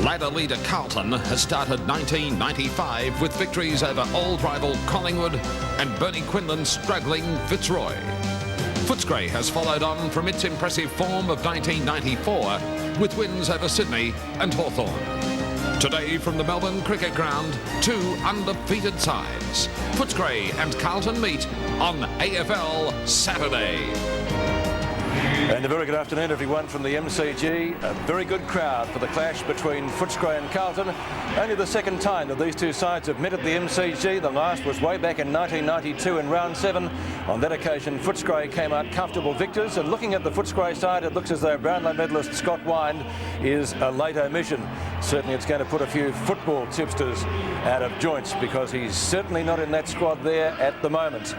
Ladder leader Carlton has started 1995 with victories over old rival Collingwood and Bernie Quinlan's struggling Fitzroy. Footscray has followed on from its impressive form of 1994 with wins over Sydney and Hawthorn. Today from the Melbourne Cricket Ground, two undefeated sides. Footscray and Carlton meet on AFL Saturday. And a very good afternoon, everyone, from the MCG. A very good crowd for the clash between Footscray and Carlton. Only the second time that these two sides have met at the MCG. The last was way back in 1992 in round 7. On that occasion, Footscray came out comfortable victors. And looking at the Footscray side, it looks as though Brownlow medalist Scott Wind is a late omission. Certainly it's going to put a few football tipsters out of joints because he's certainly not in that squad there at the moment.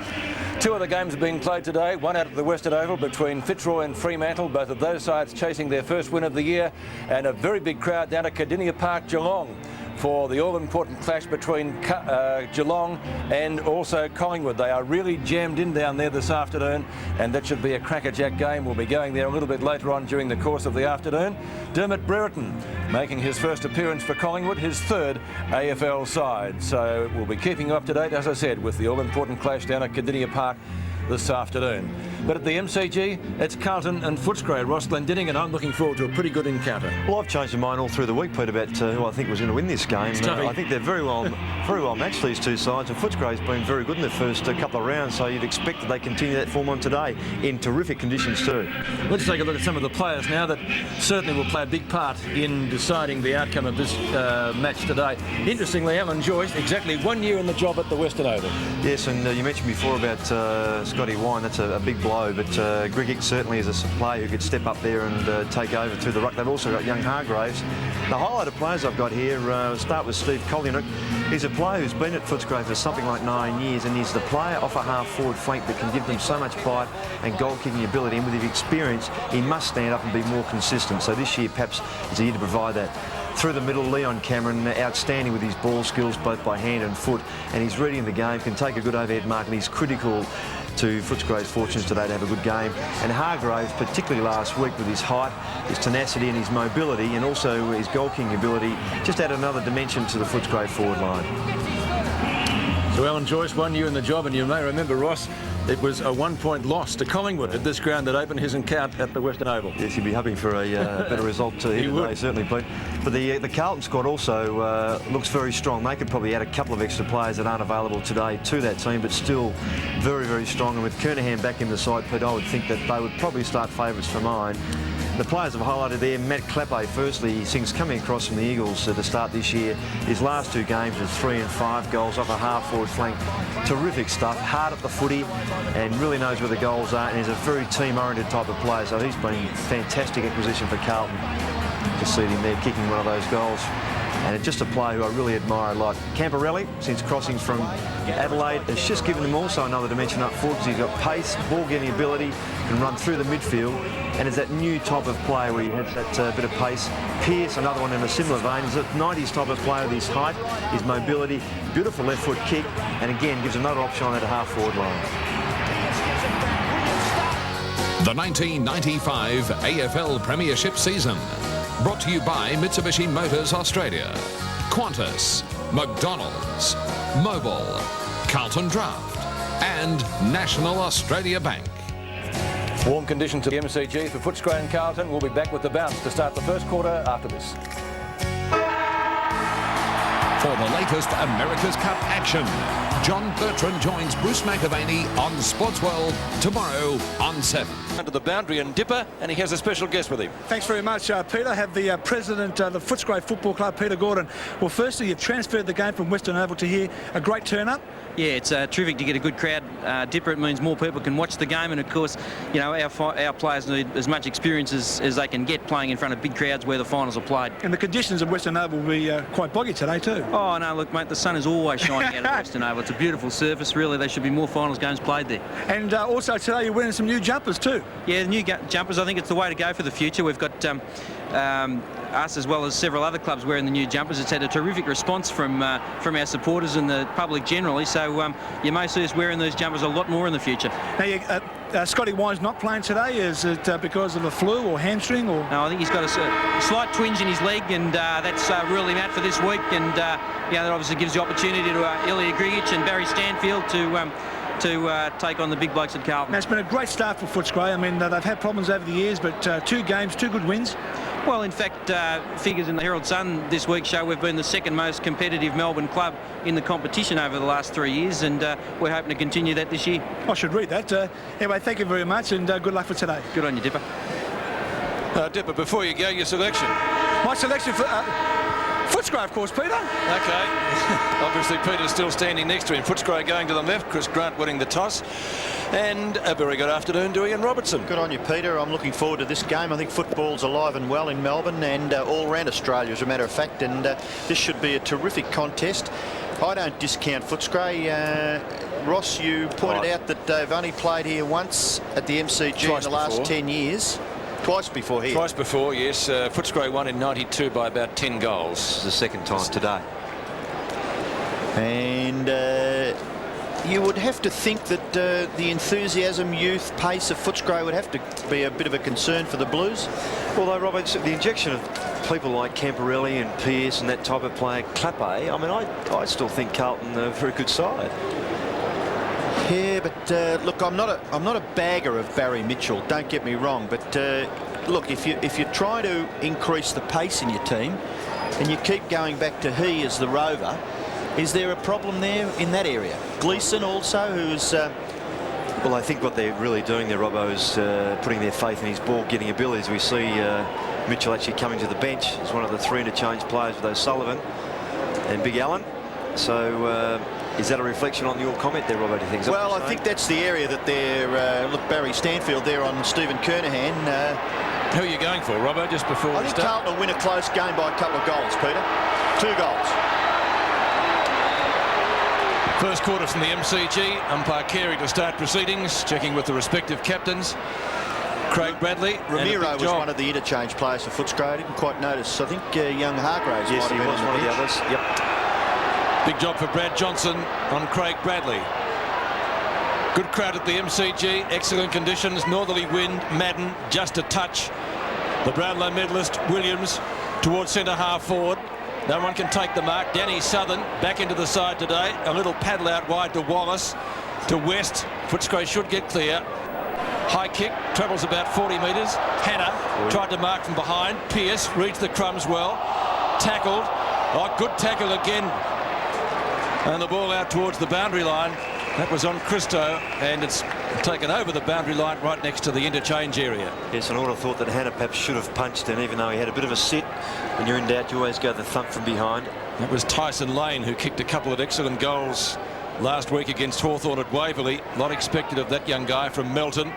Two other games have been played today, one out at the Western Oval between Fitzroy and Fremantle, both of those sides chasing their first win of the year, and a very big crowd down at Cardinia Park, Geelong, for the all-important clash between Geelong and also Collingwood. They are really jammed in down there this afternoon, and that should be a crackerjack game. We'll be going there a little bit later on during the course of the afternoon. Dermot Brereton making his first appearance for Collingwood, his third AFL side. So we'll be keeping you up to date, as I said, with the all-important clash down at Cardinia Park this afternoon. But at the MCG, it's Carlton and Footscray. Ross Glendinning, and I'm looking forward to a pretty good encounter. Well, I've changed my mind all through the week, Pete, about who I think was going to win this game. I think they're very well matched, these two sides, and Footscray's been very good in the first couple of rounds, so you'd expect that they continue that form on today in terrific conditions too. Let's take a look at some of the players now that certainly will play a big part in deciding the outcome of this match today. Interestingly, Alan Joyce, exactly 1 year in the job at the Western Oval. Yes, and you mentioned before about Scotty Wine. That's a big blow, but Grigic certainly is a player who could step up there and take over through the ruck. They've also got young Hargraves. The highlight of players I've got here, start with Steve Kolyaniuk. He's a player who's been at Footscray for something like 9 years, and he's the player off a half-forward flank that can give them so much bite and goal-kicking ability, and with his experience, he must stand up and be more consistent. So this year, perhaps, is a year to provide that. Through the middle, Leon Cameron, outstanding with his ball skills, both by hand and foot, and he's reading the game, can take a good overhead mark, and he's critical to Footscray's fortunes today to have a good game. And Hargraves, particularly last week, with his height, his tenacity and his mobility, and also his goal-kicking ability, just add another dimension to the Footscray forward line. So Alan Joyce, 1 year in the job, and you may remember, Ross, it was a 1-point loss to Collingwood at this ground that opened his encounter at the Western Oval. Yes, he'd be hoping for a better result here today, certainly, Pete. But the Carlton squad also looks very strong. They could probably add a couple of extra players that aren't available today to that team, but still very, very strong. And with Kernahan back in the side, Pete, I would think that they would probably start favourites for mine. The players have highlighted there, Matt Clappe, firstly, since coming across from the Eagles to start this year. His last two games was 3 and 5 goals off a half-forward flank. Terrific stuff, hard at the footy, and really knows where the goals are, and he's a very team-oriented type of player, so he's been a fantastic acquisition for Carlton. Just see him there kicking one of those goals. And just a player who I really admire a lot. Camporelli, since crossing from Adelaide, has just given him also another dimension up forward because he's got pace, ball-getting ability, can run through the midfield, and is that new type of player where he has that bit of pace. Pearce, another one in a similar vein, is a 90s type of player with his height, his mobility, beautiful left-foot kick, and again gives another option on that half-forward line. The 1995 AFL Premiership season. Brought to you by Mitsubishi Motors Australia, Qantas, McDonald's, Mobil, Carlton Draft, and National Australia Bank. Warm conditions at the MCG for Footscray and Carlton. We'll be back with the bounce to start the first quarter after this. For the latest America's Cup action, John Bertrand joins Bruce McAvaney on Sportsworld tomorrow on 7. Under the boundary and Dipper, and he has a special guest with him. Thanks very much, Peter. I have the president of the Footscray Football Club, Peter Gordon. Well, firstly, you've transferred the game from Western Oval to here. A great turn-up. Yeah, it's terrific to get a good crowd. Dipper, it means more people can watch the game, and of course, you know, our players need as much experience as they can get playing in front of big crowds where the finals are played. And the conditions of Western Oval will be quite boggy today too. Oh no, look mate, the sun is always shining out of Western Oval. It's a beautiful surface, really. There should be more finals games played there. And also today you're winning some new jumpers too. Yeah, the new jumpers, I think it's the way to go for the future. We've got us as well as several other clubs wearing the new jumpers. It's had a terrific response from our supporters and the public generally, so you may see us wearing these jumpers a lot more in the future. Now, Scotty Wine's not playing today. Is it because of a flu or hamstring? Or No, I think he's got a slight twinge in his leg, and that's ruled him out for this week, and that obviously gives the opportunity to Ilya Grigic and Barry Stanfield to take on the big blokes at Carlton. Now, it's been a great start for Footscray. I mean, they've had problems over the years, but 2 games, 2 good wins. Well, in fact, figures in the Herald Sun this week show we've been the second most competitive Melbourne club in the competition over the last 3 years, and we're hoping to continue that this year. I should read that. Anyway, thank you very much, and good luck for today. Good on you, Dipper. Dipper, before you go, your selection. My selection for Footscray, of course, Peter. Okay. Obviously, Peter's still standing next to him. Footscray going to the left, Chris Grant winning the toss. And a very good afternoon to Ian Robertson. Good on you, Peter. I'm looking forward to this game. I think football's alive and well in Melbourne and all around Australia, as a matter of fact. And this should be a terrific contest. I don't discount Footscray. Ross, you pointed out that they've only played here once at the MCG in the last 10 years. Twice before here. Twice before, yes. Footscray won in '92 by about 10 goals. This is the second time today. And you would have to think that the enthusiasm, youth, pace of Footscray would have to be a bit of a concern for the Blues. Although, Robert, the injection of people like Camporelli and Pearce and that type of player, Clappe, I mean, I still think Carlton are a very good side. Yeah, but look, I'm not a bagger of Barry Mitchell. Don't get me wrong, but look, if you try to increase the pace in your team, and you keep going back to he as the rover, is there a problem there in that area? Gleeson also, who's well, I think what they're really doing there, Robbo, is putting their faith in his ball-getting abilities. We see Mitchell actually coming to the bench as one of the 3 interchange players with O'Sullivan and Big Allen. So. Is that a reflection on your comment there, Robert? Do you think? Well, I think that's the area that they're. Look, Barry Stanfield there on Stephen Kernahan. Who are you going for, Robbo, just before I we think start? Carlton will win a close game by a couple of goals, Peter. 2 goals. First quarter from the MCG. Umpire Carey to start proceedings, checking with the respective captains. Craig Bradley. Ramiro was one of the interchange players for Footscray. I didn't quite notice. I think young Hargraves. Yes, he was one of the others. Yep. Big job for Brad Johnson on Craig Bradley. Good crowd at the MCG. Excellent conditions. Northerly wind. Madden just a touch. The Brownlow medalist Williams towards centre half forward. No one can take the mark. Danny Southern back into the side today. A little paddle out wide to Wallace. To West. Footscray should get clear. High kick. Travels about 40 metres. Hanna tried to mark from behind. Pearce reads the crumbs well. Tackled. Oh, good tackle again. And the ball out towards the boundary line. That was on Christo, and it's taken over the boundary line right next to the interchange area. Yes, and I would have thought that Hanna perhaps should have punched in, even though he had a bit of a sit. When you're in doubt, you always go the thump from behind. That was Tyson Lane, who kicked a couple of excellent goals last week against Hawthorn at Waverley. A lot expected of that young guy from Melton.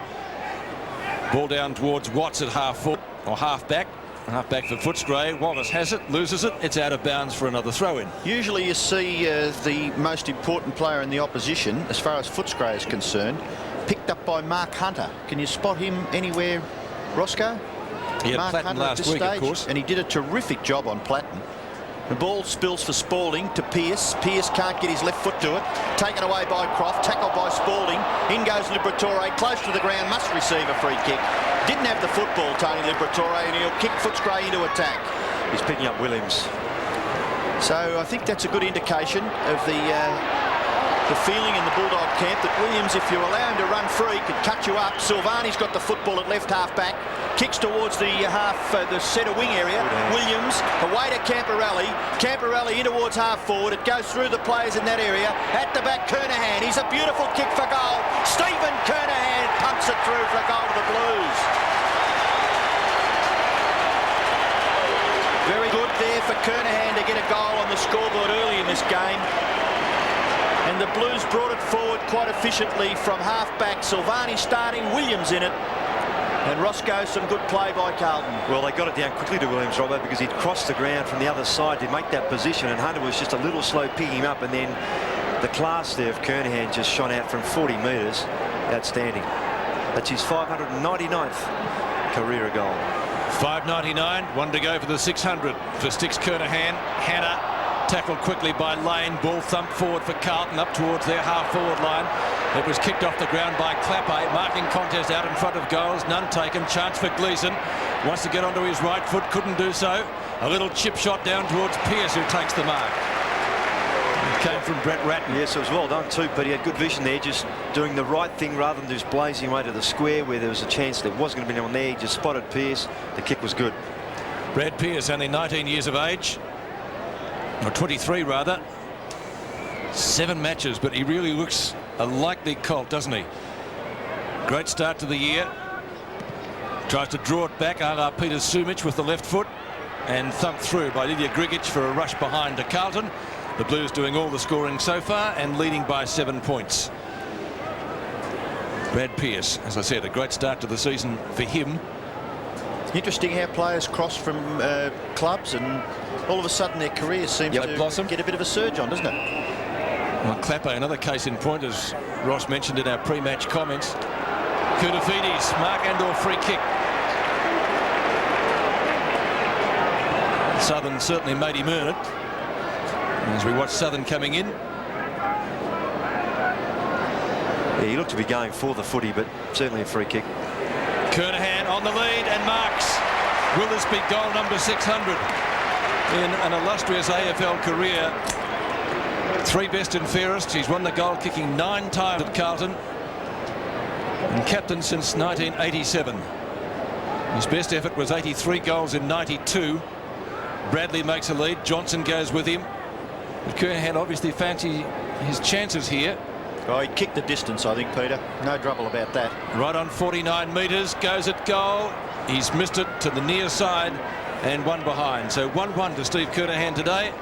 Ball down towards Watts at half foot, or half back. Half back for Footscray. Wallace has it, loses it. It's out of bounds for another throw-in. Usually you see the most important player in the opposition, as far as Footscray is concerned, picked up by Mark Hunter. Can you spot him anywhere, Roscoe? He had Mark Platten Hunter last at this week, stage, of course. and he did a terrific job on Platten. The ball spills for Spalding to Pearce. Pearce can't get his left foot to it. Taken away by Croft. Tackled by Spalding. In goes Liberatore. Close to the ground. Must receive a free kick. Didn't have the football, Tony Liberatore, and he'll kick Footscray into attack. He's picking up Williams. So I think that's a good indication of the feeling in the Bulldog camp that Williams, if you allow him to run free, could cut you up. Silvani's got the football at left half back. Kicks towards the the centre wing area. Williams away to Camporelli. Camporelli in towards half forward. It goes through the players in that area. At the back, Kernahan. He's a beautiful kick for goal. Stephen Kernahan pumps it through for a goal to the Blues. Very good there for Kernahan to get a goal on the scoreboard early in this game. And the Blues brought it forward quite efficiently from half-back. Silvani starting, Williams in it. And Roscoe, some good play by Carlton. Well, they got it down quickly to Williams, Robbo, because he'd crossed the ground from the other side to make that position, and Hunter was just a little slow picking him up, and then the class there of Kernahan just shone out from 40 metres. Outstanding. That's his 599th career goal. 5.99, one to go for the 600 for Sticks Kernahan. Hannah tackled quickly by Lane. Ball thumped forward for Carlton up towards their half-forward line. It was kicked off the ground by Clappe. Marking contest out in front of goals. None taken. Chance for Gleeson. Wants to get onto his right foot. Couldn't do so. A little chip shot down towards Pearce, who takes the mark. Came from Brett Ratton. Yes, it was well done too, but he had good vision there, just doing the right thing rather than just blazing away to the square where there was a chance there wasn't going to be anyone there. He just spotted Pearce. The kick was good. Brad Pearce, only 19 years of age, or 23 rather. 7 matches, but he really looks a likely Colt, doesn't he? Great start to the year. Tries to draw it back, a la Peter Sumich with the left foot, and thumped through by Ilya Grigic for a rush behind to Carlton. The Blues doing all the scoring so far and leading by 7 points. Brad Pearce, as I said, a great start to the season for him. Interesting how players cross from clubs and all of a sudden their careers seem to blossom. get a bit of a surge on, doesn't it? Well, Clappe, another case in point, as Ross mentioned in our pre-match comments. Koutafidis, mark and/or free kick. Southern certainly made him earn it. As we watch Southern coming in. Yeah, he looked to be going for the footy, but certainly a free kick. Kernahan on the lead and marks. Will this be goal number 600 in an illustrious AFL career? 3 best and fairest. He's won the goal kicking 9 times at Carlton and captain since 1987. His best effort was 83 goals in 92. Bradley makes a lead. Johnson goes with him. But Kernahan obviously fancy his chances here. Oh, he kicked the distance, I think, Peter. No trouble about that. Right on 49 metres, goes at goal. He's missed it to the near side and 1 behind. So 1-1 to Steve Kernahan today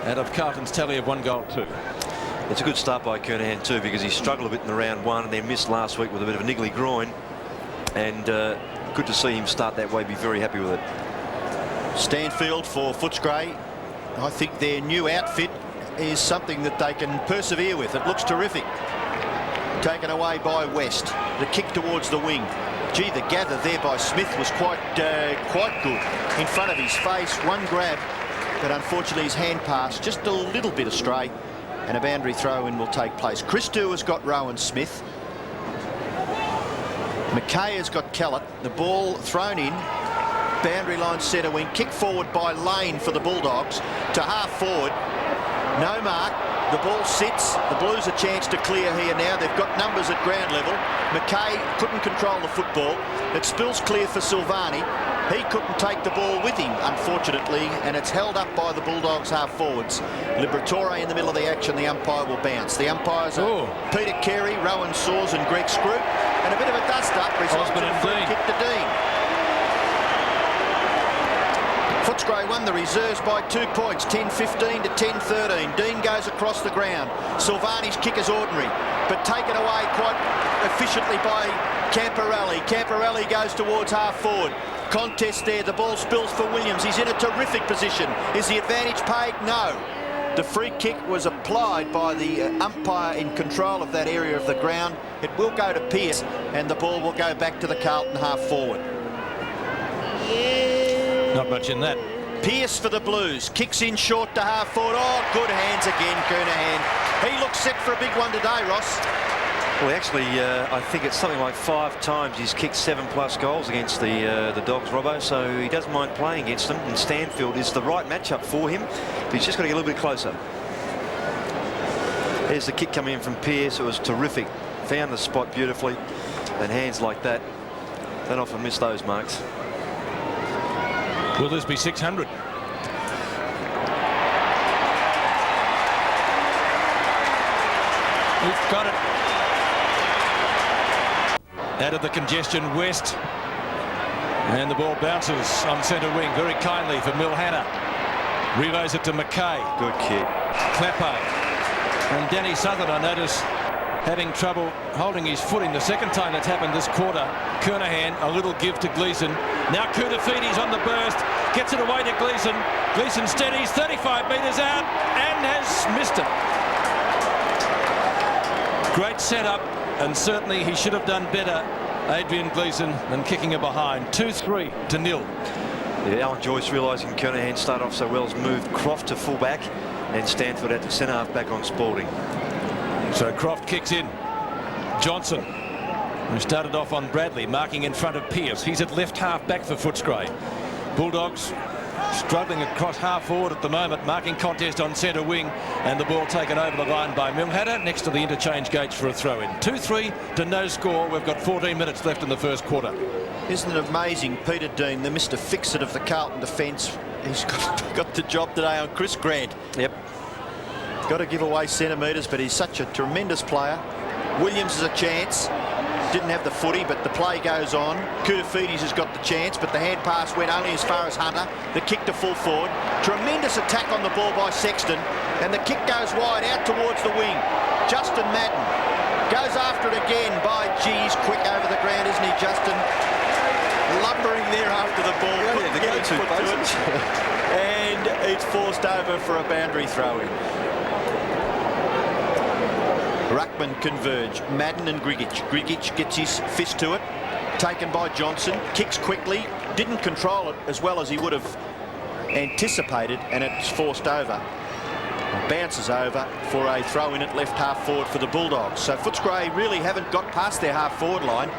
out of Carlton's tally of 1 goal 2. It's a good start by Kernahan too, because he struggled a bit in the round 1 and then missed last week with a bit of a niggly groin. And good to see him start that way. Be very happy with it. Stanfield for Footscray. I think their new outfit is something that they can persevere with. It looks terrific. Taken away by West. The kick towards the wing. Gee, the gather there by Smith was quite good. In front of his face, 1 grab, but unfortunately his hand pass just a little bit astray, and a boundary throw-in will take place. Christou has got Rowan Smith. McKay has got Kellett. The ball thrown in. Boundary line centre wing. Kick forward by Lane for the Bulldogs to half forward. No mark. The ball sits. The Blues a chance to clear here now. They've got numbers at ground level. McKay couldn't control the football. It spills clear for Silvani. He couldn't take the ball with him, unfortunately, and it's held up by the Bulldogs half forwards. Liberatore in the middle of the action. The umpire will bounce. The umpires are Peter Carey, Rowan Saws and Greg Scroop. And a bit of a dust-up results in a free kick to Dean. Footscray won the reserves by 2 points, 10-15 to 10-13. Dean goes across the ground. Silvani's kick is ordinary, but taken away quite efficiently by Camporelli. Camporelli goes towards half forward. Contest there, the ball spills for Williams. He's in a terrific position. Is the advantage paid? No. The free kick was applied by the umpire in control of that area of the ground. It will go to Pearce, and the ball will go back to the Carlton half forward. Not much in that. Pearce for the Blues. Kicks in short to half forward. Oh, good hands again, Kernahan. He looks set for a big one today, Ross. Well, actually, I think it's something like 5 times he's kicked 7+ goals against the Dogs, Robbo, so he doesn't mind playing against them, and Stanfield is the right matchup for him, but he's just got to get a little bit closer. There's the kick coming in from Pearce. It was terrific. Found the spot beautifully, and hands like that don't often miss those marks. Will this be 600? He's got it. Out of the congestion, West. And the ball bounces on centre wing very kindly for Milhana. Relays it to McKay. Good kick. Clappe. And Danny Southern, I notice, having trouble holding his footing the second time that's happened this quarter. Kernahan, a little give to Gleeson. Now Koutafidis on the burst. Gets it away to Gleeson. Gleeson steadies 35 metres out and has missed it. Great setup, and certainly he should have done better Adrian Gleeson and kicking her behind. 2-3-0. Yeah, Alan Joyce realising Kernahan started off so well has moved Croft to full-back and Stanford at the centre half back on Spalding. So Croft kicks in. Johnson, who started off on Bradley, marking in front of Pearce. He's at left half back for Footscray. Bulldogs struggling across half forward at the moment, marking contest on centre wing, and the ball taken over the line by Milhatter next to the interchange gates for a throw-in. 2-3 to no score. We've got 14 minutes left in the first quarter. Isn't it amazing? Peter Dean, the Mr. Fix-It of the Carlton defence, he's got the job today on Chris Grant. Yep. Got to give away centimetres, but he's such a tremendous player. Williams has a chance. Didn't have the footy, but the play goes on. Koutafidis has got the chance, but the hand pass went only as far as Hunter. The kick to full forward. Tremendous attack on the ball by Sexton, and the kick goes wide out towards the wing. Justin Madden goes after it again. By geez, quick over the ground, isn't he, Justin? Lumbering there after the ball. Yeah, Couldn't get his foot to it. And it's forced over for a boundary throw-in. Ruckman converge. Madden and Grigic. Grigic gets his fist to it. Taken by Johnson. Kicks quickly. Didn't control it as well as he would have anticipated, and it's forced over. Bounces over for a throw-in at left half forward for the Bulldogs. So Footscray really haven't got past their half forward line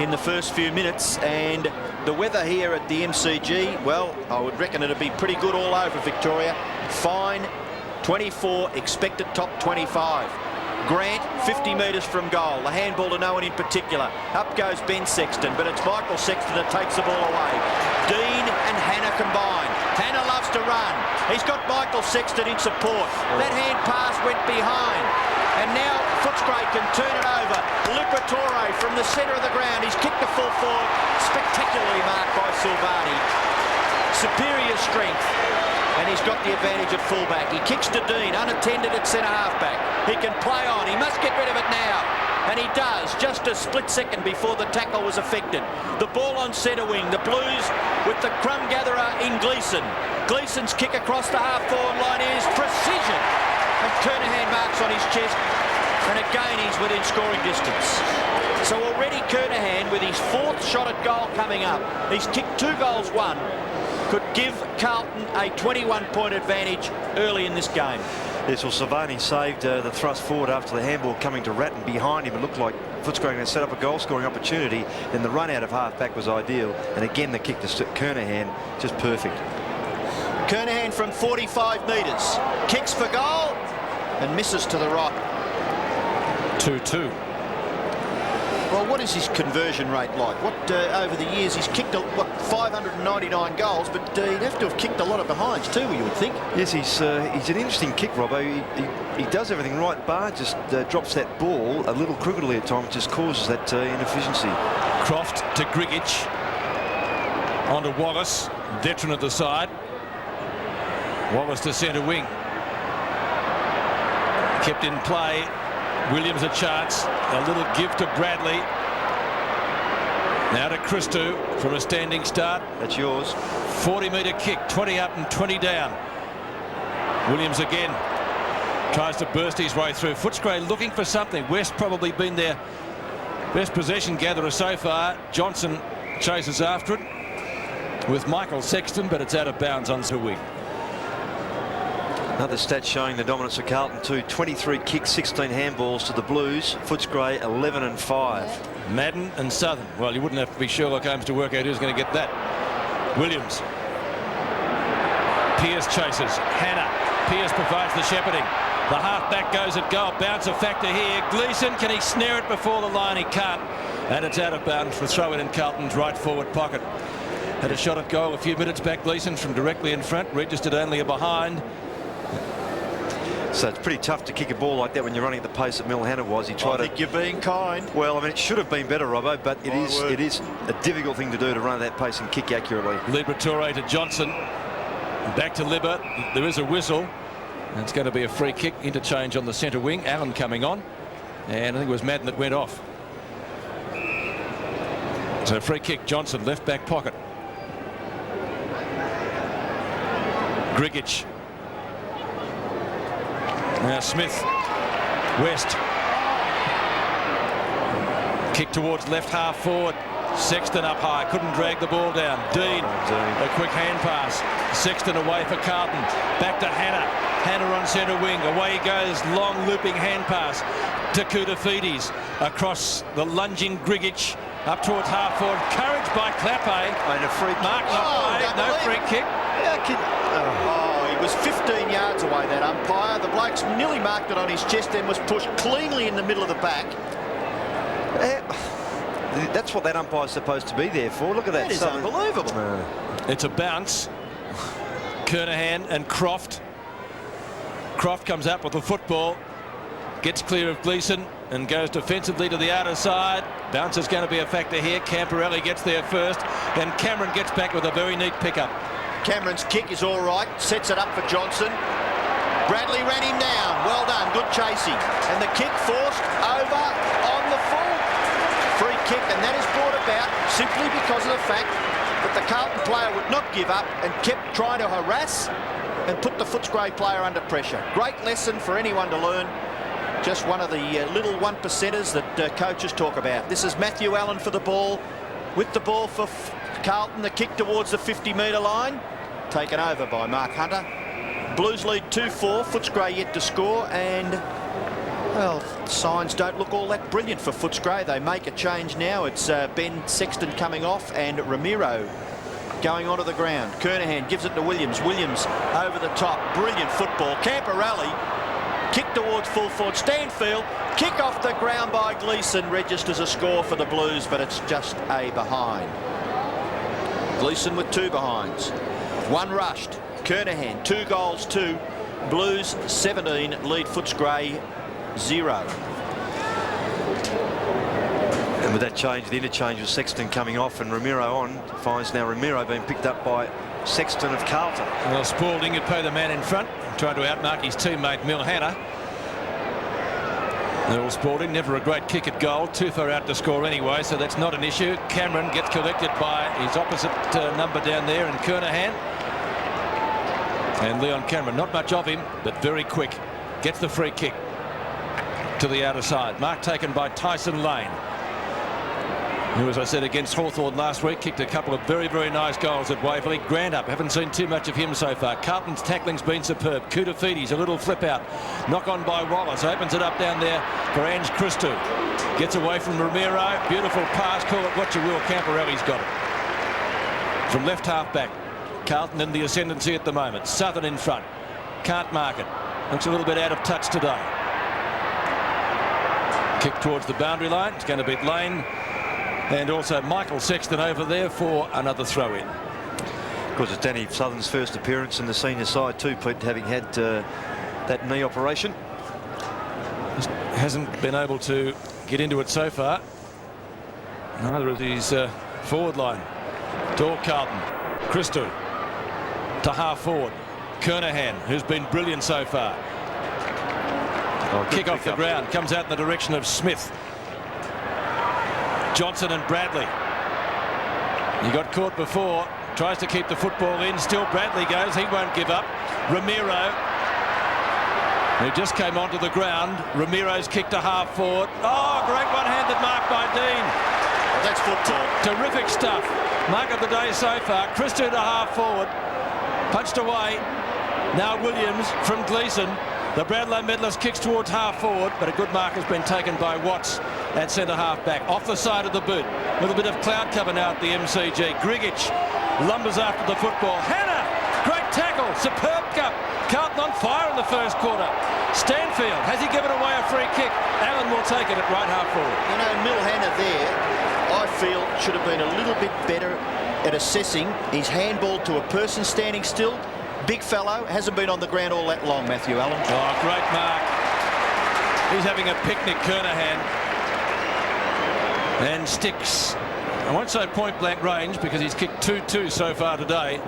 in the first few minutes, and the weather here at the MCG, well, I would reckon it'd be pretty good all over Victoria. Fine, 24, expected top 25. Grant, 50 metres from goal. The handball to no one in particular. Up goes Ben Sexton, but it's Michael Sexton that takes the ball away. Dean and Hannah combine. Hannah loves to run. He's got Michael Sexton in support. That hand pass went behind. And now Footscray can turn it over. Liberatore from the centre of the ground. He's kicked the full forward. Spectacularly marked by Silvani. Superior strength. And he's got the advantage at fullback. He kicks to Dean, unattended at centre halfback. He can play on. He must get rid of it now. And he does, just a split second before the tackle was affected. The ball on centre wing. The Blues with the crumb gatherer in Gleeson. Gleeson's kick across the half-forward line is precision. And Kernahan marks on his chest. And again, he's within scoring distance. So already Kernahan, with his fourth shot at goal coming up, he's kicked 2 goals, 1. Could give Carlton a 21-point advantage early in this game. Yes, well, Silvani saved the thrust forward after the handball coming to Ratton behind him. It looked like Footscray going to set up a goal-scoring opportunity. Then the run out of half-back was ideal. And again, the kick to Kernahan, just perfect. Kernahan from 45 metres. Kicks for goal and misses to the right. 2-2. Well, what is his conversion rate like? What over the years he's kicked 599 goals, but he'd have to have kicked a lot of behinds too, you would think. Yes, he's an interesting kick, Robbo. He does everything right, bar just drops that ball a little crookedly at times, just causes that inefficiency. Croft to Grigic. On to Wallace, veteran at the side. Wallace to centre wing. Kept in play. Williams a chance. A little give to Bradley. Now to Christou from a standing start. That's yours. 40-metre kick, 20 up and 20 down. Williams again tries to burst his way through. Footscray looking for something. West probably been their best possession gatherer so far. Johnson chases after it with Michael Sexton, but it's out of bounds on the wing. Another stat showing the dominance of Carlton too. 23 kicks, 16 handballs to the Blues. Footscray 11 and 5. Madden and Southern. Well, you wouldn't have to be Sherlock Holmes to work out who's going to get that. Williams. Pearce chases. Hannah. Pearce provides the shepherding. The half-back goes at goal. Bounce a factor here. Gleeson, can he snare it before the line? He can't. And it's out of bounds for throw-in in Carlton's right forward pocket. Had a shot at goal a few minutes back. Gleeson from directly in front. Registered only a behind. So it's pretty tough to kick a ball like that when you're running at the pace that Milhatter was. He tried I think you're being kind. Well, I mean, it should have been better, Robbo, but it is a difficult thing to do, to run at that pace and kick accurately. Liberatore to Johnson. Back to Libber. There is a whistle. And it's going to be a free kick. Interchange on the centre wing. Allen coming on. And I think it was Madden that went off. So free kick, Johnson, left back pocket. Grigic. Now Smith. West. Kick towards left half forward. Sexton up high, couldn't drag the ball down. Dean, a quick hand pass. Sexton away for Carlton. Back to Hannah. Hannah on centre wing. Away he goes, long looping hand pass to Koutafidis. Across the lunging Grigic. Up towards half forward. Courage by Clappe. And a free Mark no free kick. He was 15 yards away, that umpire. The bloke's nearly marked it on his chest and was pushed cleanly in the middle of the back. That's what that umpire's supposed to be there for. Look at that. That is unbelievable. It's a bounce. Kernahan and Croft. Croft comes up with the football. Gets clear of Gleeson and goes defensively to the outer side. Bounce is going to be a factor here. Camporelli gets there first. And Cameron gets back with a very neat pickup. Cameron's kick is all right. Sets it up for Johnson. Bradley ran him down. Well done. Good chasing. And the kick forced over on the full. Free kick, and that is brought about simply because of the fact that the Carlton player would not give up and kept trying to harass and put the Footscray player under pressure. Great lesson for anyone to learn. Just one of the little 1%ers that coaches talk about. This is Matthew Allen for the ball. With the ball for Carlton, the kick towards the 50-metre line. Taken over by Mark Hunter. Blues lead 2-4. Footscray yet to score, and well, signs don't look all that brilliant for Footscray. They make a change now. It's Ben Sexton coming off and Ramiro going onto the ground. Kernahan gives it to Williams. Williams over the top. Brilliant football. Camporelli kick towards full forward. Stanfield kick off the ground by Gleeson registers a score for the Blues, but it's just a behind. Gleeson with 2 behinds. 1 rushed. Kernahan 2 goals, 2. Blues 17 lead Footscray 0. And with that change, the interchange with Sexton coming off and Ramiro on, finds now Ramiro being picked up by Sexton of Carlton. Well, Spalding had played the man in front, trying to outmark his teammate Mil Hannah. Earl Spalding, never a great kick at goal, too far out to score anyway, so that's not an issue. Cameron gets collected by his opposite number down there, and Kernahan. And Leon Cameron, not much of him, but very quick. Gets the free kick to the outer side. Mark taken by Tyson Lane, who, as I said, against Hawthorn last week, kicked a couple of very, very nice goals at Waverley. Grant up, haven't seen too much of him so far. Carlton's tackling's been superb. Koutafidis, a little flip out. Knock on by Wallace, opens it up down there for Ange Christou. Gets away from Ramiro. Beautiful pass, call it what you will. Camporelli's got it. From left half back. Carlton in the ascendancy at the moment. Southern in front. Can't mark it. Looks a little bit out of touch today. Kick towards the boundary line. It's going to beat Lane. And also Michael Sexton over there for another throw-in. Of course, it's Danny Southern's first appearance in the senior side too, Pete, having had that knee operation. Just hasn't been able to get into it so far. Neither of these forward line. To Carlton. Christou to half forward. Kernahan, who's been brilliant so far. Kick off the ground, comes out in the direction of Smith. Johnson and Bradley. He got caught before, tries to keep the football in. Still Bradley goes, he won't give up. Ramiro, who just came onto the ground. Ramiro's kick to half forward. Oh, great one-handed mark by Dean. Well, that's football. Terrific stuff. Mark of the day so far. Christou to half forward. Punched away. Now Williams from Gleeson. The Brownlow medalist kicks towards half forward, but a good mark has been taken by Watts at centre half back. Off the side of the boot. A little bit of cloud cover now at the MCG. Grigic lumbers after the football. Hannah! Great tackle. Superb cup. Carlton on fire in the first quarter. Stanfield, has he given away a free kick? Allen will take it at right half forward. You know, Mil Hannah there, I feel, should have been a little bit better at assessing his handball to a person standing still. Big fellow, hasn't been on the ground all that long, Matthew Allen. Oh, great mark. He's having a picnic, Kernahan. And sticks, I won't say point blank range because he's kicked 2-2 so far today,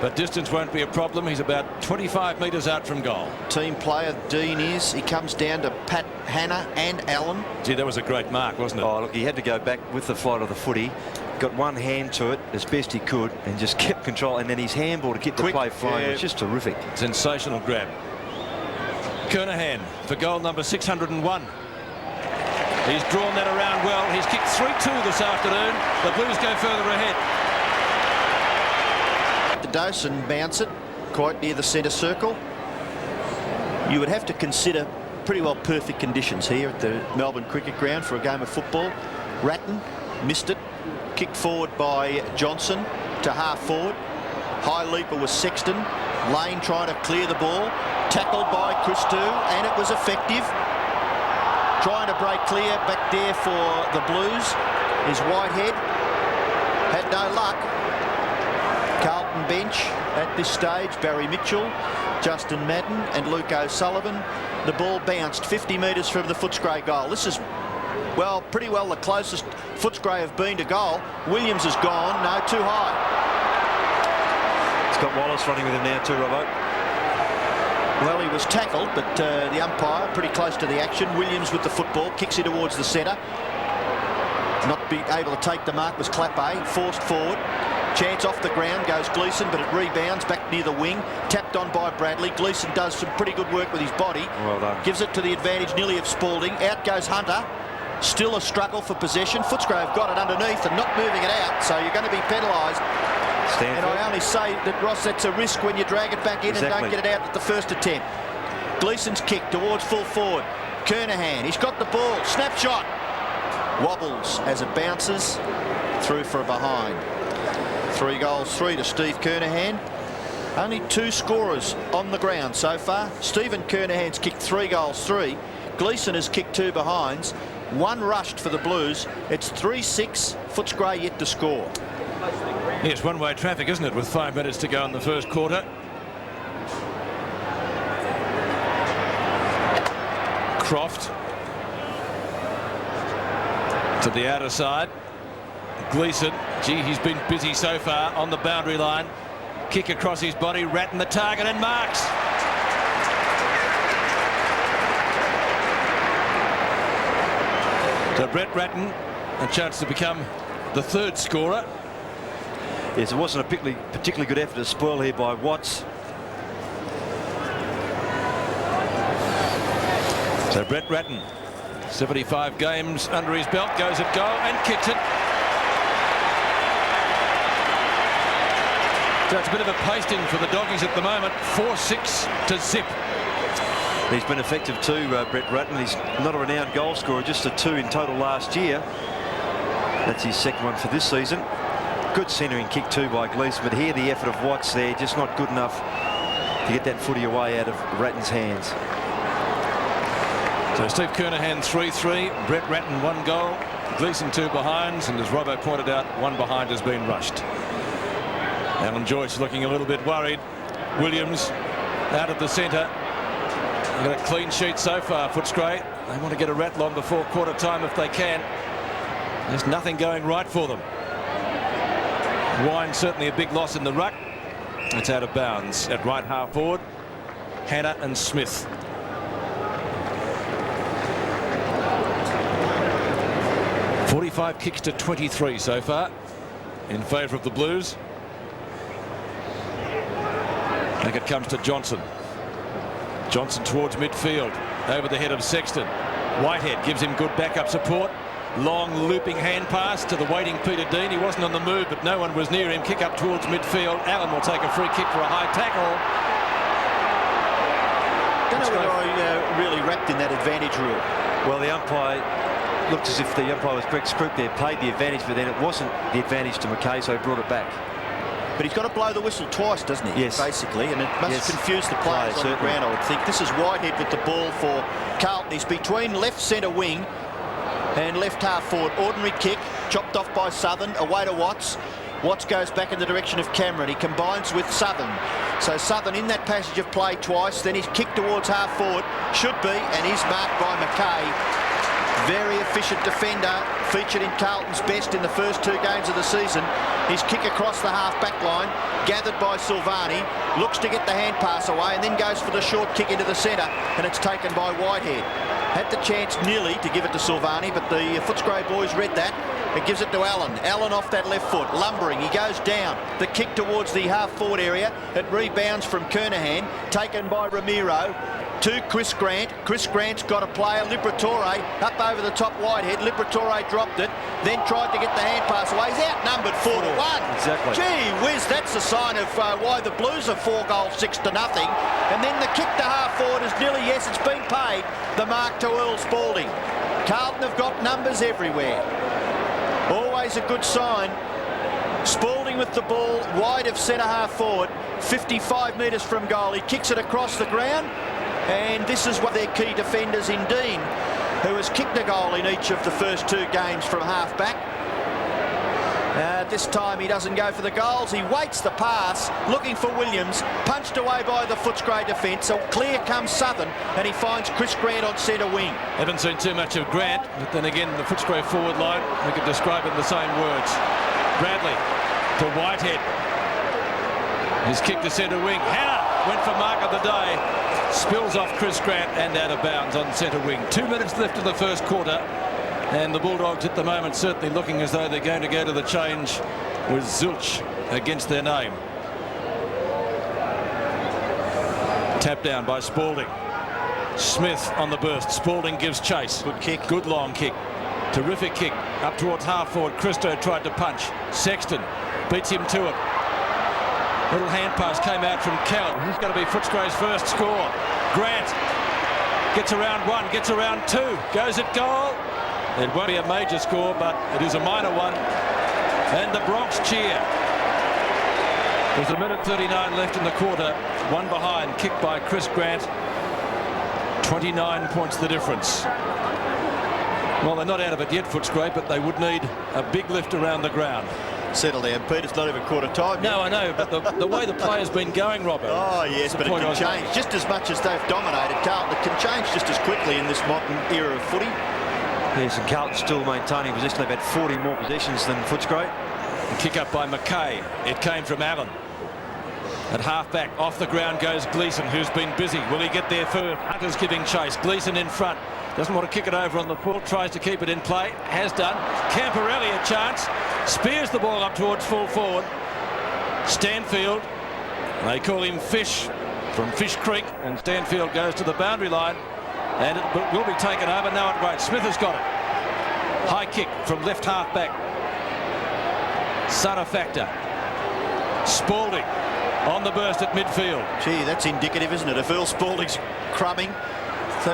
but distance won't be a problem. He's about 25 metres out from goal. Team player Dean is. He comes down to Pat Hannah and Allen. Gee, that was a great mark, wasn't it? Oh, look, he had to go back with the flight of the footy. Got one hand to it as best he could and just kept control, and then his handball to keep the play flowing. It was just terrific. Sensational grab. Kernahan for goal number 601. He's drawn that around well. He's kicked 3-2 this afternoon. The Blues go further ahead. The dose and bounce it quite near the centre circle. You would have to consider pretty well perfect conditions here at the Melbourne Cricket Ground for a game of football. Ratton missed it. Kicked forward by Johnson to half forward. High leaper was Sexton. Lane trying to clear the ball. Tackled by Christou, and it was effective. Trying to break clear back there for the Blues is Whitehead. Had no luck. Carlton bench at this stage. Barry Mitchell, Justin Madden and Luke O'Sullivan. The ball bounced 50 metres from the Footscray goal. This is, well, pretty well the closest Footscray have been to goal. Williams has gone. No, too high. It's got Wallace running with him now too, Robbo. Well, he was tackled, but the umpire pretty close to the action. Williams with the football, kicks it towards the centre. Not being able to take the mark was Clappe, forced forward. Chance off the ground, goes Gleeson, but it rebounds back near the wing. Tapped on by Bradley. Gleeson does some pretty good work with his body. Well done. Gives it to the advantage nearly of Spalding. Out goes Hunter. Still a struggle for possession. Footscray have got it underneath and not moving it out, so you're going to be penalised. And I only say that, Ross, that's a risk when you drag it back in and don't get it out at the first attempt. Gleeson's kick towards full forward. Kernahan, he's got the ball. Snapshot. Wobbles as it bounces through for a behind. 3 goals, 3 to Steve Kernahan. Only 2 scorers on the ground so far. Stephen Kernahan's kicked 3 goals, 3. Gleeson has kicked 2 behinds. 1 rushed for the Blues. It's 3-6. Footscray yet to score. Yes, one-way traffic, isn't it, with 5 minutes to go in the first quarter. Croft to the outer side. Gleeson, gee, he's been busy so far on the boundary line. Kick across his body, Ratton the target and marks. So Brett Ratton, a chance to become the 3rd scorer. Yes, it wasn't a particularly good effort to spoil here by Watts. So Brett Ratton, 75 games under his belt, goes at goal and kicks it. So it's a bit of a pasting for the Doggies at the moment. 4-6 to zip. He's been effective too, Brett Ratton. He's not a renowned goal scorer, just a 2 in total last year. That's his 2nd one for this season. Good centering kick too by Gleeson, but here the effort of Watts there, just not good enough to get that footy away out of Ratton's hands. So Steve Kernahan 3-3, Brett Ratton 1 goal, Gleeson 2 behinds, and as Robbo pointed out, 1 behind has been rushed. Alan Joyce looking a little bit worried. Williams out of the centre. They've got a clean sheet so far, Footscray. They want to get a rattle on before quarter time if they can. There's nothing going right for them. Wine certainly a big loss in the ruck. It's out of bounds at right half forward. Hannah and Smith. .45 kicks to 23 so far in favour of the Blues. And it comes to Johnson. Johnson towards midfield, over the head of Sexton. Whitehead gives him good backup support. Long looping hand pass to the waiting Peter Dean. He wasn't on the move, but no one was near him. Kick up towards midfield. Allen will take a free kick for a high tackle. Don't know whether I really wrapped in that advantage rule. Well, the umpire looked as if the umpire was Greg Scroop there, paid the advantage, but then it wasn't the advantage to McKay, so he brought it back. But he's got to blow the whistle twice, doesn't he? Yes. Basically, and it must confuse the players on the ground, I would think. This is Whitehead with the ball for Carlton. He's between left centre wing and left half forward. Ordinary kick, chopped off by Southern, away to Watts. Watts goes back in the direction of Cameron. He combines with Southern. So Southern in that passage of play twice, then he's kicked towards half forward, should be, and is marked by McKay. Very efficient defender, featured in Carlton's best in the first 2 games of the season. His kick across the half-back line, gathered by Silvani, looks to get the hand pass away and then goes for the short kick into the centre, and it's taken by Whitehead. Had the chance nearly to give it to Silvani, but the Footscray boys read that. It gives it to Allen. Allen off that left foot, lumbering. He goes down. The kick towards the half-forward area. It rebounds from Kernahan, taken by Ramiro. to Chris Grant. Chris Grant's got a player, Liberatore, up over the top wide head. Liberatore dropped it, then tried to get the hand pass away. He's outnumbered 4-1. Exactly. Gee whiz, that's a sign of why the Blues are 4 goals, 6-0. And then the kick to half forward is nearly, yes, it's been paid, the mark to Earl Spalding. Carlton have got numbers everywhere. Always a good sign. Spalding with the ball wide of centre half forward, 55 metres from goal. He kicks it across the ground, and this is what their key defenders in Dean, who has kicked a goal in each of the first 2 games from half back. This time he doesn't go for the goals. He waits the pass, looking for Williams, punched away by the Footscray defence. So clear comes Southern, and he finds Chris Grant on centre wing. Haven't seen too much of Grant, but then again, the Footscray forward line, we could describe it in the same words. Bradley to Whitehead. His kick to centre wing. Hannah went for mark of the day. Spills off Chris Grant and out of bounds on centre wing. 2 minutes left in the first quarter. And the Bulldogs at the moment certainly looking as though they're going to go to the change with Zilch against their name. Tapped down by Spalding. Smith on the burst. Spalding gives chase. Good kick. Good long kick. Terrific kick. Up towards half forward. Christo tried to punch. Sexton beats him to it. Little hand pass came out from Kellett. This is going to be Footscray's first score. Grant gets around 1, gets around 2, goes at goal. It won't be a major score, but it is a minor one. And the Bronx cheer. There's 1:39 left in the quarter. 1 behind, kicked by Chris Grant. 29 points the difference. Well, they're not out of it yet, Footscray, but they would need a big lift around the ground. Settle down, Pete. It's not even quarter time yet. No, I know, but the way the play's been going, Robert. Oh, yes, but it can change. Just as much as they've dominated Carlton, it can change just as quickly in this modern era of footy. Yes, and Carlton still maintaining possession. They've had 40 more possessions than Footscray. Kick up by McKay. It came from Allen. At half-back, off the ground goes Gleeson, who's been busy. Will he get there first? Hunter's giving chase. Gleeson in front. Doesn't want to kick it over on the full. Tries to keep it in play. Has done. Camporelli a chance. Spears the ball up towards full forward. Stanfield. They call him Fish from Fish Creek. And Stanfield goes to the boundary line. And it will be taken over. No, it won't. Smith has got it. High kick from left half-back. Sutter factor. Spalding on the burst at midfield. Gee, that's indicative, isn't it? If Earl Spalding's crumbing,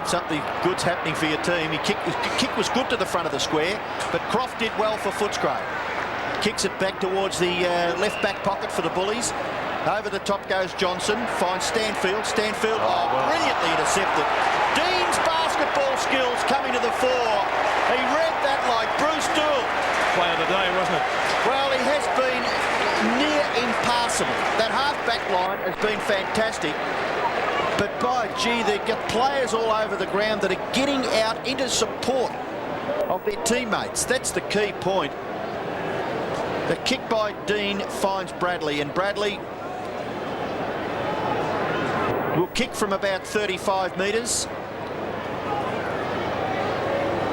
something good's happening for your team. His kick was good to the front of the square, but Croft did well for Footscray. Kicks it back towards the left back pocket for the Bullies. Over the top goes Johnson, finds Stanfield. Stanfield, brilliantly intercepted. Dean's basketball skills coming to the fore. He read that like Bruce Dool. Play of the day, wasn't it? Well, he has been near impassable. That half-back line has been fantastic. But by gee, they've got players all over the ground that are getting out into support of their teammates. That's the key point. The kick by Dean finds Bradley, and Bradley will kick from about 35 metres.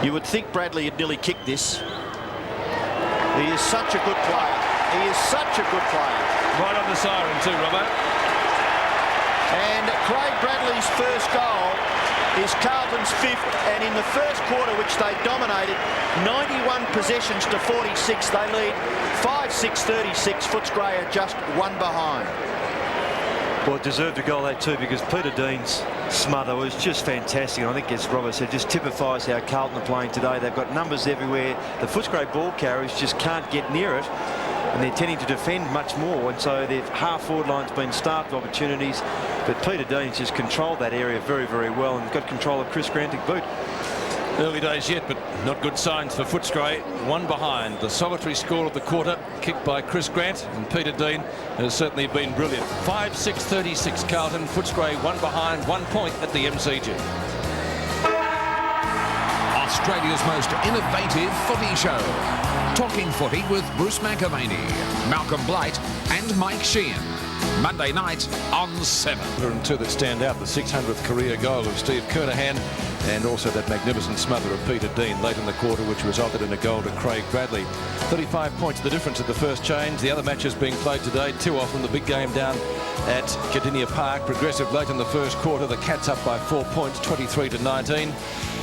You would think Bradley had nearly kicked this. He is such a good player. He is such a good player. Right on the siren too, Robert. And Craig Bradley's first goal is Carlton's 5th, and in the first quarter, which they dominated, 91 possessions to 46. They lead 5-6-36. Footscray are just 1 behind. Well, it deserved a goal that too, because Peter Dean's smother was just fantastic. And I think, as Robert said, just typifies how Carlton are playing today. They've got numbers everywhere. The Footscray ball carriers just can't get near it, and they're tending to defend much more. And so their half-forward line's been starved of opportunities. But Peter Dean's just controlled that area very, very well, and got control of Chris Grant to boot. Early days yet, but not good signs for Footscray. 1 behind. The solitary score of the quarter, kicked by Chris Grant, and Peter Dean has certainly been brilliant. 5-6-36 Carlton. Footscray 1 behind, 1 point at the MCG. Australia's most innovative footy show. Talking footy with Bruce McAvaney, Malcolm Blight and Mike Sheehan. Monday night on 7. There are 2 that stand out. The 600th career goal of Steve Kernahan and also that magnificent smother of Peter Dean late in the quarter, which resulted in a goal to Craig Bradley. 35 points the difference at the first change. The other matches being played today, too often the big game down at Cardinia Park. Progressive late in the first quarter, the Cats up by 4 points, 23-19.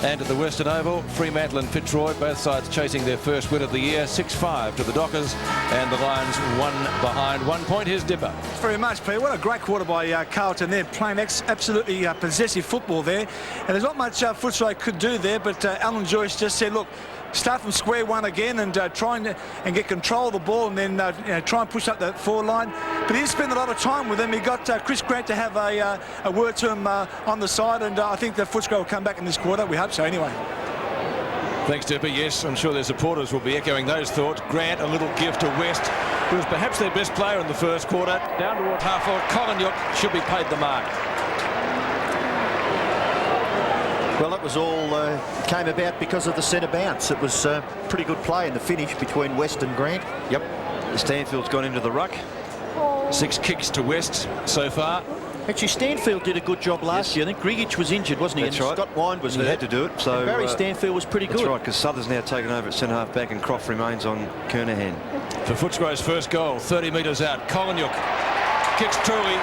And at the Western Oval, Fremantle and Fitzroy, both sides chasing their first win of the year, 6-5 to the Dockers, and the Lions one behind 1 point. Here's Dipper. Thanks very much, Peter. What a great quarter by Carlton there, playing absolutely possessive football there. And there's not much Footscray could do there, but Alan Joyce just said, look, start from square one again and try and get control of the ball, and then try and push up that forward line. But he didn't spend a lot of time with him. He got Chris Grant to have a word to him on the side, and I think that Footscray will come back in this quarter. We hope so anyway. Thanks, Dipper. Yes, I'm sure their supporters will be echoing those thoughts. Grant, a little gift to West, who was perhaps their best player in the first quarter. Down towards half-forward, Colin should be paid the mark. Well, it was all came about because of the centre bounce. It was pretty good play in the finish between West and Grant. Yep. Stanfield's gone into the ruck. 6 kicks to West so far. Actually, Stanfield did a good job last year. I think Grigic was injured, wasn't he? That's and right. Scott Wine was He hurt. had to do it. So and Barry Stanfield was pretty good. That's right, because Souther's now taken over at centre-half back and Croft remains on Kernahan. For Footscray's first goal, 30 metres out. Colin kicks truly,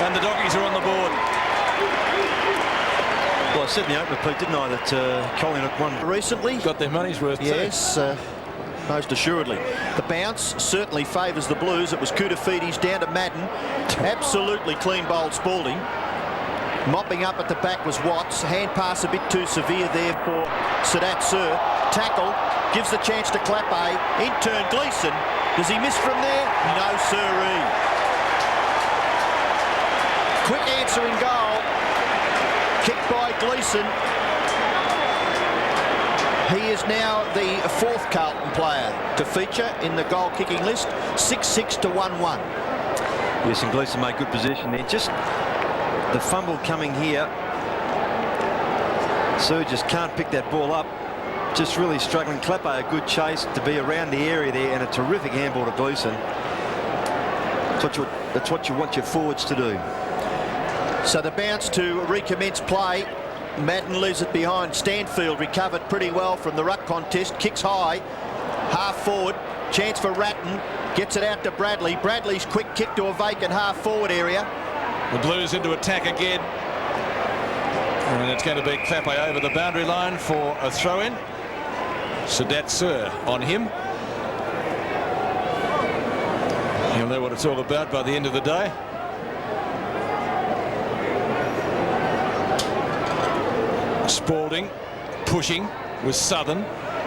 and the Doggies are on the board. Well, I said in the opener, Pete, didn't I, that Colin won Recently? Got their money's worth, yes, most assuredly. The bounce certainly favours the Blues. It was Koutafidis down to Madden. Absolutely clean bowled Spalding. Mopping up at the back was Watts. Hand pass a bit too severe there for Sadat Sir. Tackle, gives the chance to Clappe. In turn, Gleeson. Does he miss from there? No, sirree. Quick answer in goal. Kicked by Gleeson. He is now the 4th Carlton player to feature in the goal-kicking list. 6-6 to 1-1. Yes, and Gleeson made good position there. Just the fumble coming here. Sir just can't pick that ball up. Just really struggling. Clappe, a good chase to be around the area there, and a terrific handball to Gleeson. That's what you want your forwards to do. So the bounce to recommence play. Madden leaves it behind. Stanfield recovered pretty well from the ruck contest. Kicks high. Half forward. Chance for Ratton. Gets it out to Bradley. Bradley's quick kick to a vacant half forward area. The Blues into attack again. And it's going to be Clappe over the boundary line for a throw-in. Sadat Sir on him. He'll know what it's all about by the end of the day. Spalding pushing with Southern.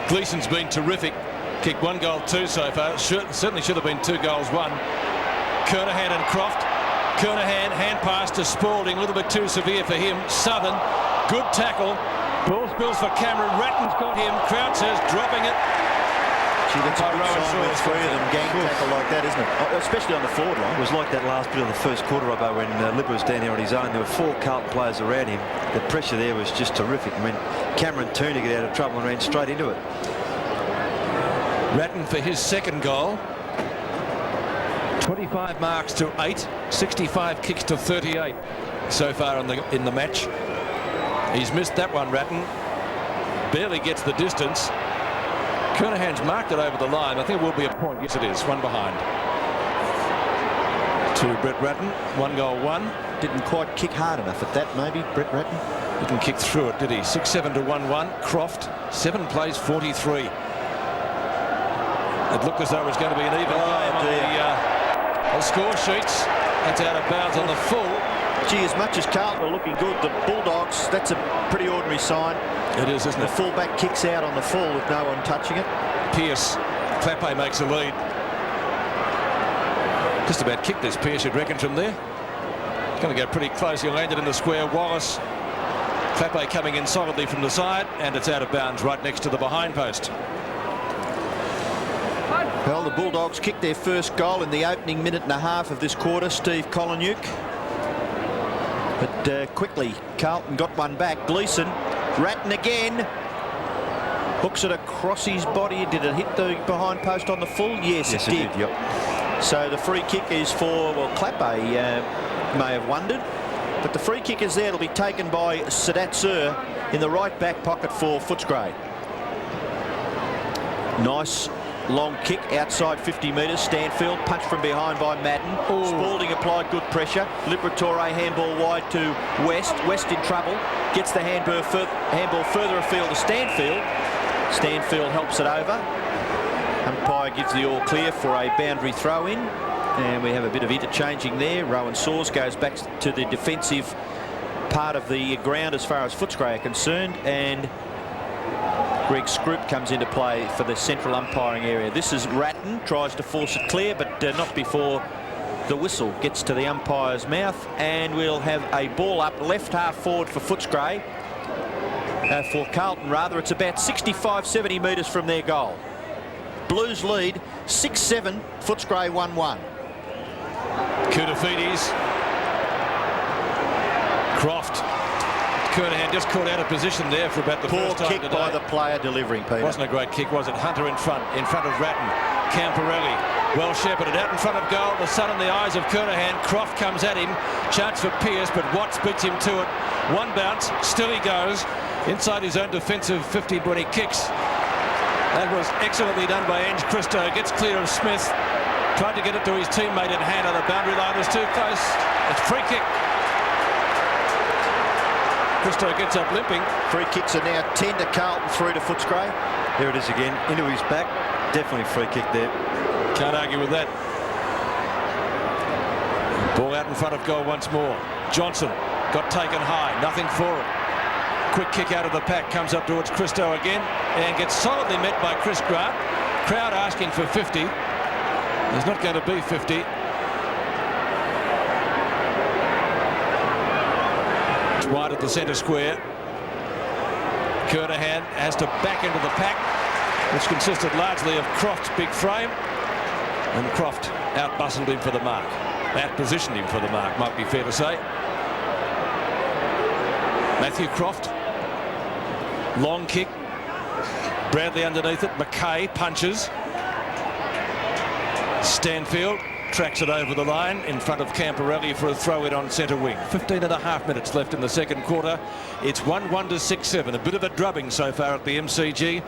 Gleeson's been terrific. Kicked 1 goal, 2 so far. Certainly should have been 2 goals, 1. Kernahan and Croft. Kernahan, hand pass to Spalding, a little bit too severe for him. Southern, good tackle. Ball spills for Cameron. Ratton's got him. Crouchers dropping it. Gee, that's a good sign with 3 of them gang tackle like that, isn't it? Especially on the forward line. It was like that last bit of the first quarter, Robbo, when Libba was down there on his own. There were 4 Carlton players around him. The pressure there was just terrific. I mean, Cameron turned to get out of trouble and ran straight into it. Ratton for his 2nd goal. 25 marks to 8. 65 kicks to 38 so far in the match. He's missed that one, Ratton. Barely gets the distance. Kernahan's marked it over the line. I think it will be a point. Yes, it is. 1 behind. To Brett Ratton. 1 goal, 1. Didn't quite kick hard enough at that, maybe, Brett Ratton. Didn't kick through it, did he? 6-7 to 1-1. Croft, 7 plays, 43. It looked as though it was going to be an even game on the score sheets. That's out of bounds on the full. Gee, as much as Carlton are looking good, the Bulldogs, that's a pretty ordinary sign. It is, isn't The it? fullback kicks out on the full with no one touching it. Pearce, Clappe makes a lead. Just about kicked this Pearce, you'd reckon, from there. Going to go pretty close. He landed in the square. Wallace, Clappe coming in solidly from the side, and it's out of bounds right next to the behind post. Well, the Bulldogs kicked their first goal in the opening minute and a half of this quarter. Steve Colin. But quickly, Carlton got one back. Gleeson, Ratton again. Hooks it across his body. Did it hit the behind post on the full? Yes, it did. Yep. So the free kick is for, well, Clappe may have wondered. But the free kick is there. It'll be taken by Sadat Sur in the right back pocket for Footscray. Nice long kick outside 50 metres. Stanfield punched from behind by Madden. Spalding applied good pressure. Liberatore handball wide to West. West in trouble. Gets the handball further afield to Stanfield. Stanfield helps it over. Umpire gives the all clear for a boundary throw in. And we have a bit of interchanging there. Rowan Saws goes back to the defensive part of the ground as far as Footscray are concerned. And Greg Scroop comes into play for the central umpiring area. This is Ratton, tries to force it clear, but not before the whistle gets to the umpire's mouth. And we'll have a ball up left half forward for Footscray. For Carlton, rather. It's about 65-70 metres from their goal. Blues lead 6-7, Footscray 1-1. Koutafidis. Croft. Kernahan just caught out of position there for about the Poor first time kick today. by the player delivering, Peter. Wasn't a great kick, was it? Hunter in front of Ratton. Camporelli, well shepherded out in front of goal. The sun in the eyes of Kernahan. Croft comes at him. Chance for Pearce, but Watts beats him to it. One bounce, still he goes. Inside his own defensive 50 when he kicks. That was excellently done by Ange Christo. Gets clear of Smith. Tried to get it to his teammate in hand on the boundary line. It was too close. It's free kick. Christo gets up limping. Free kicks are now 10 to Carlton, 3 to Footscray. There it is again, into his back. Definitely free kick there. Can't argue with that. Ball out in front of goal once more. Johnson got taken high. Nothing for it. Quick kick out of the pack, comes up towards Christo again and gets solidly met by Chris Grant. Crowd asking for 50. There's not going to be 50. It's wide at the centre square. Kernahan has to back into the pack, which consisted largely of Croft's big frame. And Croft out-muscled him for the mark. Out-positioned him for the mark, might be fair to say. Matthew Croft. Long kick. Bradley underneath it. McKay punches. Stanfield tracks it over the line in front of Camporelli for a throw-in on centre wing. 15.5 minutes left in the second quarter. It's 1-1 to 6-7. A bit of a drubbing so far at the MCG.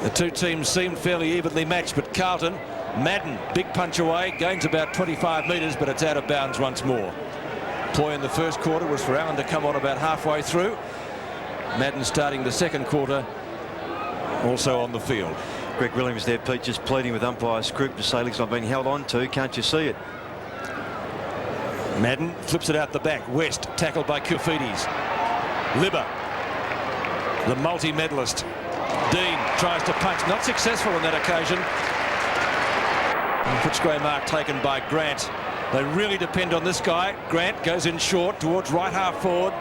The two teams seem fairly evenly matched, but Carlton, Madden, big punch away, gains about 25 metres, but it's out of bounds once more. Ploy in the first quarter was for Allen to come on about halfway through. Madden starting the second quarter, also on the field. Greg Williams there, Pete, just pleading with umpire Scroop to say he's not being held on to. Can't you see it? Madden flips it out the back. West tackled by Koutafidis. Libba, the multi-medalist. Dean tries to punch, not successful on that occasion. And Footscray mark taken by Grant. They really depend on this guy. Grant goes in short towards right half forward.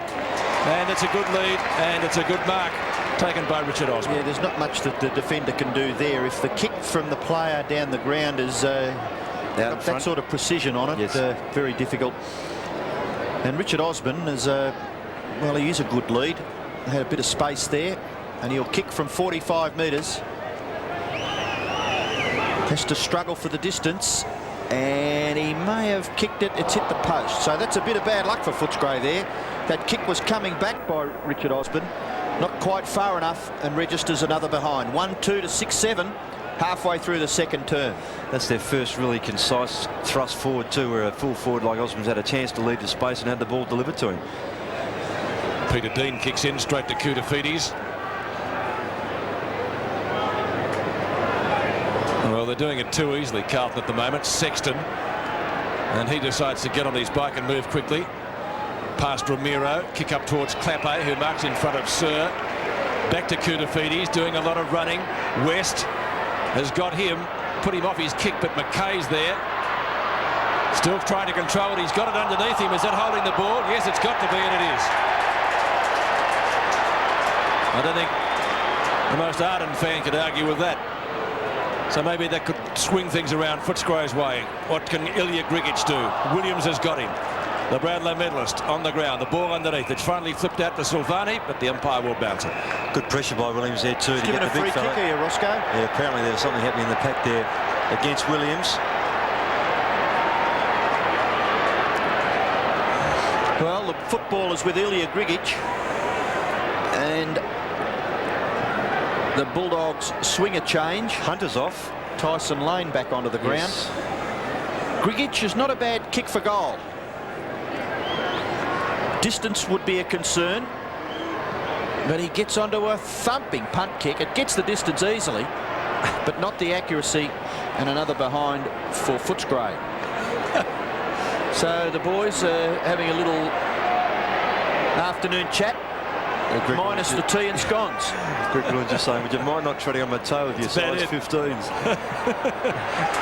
And it's a good lead, and it's a good mark taken by Richard Osborne. Yeah, there's not much that the defender can do there. If the kick from the player down the ground is got that sort of precision on it, yes. Very difficult. And Richard Osborne is, well, he is a good lead. They had a bit of space there, and he'll kick from 45 metres. Has to struggle for the distance, and he may have kicked it. It's hit the post, so that's a bit of bad luck for Footscray there. That kick was coming back by Richard Osborne, not quite far enough, and registers another behind. 1-2 to 6-7, halfway through the second term. That's their first really concise thrust forward too, where a full forward like Osborne's had a chance to lead to space and had the ball delivered to him. Peter Dean kicks in straight to Koutafidis. Well, they're doing it too easily, Carlton, at the moment. Sexton, and he decides to get on his bike and move quickly. Past Ramiro, kick up towards Clappe, who marks in front of Sir. Back to Koutafidis, doing a lot of running. West has got him, put him off his kick, but McKay's there. Still trying to control it. He's got it underneath him. Is that holding the ball? Yes, it's got to be, and it is. I don't think the most ardent fan could argue with that. So maybe that could swing things around Footscray's way. What can Ilya Grigic do? Williams has got him. The Brownlow medalist on the ground. The ball underneath. It's finally flipped out to Silvani, but the umpire will bounce it. Good pressure by Williams there too. He's given a free kick here, Roscoe. Yeah, apparently there was something happening in the pack there against Williams. Well, the football is with Ilya Grigic, and the Bulldogs swing a change. Hunter's off. Tyson Lane back onto the ground. Yes. Grigic is not a bad kick for goal. Distance would be a concern, but he gets onto a thumping punt kick. It gets the distance easily, but not the accuracy, and another behind for Footscray. So the boys are having a little afternoon chat, minus the tea and scones. Greg Williams just saying, would you mind not treading on my toe with your size 15s?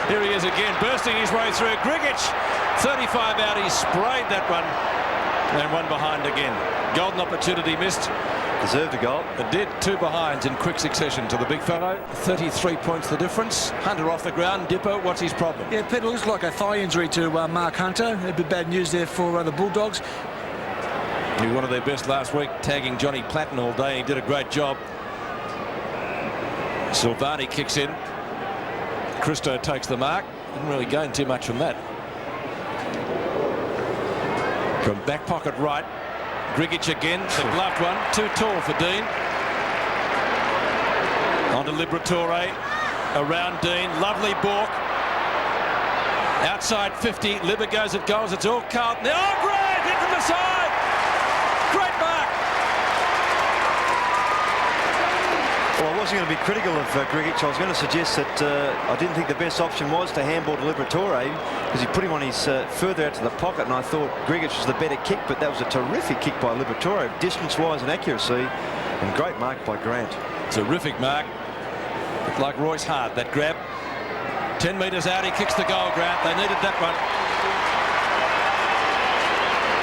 Here he is again, bursting his way through. Grigic, 35 out. He sprayed that one. And one behind again. Golden opportunity missed. Deserved a goal. It did. 2 behinds in quick succession to the big fellow. 33 points the difference. Hunter off the ground. Dipper, what's his problem? Yeah, Peter, looks like a thigh injury to Mark Hunter. A bit bad news there for the Bulldogs. He was one of their best last week, tagging Johnny Platten all day. He did a great job. Silvani kicks in. Christo takes the mark. Didn't really gain too much from that. From back pocket right, Grigic again, the gloved one, too tall for Dean. On to Liberatore, around Dean, lovely balk. Outside 50, Libber goes at goals, it's all Carlton. Oh, great, hit from the side! Great mark! Well, I wasn't going to be critical of Grigic. I was going to suggest that I didn't think the best option was to handball to Liberatore, because he put him on his further out to the pocket, and I thought Grigic was the better kick, but that was a terrific kick by Liberatore, distance-wise and accuracy, and great mark by Grant. Terrific mark. Looked like Royce Hart, that grab. 10 metres out, he kicks the goal, Grant. They needed that one.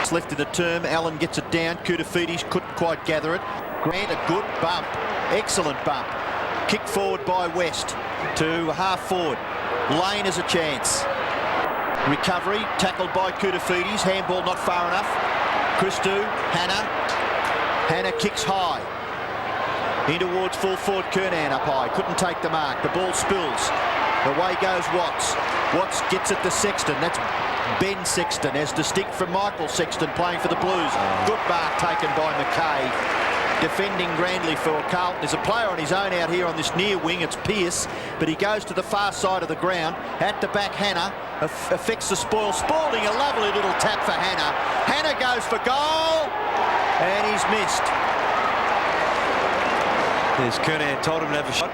It's left in the term. Allen gets it down. Koutafidis couldn't quite gather it. Grant, a good bump. Excellent bump. Kick forward by West to half forward. Lane has a chance. Recovery, tackled by Koutafidis. Handball not far enough. Christou, Hannah. Hannah kicks high. In towards full forward, Kernan up high. Couldn't take the mark. The ball spills. Away goes Watts. Watts gets it to Sexton. That's Ben Sexton, as distinct from Michael Sexton playing for the Blues. Good mark taken by McKay. Defending grandly for Carlton. There's a player on his own out here on this near wing. It's Pearce, but he goes to the far side of the ground. At the back, Hannah affects the spoil. Spalding, a lovely little tap for Hannah. Hannah goes for goal, and he's missed. There's Kernan, told him to have a shot.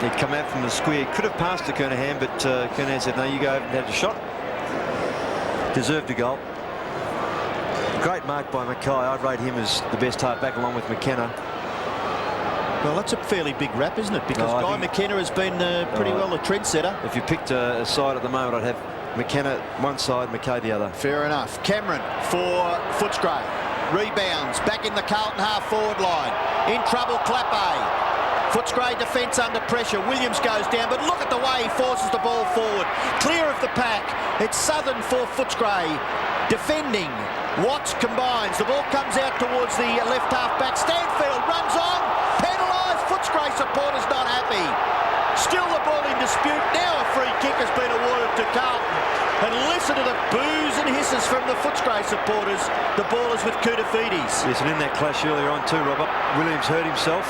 He'd come out from the square. Could have passed to Kernahan, but Kernan said, no, you go and have a shot. Deserved a goal. Great mark by Mackay. I'd rate him as the best half-back along with McKenna. Well, that's a fairly big rap, isn't it? Because Guy McKenna has been pretty well a trendsetter. If you picked a side at the moment, I'd have McKenna one side, Mackay the other. Fair enough. Cameron for Footscray. Rebounds back in the Carlton half-forward line. In trouble, Clappe. Footscray defence under pressure. Williams goes down, but look at the way he forces the ball forward. Clear of the pack. It's Southern for Footscray. Defending. Watts combines. The ball comes out towards the left half-back. Stanfield runs on. Penalised. Footscray supporters not happy. Still the ball in dispute. Now a free kick has been awarded to Carlton. And listen to the boos and hisses from the Footscray supporters. The ball is with Koutafidis. Yes, and in that clash earlier on too, Robert, Williams hurt himself.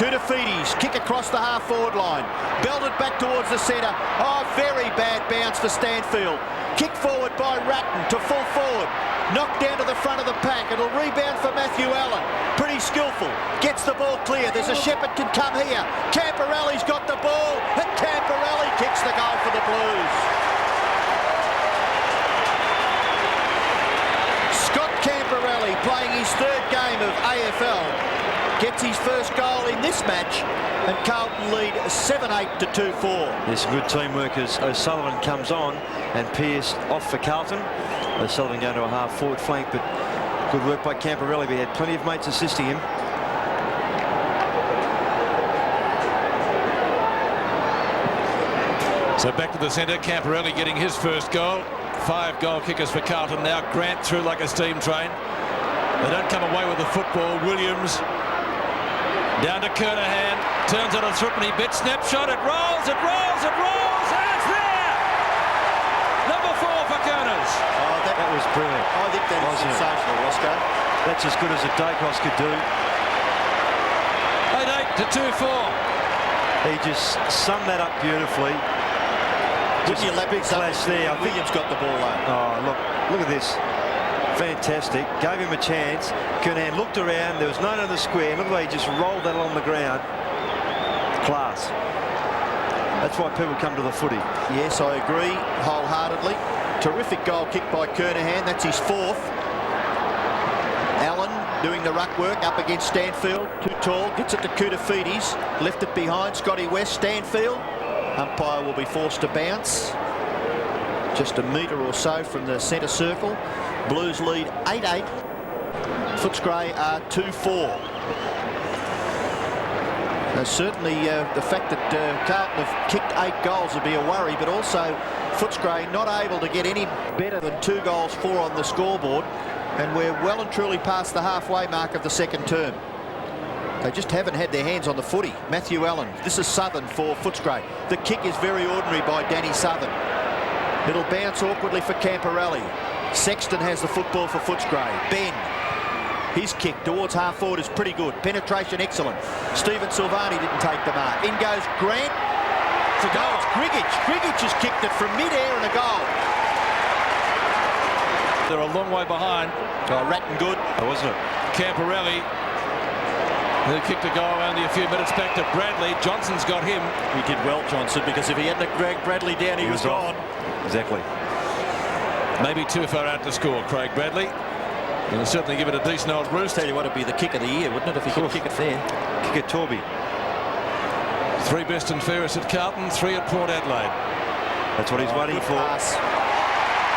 Koutafidis, kick across the half-forward line. Belted back towards the centre. Oh, very bad bounce for Stanfield. Kick forward by Ratton to full forward. Knocked down to the front of the pack. It'll rebound for Matthew Allen. Pretty skillful. Gets the ball clear. There's a Shepherd can come here. Camporelli's got the ball. And Camporelli kicks the goal for the Blues. Scott Camporelli playing his third game of AFL. Gets his first goal in this match, and Carlton lead 7-8 to 2-4. There's some good teamwork as O'Sullivan comes on and Pearce off for Carlton. O'Sullivan going to a half-forward flank, but good work by Camporelli. He had plenty of mates assisting him. So back to the centre, Camporelli getting his first goal. 5 goal kickers for Carlton now. Grant through like a steam train. They don't come away with the football. Williams down to Kernahan, turns on a threepenny bit, snapshot, it rolls, it rolls, it rolls, and it's there! Number 4 for Kerners. Oh, that was Brilliant. I think that is Wasn't it? sensational, Roscoe. That's as good as a Dacos could do. 8-8 to 2-4. He just summed that up beautifully. Wouldn't you lap it? Clash there. I think Williams got the ball over. Oh, look at this. Fantastic. Gave him a chance. Kernahan looked around. There was no one in the square. Look at the way he just rolled that along the ground. Class. That's why people come to the footy. Yes, I agree wholeheartedly. Terrific goal kick by Kernahan. That's his fourth. Allen doing the ruck work up against Stanfield. Too tall. Gets it to Koutafidis. Left it behind. Scotty West. Stanfield. Umpire will be forced to bounce. Just a metre or so from the centre circle. Blues lead 8-8. Footscray are 2-4. Certainly the fact that Carlton have kicked 8 goals would be a worry, but also Footscray not able to get any better than 2 goals 4 on the scoreboard, and we're well and truly past the halfway mark of the second term. They just haven't had their hands on the footy. Matthew Allen. This is Southern for Footscray. The kick is very ordinary by Danny Southern. It'll bounce awkwardly for Camporelli. Sexton has the football for Footscray. Ben. His kick towards half forward is pretty good. Penetration excellent. Stephen Silvani didn't take the mark. In goes Grant. It's a goal. It's Grigich. Grigich has kicked it from mid-air and a goal. They're a long way behind. Oh, Ratton good. Oh, wasn't it? Camporelli, who kicked a goal only a few minutes back to Bradley. Johnson's got him. He did well, Johnson, because if he hadn't dragged Bradley down, he was gone. Exactly. Maybe too far out to score, Craig Bradley. He'll certainly give it a decent old roost. Tell you what, it'd be the kick of the year, wouldn't it, if he could kick it there? Kick it, Torby. 3 best and fairest at Carlton, 3 at Port Adelaide. That's what he's waiting for. Pass.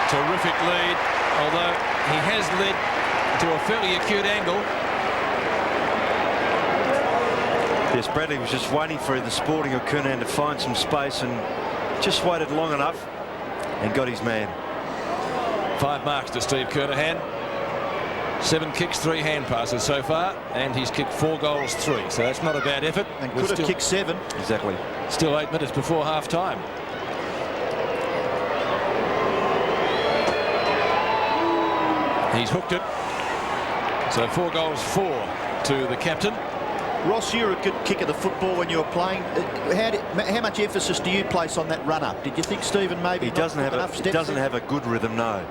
Terrific lead, although he has led to a fairly acute angle. Yes, Bradley was just waiting for the Sporting or Kernahan to find some space and just waited long enough and got his man. 5 marks to Steve Kernahan. 7 kicks, 3 hand passes so far, and he's kicked 4 goals, 3. So that's not a bad effort. And could have kicked 7. Exactly. Still 8 minutes before half time. He's hooked it. So 4 goals, 4 to the captain. Ross, you're a good kicker of the football when you're playing. How much emphasis do you place on that run-up? Did you think Stephen maybe He doesn't have a good rhythm, no.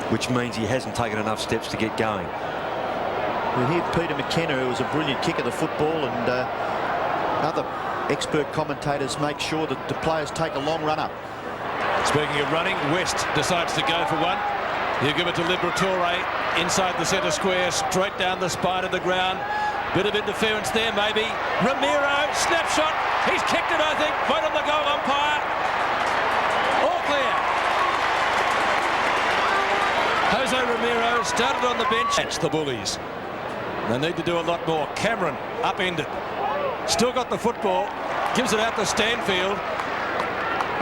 Which means he hasn't taken enough steps to get going. We hear Peter McKenna, who was a brilliant kicker of the football, and other expert commentators make sure that the players take a long run-up. Speaking of running, West decides to go for one. You give it to Liberatore inside the centre square, straight down the spine of the ground. Bit of interference there, maybe. Ramiro, snapshot. He's kicked it, I think. Point on the goal umpire. All clear. Jose Ramiro started on the bench. That's the Bullies. They need to do a lot more. Cameron upended. Still got the football. Gives it out to Stanfield.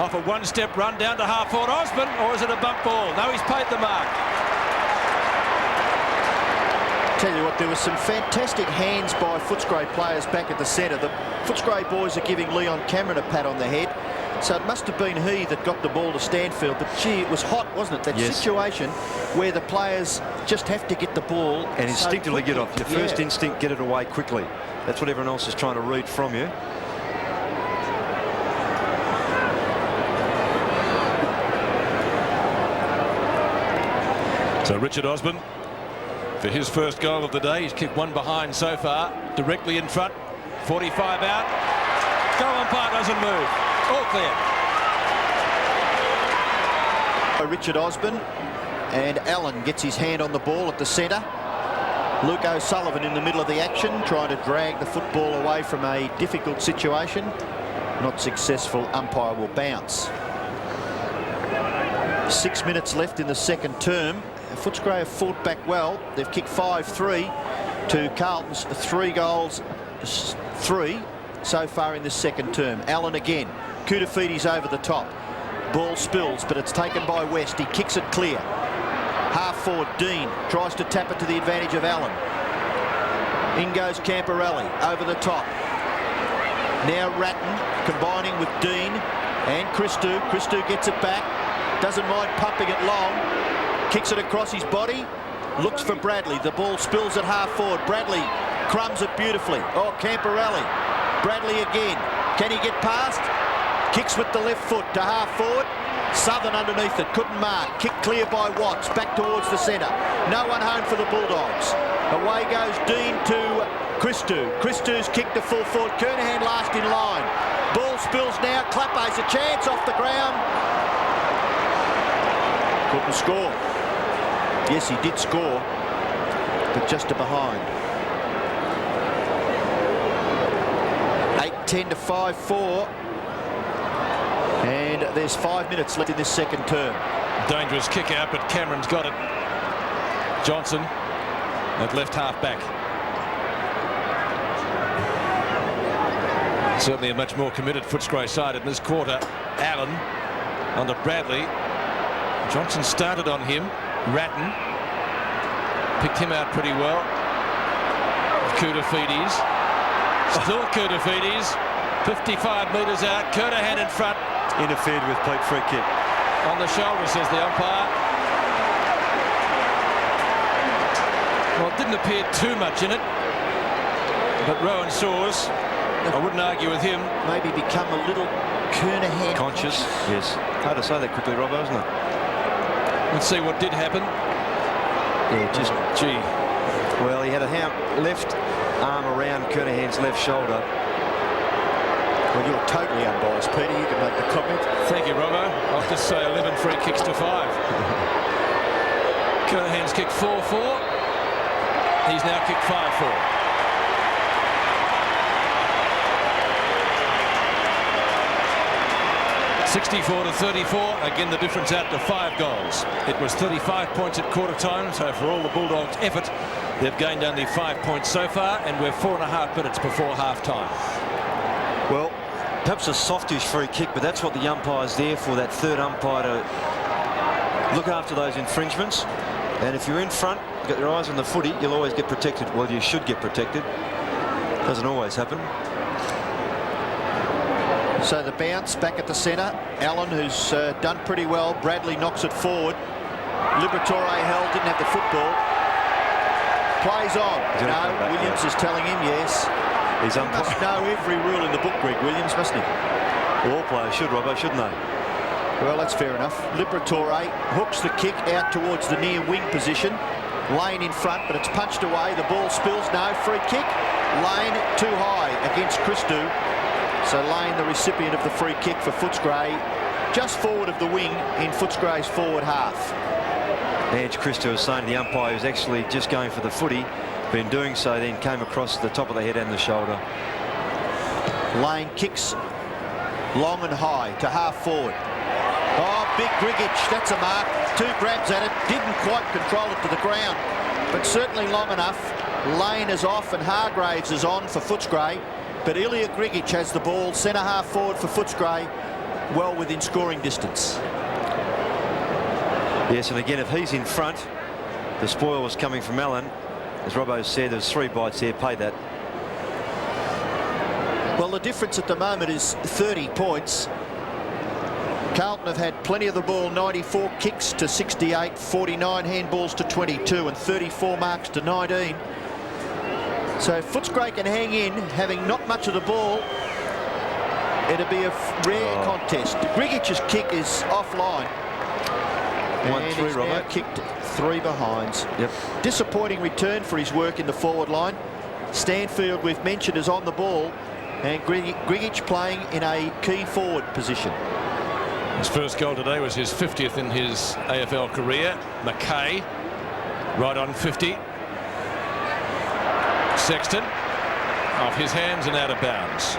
Off a one-step run down to half-forward Osborne, or is it a bump ball? No, he's paid the mark. Tell you what, there was some fantastic hands by Footscray players back at the centre. The Footscray boys are giving Leon Cameron a pat on the head. So it must have been he that got the ball to Stanfield. But gee, it was hot, wasn't it? That situation where the players just have to get the ball and instinctively get off. Your first Yeah. instinct, get it away quickly. That's what everyone else is trying to read from you. So Richard Osborne, for his first goal of the day, he's kicked 1 behind so far, directly in front, 45 out. Goal umpire doesn't move. All clear. Richard Osborne, and Allen gets his hand on the ball at the centre. Luke O'Sullivan in the middle of the action, trying to drag the football away from a difficult situation. Not successful. Umpire will bounce. 6 minutes left in the second term. Footscray have fought back well. They've kicked 5-3 to Carlton's 3 goals, 3 so far in this second term. Allen again. Koutafidis over the top. Ball spills, but it's taken by West. He kicks it clear. Half forward, Dean tries to tap it to the advantage of Allen. In goes Camporelli over the top. Now Ratton combining with Dean and Christou. Christou gets it back. Doesn't mind pumping it long. Kicks it across his body. Looks for Bradley. The ball spills at half forward. Bradley crumbs it beautifully. Oh, Camporelli. Bradley again. Can he get past? Kicks with the left foot to half forward. Southern underneath it. Couldn't mark. Kick clear by Watts. Back towards the centre. No one home for the Bulldogs. Away goes Dean to Christou. Christou's kick to full forward. Kernahan last in line. Ball spills now. Clappay's a chance off the ground. Couldn't score. Yes, he did score, but just a behind. 8-10 to 5-4. And there's 5 minutes left in this second term. Dangerous kick out, but Cameron's got it. Johnson at left half back. Certainly a much more committed Footscray side in this quarter. Allen under Bradley. Johnson started on him. Ratton picked him out pretty well. Koutafidis. Still Koutafidis. 55 metres out. Kernahan in front. Interfered with Pete, free kick. On the shoulder, says the umpire. Well, it didn't appear too much in it. But Rowan Saws, I wouldn't argue with him. Maybe become a little Kernahan Conscious, yes. Hard to say that quickly, Robbo, isn't it? Let's see what did happen. Yeah, just, Gee. well, he had a left arm around Kernahan's left shoulder. Well, you're totally unbiased, Peter. You can make the comment. Thank you, Robbo. I'll just say 11 free kicks to 5. Kernahan's kicked 4-4. He's now kicked 5-4. 64 to 34. Again, the difference out to 5 goals. It was 35 points at quarter time, so for all the Bulldogs' effort, they've gained only 5 points so far, and we're 4.5 minutes before half time. Well, perhaps a softish free kick, but that's what the umpire's there for, that third umpire to look after those infringements. And if you're in front, you've got your eyes on the footy, you'll always get protected. Well, you should get protected. Doesn't always happen. So the bounce back at the centre. Allen, who's done pretty well. Bradley knocks it forward. Liberatore held, didn't have the football. Plays on. No, Williams is telling him yes. He must know every rule in the book, Greg Williams, mustn't he? All players should, Robbo, shouldn't they? Well, that's fair enough. Liberatore hooks the kick out towards the near wing position. Lane in front, but it's punched away. The ball spills. No, free kick. Lane too high against Christou. So Lane, the recipient of the free kick for Footscray, just forward of the wing in Footscray's forward half. Ange Christou was saying the umpire was actually just going for the footy, but in doing so then came across the top of the head and the shoulder. Lane kicks long and high to half forward. Oh, big Grigic, that's a mark. 2 grabs at it, didn't quite control it to the ground, but certainly long enough. Lane is off and Hargraves is on for Footscray. But Ilya Grigic has the ball, centre half forward for Footscray, well within scoring distance. Yes, and again, if he's in front, the spoil was coming from Allen. As Robbo said, there's 3 bites there, pay that. Well, the difference at the moment is 30 points. Carlton have had plenty of the ball, 94 kicks to 68, 49 handballs to 22, and 34 marks to 19. So if Footscray can hang in, having not much of the ball, it'll be a rare contest. Grigic's kick is offline. 1-3, Robert. Now kicked 3 behinds. Yep. Disappointing return for his work in the forward line. Stanfield, we've mentioned, is on the ball, and Grigic playing in a key forward position. His first goal today was his 50th in his AFL career. McKay, right on 50. Sexton off his hands and out of bounds.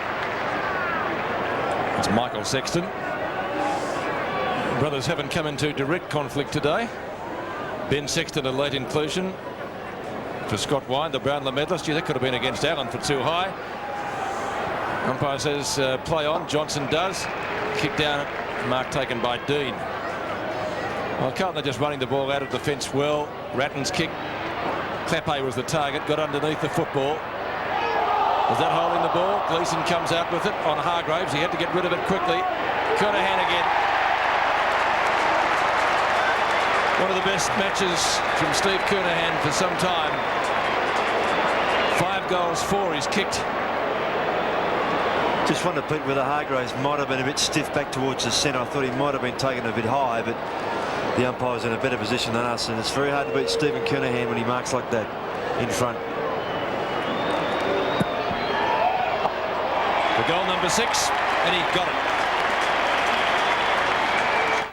It's Michael Sexton. Brothers haven't come into direct conflict today. Ben Sexton a late inclusion for Scott Wine, the Brownlow medalist. That could have been against Allen for too high. Umpire says play on. Johnson does. Kick down, mark taken by Dean. Well, Carlton are just running the ball out of defence well. Ratton's kick. Clappay was the target, got underneath the football. Was that holding the ball? Gleeson comes out with it on Hargraves. He had to get rid of it quickly. Kernahan again. One of the best matches from Steve Kernahan for some time. 5 goals, 4 he's kicked. Just wondered, Pete, whether Hargraves might have been a bit stiff back towards the centre. I thought he might have been taken a bit high, but the umpire's in a better position than us, and it's very hard to beat Stephen Kernahan when he marks like that in front. For goal number 6, and he got it.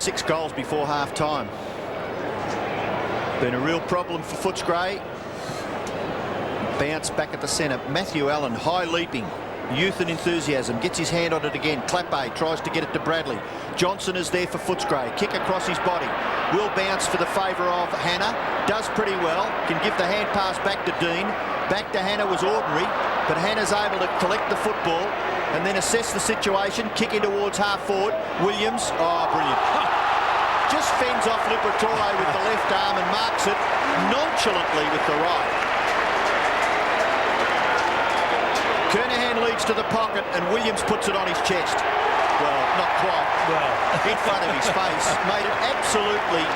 6 goals before half-time. Been a real problem for Footscray. Bounce back at the centre. Matthew Allen, high leaping. Youth and enthusiasm, gets his hand on it again. Clappe tries to get it to Bradley. Johnson is there for Footscray. Kick across his body. Will bounce for the favour of Hannah. Does pretty well. Can give the hand pass back to Dean. Back to Hannah was ordinary, but Hannah's able to collect the football and then assess the situation. Kick in towards half forward. Williams, oh brilliant. Just fends off Liberatore with the left arm and marks it nonchalantly with the right. Kernahan leads to the pocket and Williams puts it on his chest. Well, not quite. Well, in front of his face. Made it absolutely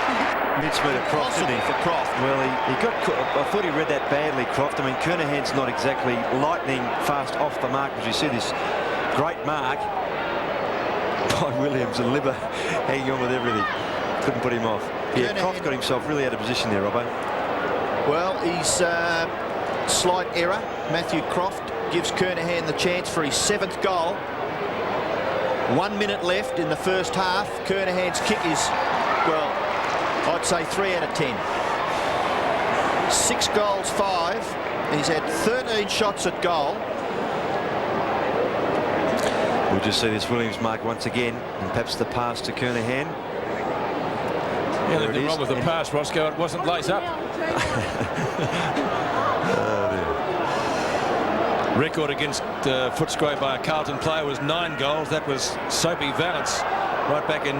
impossible for Croft. Well, he got. I thought he read that badly, Croft. I mean, Kernahan's not exactly lightning fast off the mark, as you see this great mark by Williams, and Libba hanging on with everything. Couldn't put him off. Yeah, Croft got himself really out of position there, Robbo. Well, he's slight error. Matthew Croft gives Kernahan the chance for his 7th goal. 1 minute left in the first half. Kernahan's kick is, well, I'd say 3 out of 10. 6 goals, 5. He's had 13 shots at goal. We'll just see this Williams mark once again, and perhaps the pass to Kernahan. Yeah, there's nothing wrong with the pass, Roscoe. It wasn't lace up. Record against Footscray by a Carlton player was 9 goals. That was Soapy Valance right back in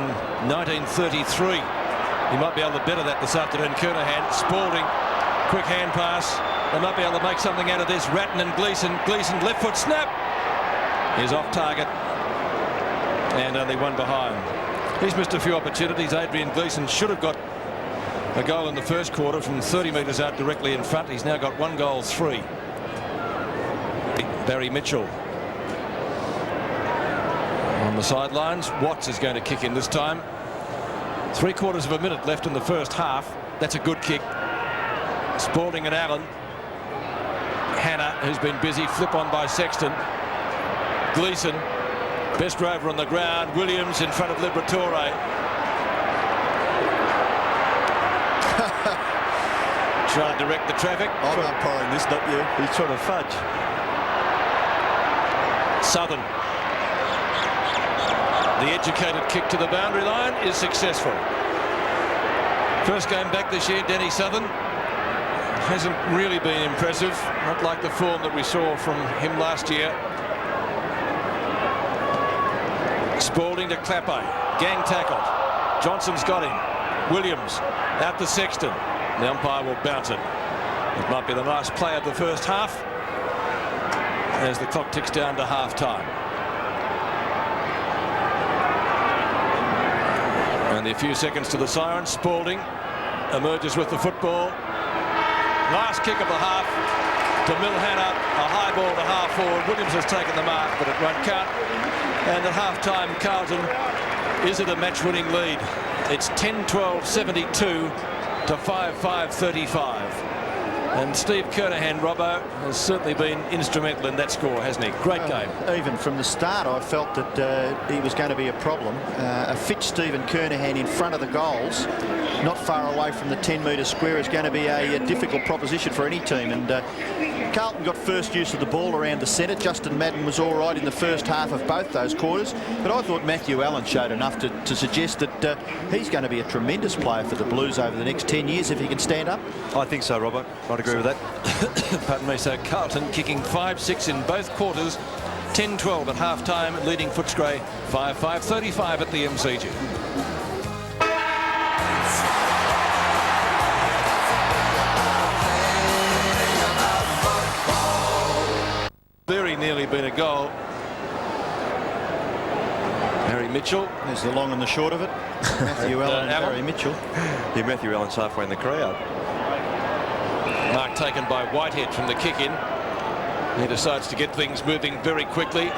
1933. He might be able to better that this afternoon. Kernahan, Spalding, quick hand pass. They might be able to make something out of this. Ratton and Gleeson. Gleeson, left foot snap. He's off target. And only one behind. He's missed a few opportunities. Adrian Gleeson should have got a goal in the first quarter from 30 metres out directly in front. He's now got 1 goal, 3. Barry Mitchell on the sidelines. Watts is going to kick in this time. 3/4 of a minute left in the first half. That's a good kick. Spalding and Allen. Hannah, who's been busy, flip on by Sexton. Gleeson, best rover on the ground. Williams in front of Liberatore. Trying to direct the traffic. I'm umpiring this, not you. He's trying to fudge. Southern. The educated kick to the boundary line is successful. First game back this year, Denny Southern hasn't really been impressive, not like the form that we saw from him last year. Spalding to Clappe, gang tackled. Johnson's got him. Williams out to Sexton. The umpire will bounce it. It might be the last play of the first half as the clock ticks down to half-time. Only a few seconds to the siren. Spalding emerges with the football. Last kick of the half to Milhana. A high ball to half forward. Williams has taken the mark, but it won't count. And at half-time, Carlton is at a match-winning lead. It's 10-12-72 to 5-5-35. And Steve Kernahan, Robbo, has certainly been instrumental in that score, hasn't he? Great game. Even from the start, I felt that he was going to be a problem. A fit Stephen Kernahan in front of the goals, not far away from the 10-metre square, is going to be a difficult proposition for any team. And Carlton got first use of the ball around the centre. Justin Madden was all right in the first half of both those quarters, but I thought Matthew Allen showed enough to suggest that he's going to be a tremendous player for the Blues over the next 10 years if he can stand up. I think so, Robert. I'd agree with that. Pardon me. So Carlton kicking 5-6 in both quarters, 10-12 at half-time, leading Footscray 5-5-35 at the MCG. Very nearly been a goal. Harry Barry Mitchell. There's the long and the short of it. Matthew Allen and Barry Mitchell. Yeah, Matthew Allen's halfway in the crowd. Mark taken by Whitehead from the kick-in. He decides to get things moving very quickly.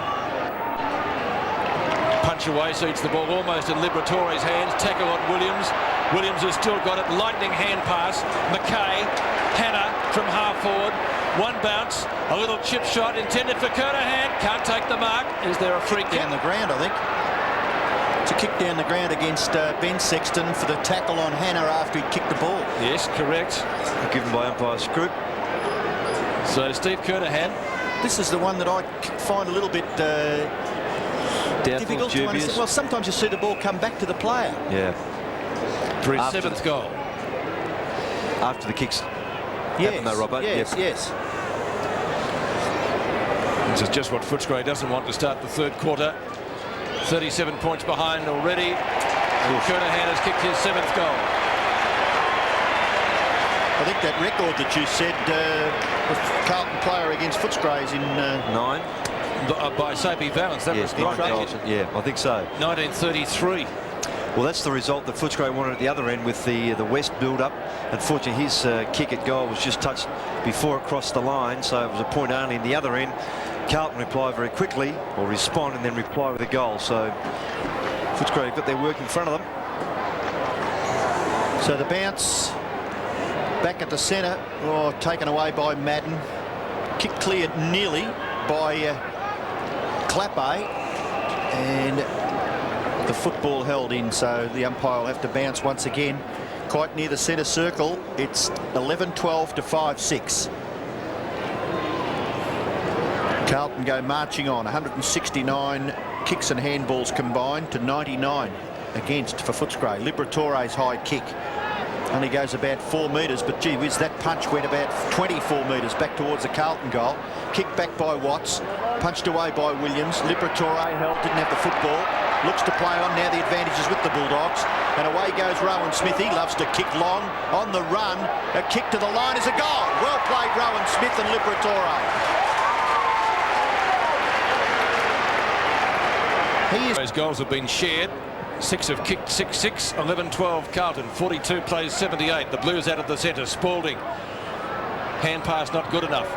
Punch away, seats the ball almost in Liberatore's hands. Tackle on Williams. Williams has still got it. Lightning hand pass. McKay. Hannah from half forward. One bounce. A little chip shot intended for Kernahan. Can't take the mark. Is there a free kick? Down the ground, I think. It's a kick down the ground against Ben Sexton for the tackle on Hannah after he kicked the ball. Yes, correct. Given by umpire Scroop. So Steve Kernahan. This is the one that I find a little bit difficult to understand. Well, sometimes you see the ball come back to the player. Yeah. For his 7th goal. After the kicks. Yes, happened though, Robert. yes, Yep. yes. This is just what Footscray doesn't want to start the 3rd quarter. 37 points behind already. And Kernahan has kicked his 7th goal. I think that record that you said, Carlton player against Footscray is in 9. By Soapy Valance, that Yes, was 9 right. goals. Yeah, I think so. 1933. Well, that's the result that Footscray wanted at the other end with the West build-up. Unfortunately, his kick at goal was just touched before it crossed the line, so it was a point only in the other end. Carlton reply very quickly, or respond and then reply with a goal. So Footscray got their work in front of them. So the bounce back at the centre, taken away by Madden. Kick cleared nearly by Clappe, and the football held in, so the umpire will have to bounce once again. Quite near the centre circle. It's 11-12 to 5-6. Carlton go marching on. 169 kicks and handballs combined to 99 against for Footscray. Liberatore's high kick only goes about 4 metres, but gee whiz, that punch went about 24 metres back towards the Carlton goal. Kicked back by Watts, punched away by Williams. Liberatore held, didn't have the football. Looks to play on. Now the advantage is with the Bulldogs. And away goes Rowan Smith. He loves to kick long. On the run, a kick to the line is a goal. Well played, Rowan Smith and Liberatore. Those goals have been shared. 6 have kicked 6-6, 11-12 Carlton, 42 plays 78. The Blues out of the centre. Spalding. Hand pass not good enough.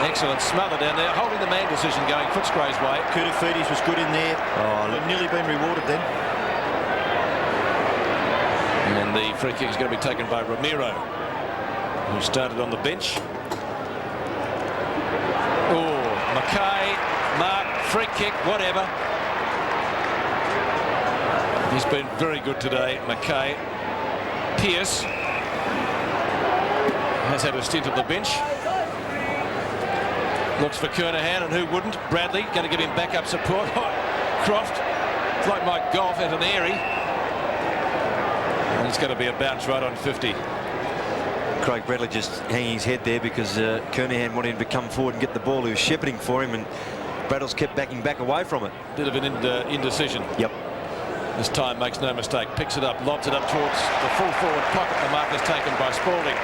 Excellent smother down there. Holding the man decision going Footscray's way. Koutafidis was good in there. Oh, nearly been rewarded then. And the free kick is going to be taken by Ramiro, who started on the bench. Oh, McKay, Mark, free kick, whatever. He's been very good today, McKay. Pearce has had a stint on the bench. Looks for Kernahan, and who wouldn't? Bradley going to give him backup support. Croft, it's like my golf at an airy. And it's going to be a bounce right on 50. Craig Bradley just hanging his head there because Kernahan wanted him to come forward and get the ball. He was shepherding for him, and Braddles kept backing back away from it. Bit of an indecision. Yep. This time makes no mistake. Picks it up, lobs it up towards the full forward pocket. The mark is taken by Spalding.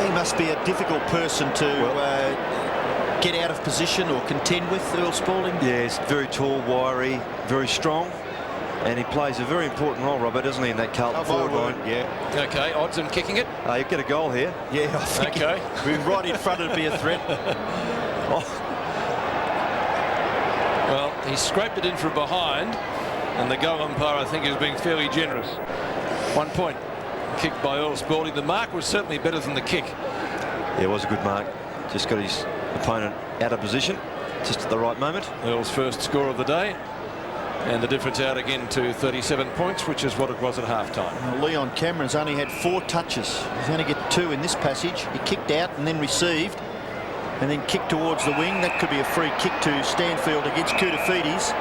He must be a difficult person to get out of position or contend with, Earl Spalding. Yeah, he's very tall, wiry, very strong, and he plays a very important role, Robert, doesn't he, in that Carlton forward line? Yeah. Okay, odds and kicking it. You get a goal here. Yeah, I think okay. We're right in front, it'd be a threat. Well, he scraped it in from behind, and the goal umpire, I think, is being fairly generous. 1 point. Kicked by Earl Spalding. The mark was certainly better than the kick. Yeah, it was a good mark. Just got his opponent out of position, just at the right moment. Earl's first score of the day, and the difference out again to 37 points, which is what it was at half-time. Well, Leon Cameron's only had 4 touches. He's only get 2 in this passage. He kicked out and then received, and then kicked towards the wing. That could be a free kick to Stanfield against Koutafidis.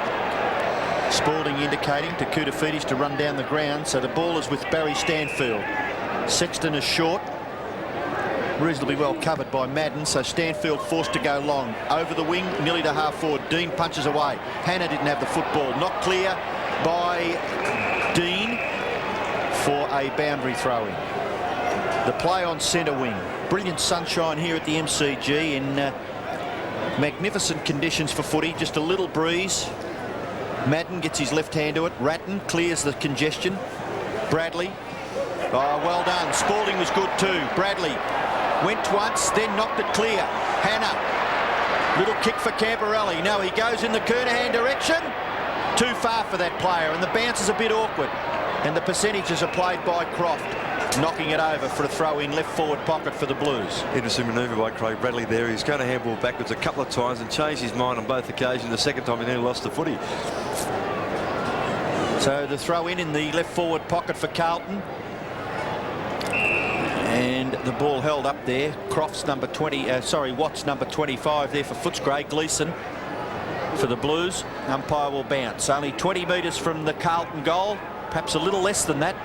Spalding indicating to Koutafidis to run down the ground. So the ball is with Barry Stanfield. Sexton is short. Reasonably well covered by Madden. So Stanfield forced to go long. Over the wing, nearly to half forward. Dean punches away. Hannah didn't have the football. Not clear by Dean for a boundary throw-in. The play on centre wing. Brilliant sunshine here at the MCG in Magnificent conditions for footy, just a little breeze. Madden gets his left hand to it. Ratton clears the congestion. Bradley. Oh, well done. Spalding was good too. Bradley went once, then knocked it clear. Hannah. Little kick for Camporelli. No, he goes in the Kernahan direction. Too far for that player, and the bounce is a bit awkward. And the percentages are played by Croft, knocking it over for a throw in left forward pocket for the Blues. Interesting manoeuvre by Craig Bradley there. He's going to handball backwards a couple of times and changed his mind on both occasions. The second time he nearly lost the footy. So the throw in the left forward pocket for Carlton. And the ball held up there. Croft's number 20, Watts number 25 there for Footscray. Gleeson for the Blues. Umpire will bounce. Only 20 metres from the Carlton goal. Perhaps a little less than that.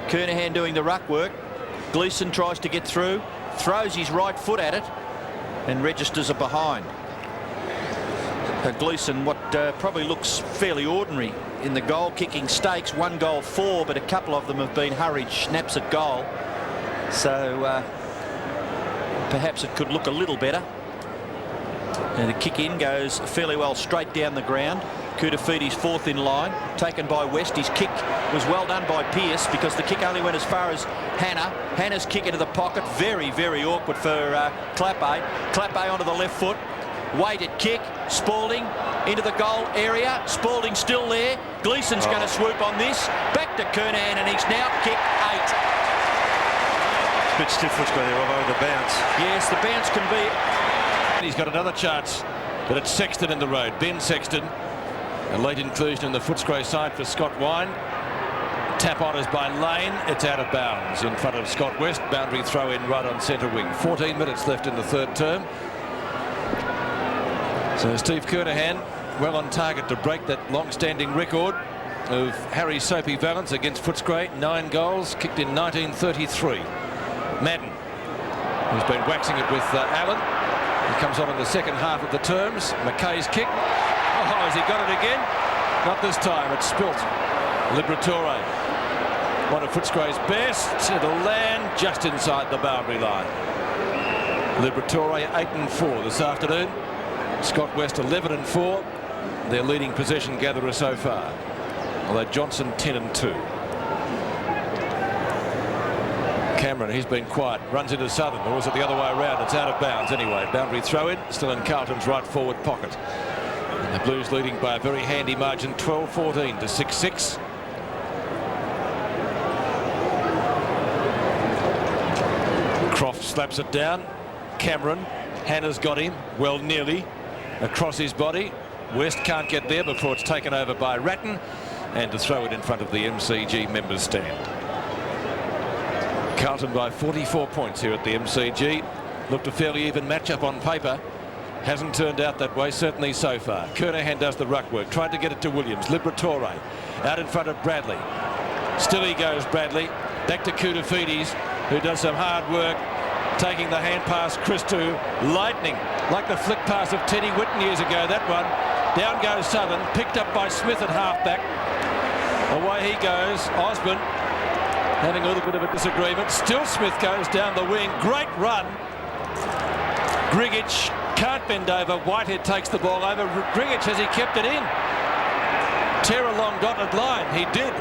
Kernahan doing the ruck work. Gleeson tries to get through. Throws his right foot at it. And registers a behind. Gleeson, what probably looks fairly ordinary in the goal-kicking stakes. 1 goal 4, but a couple of them have been hurried snaps at goal. So perhaps it could look a little better. And the kick in goes fairly well straight down the ground. Kutafides fourth in line, taken by West. His kick was well done by Pearce because the kick only went as far as Hannah. Hannah's kick into the pocket, very, very awkward for Clappe. Clappe onto the left foot. Weighted kick. Spalding into the goal area. Spalding still there. Gleeson's going to swoop on this. Back to Kernahan, and he's now kicked 8. A bit stiff Footscray there, although the bounce. Yes, the bounce can be. He's got another chance, but it's Sexton in the road. Ben Sexton. A late inclusion in the Footscray side for Scott Wine. Tap on is by Lane. It's out of bounds in front of Scott West. Boundary throw in right on centre wing. 14 minutes left in the third term. So Steve Kernahan well on target to break that long-standing record of Harry Soapy Valance against Footscray. 9 goals kicked in 1933. Madden, who's been waxing it with Allen. He comes on in the second half of the terms. McKay's kick. Oh, has he got it again? Not this time. It's spilt. Liberatore, one of Footscray's best. It'll land just inside the boundary line. Liberatore 8-4 this afternoon. Scott West 11-4. Their leading possession gatherer so far. Although Johnson 10-2. Cameron, he's been quiet, runs into Southern, or was it the other way around? It's out of bounds anyway. Boundary throw in, still in Carlton's right forward pocket. And the Blues leading by a very handy margin, 12-14 to 6-6. Croft slaps it down. Cameron, Hannah's got him, well nearly, across his body. West can't get there before it's taken over by Ratton, and to throw it in front of the MCG members stand. Carlton by 44 points here at the MCG. Looked a fairly even matchup on paper. Hasn't turned out that way, certainly so far. Kernahan does the ruck work. Tried to get it to Williams. Liberatore out in front of Bradley. Still he goes, Bradley. Back to Kutafides, who does some hard work. Taking the hand pass, Christou. Lightning, like the flick pass of Teddy Whitten years ago, that one. Down goes Southern. Picked up by Smith at halfback. Away he goes. Osborne having a little bit of a disagreement. Still Smith goes down the wing. Great run. Grigic can't bend over. Whitehead takes the ball over. Grigic, has he kept it in? Tear along dotted line. He did.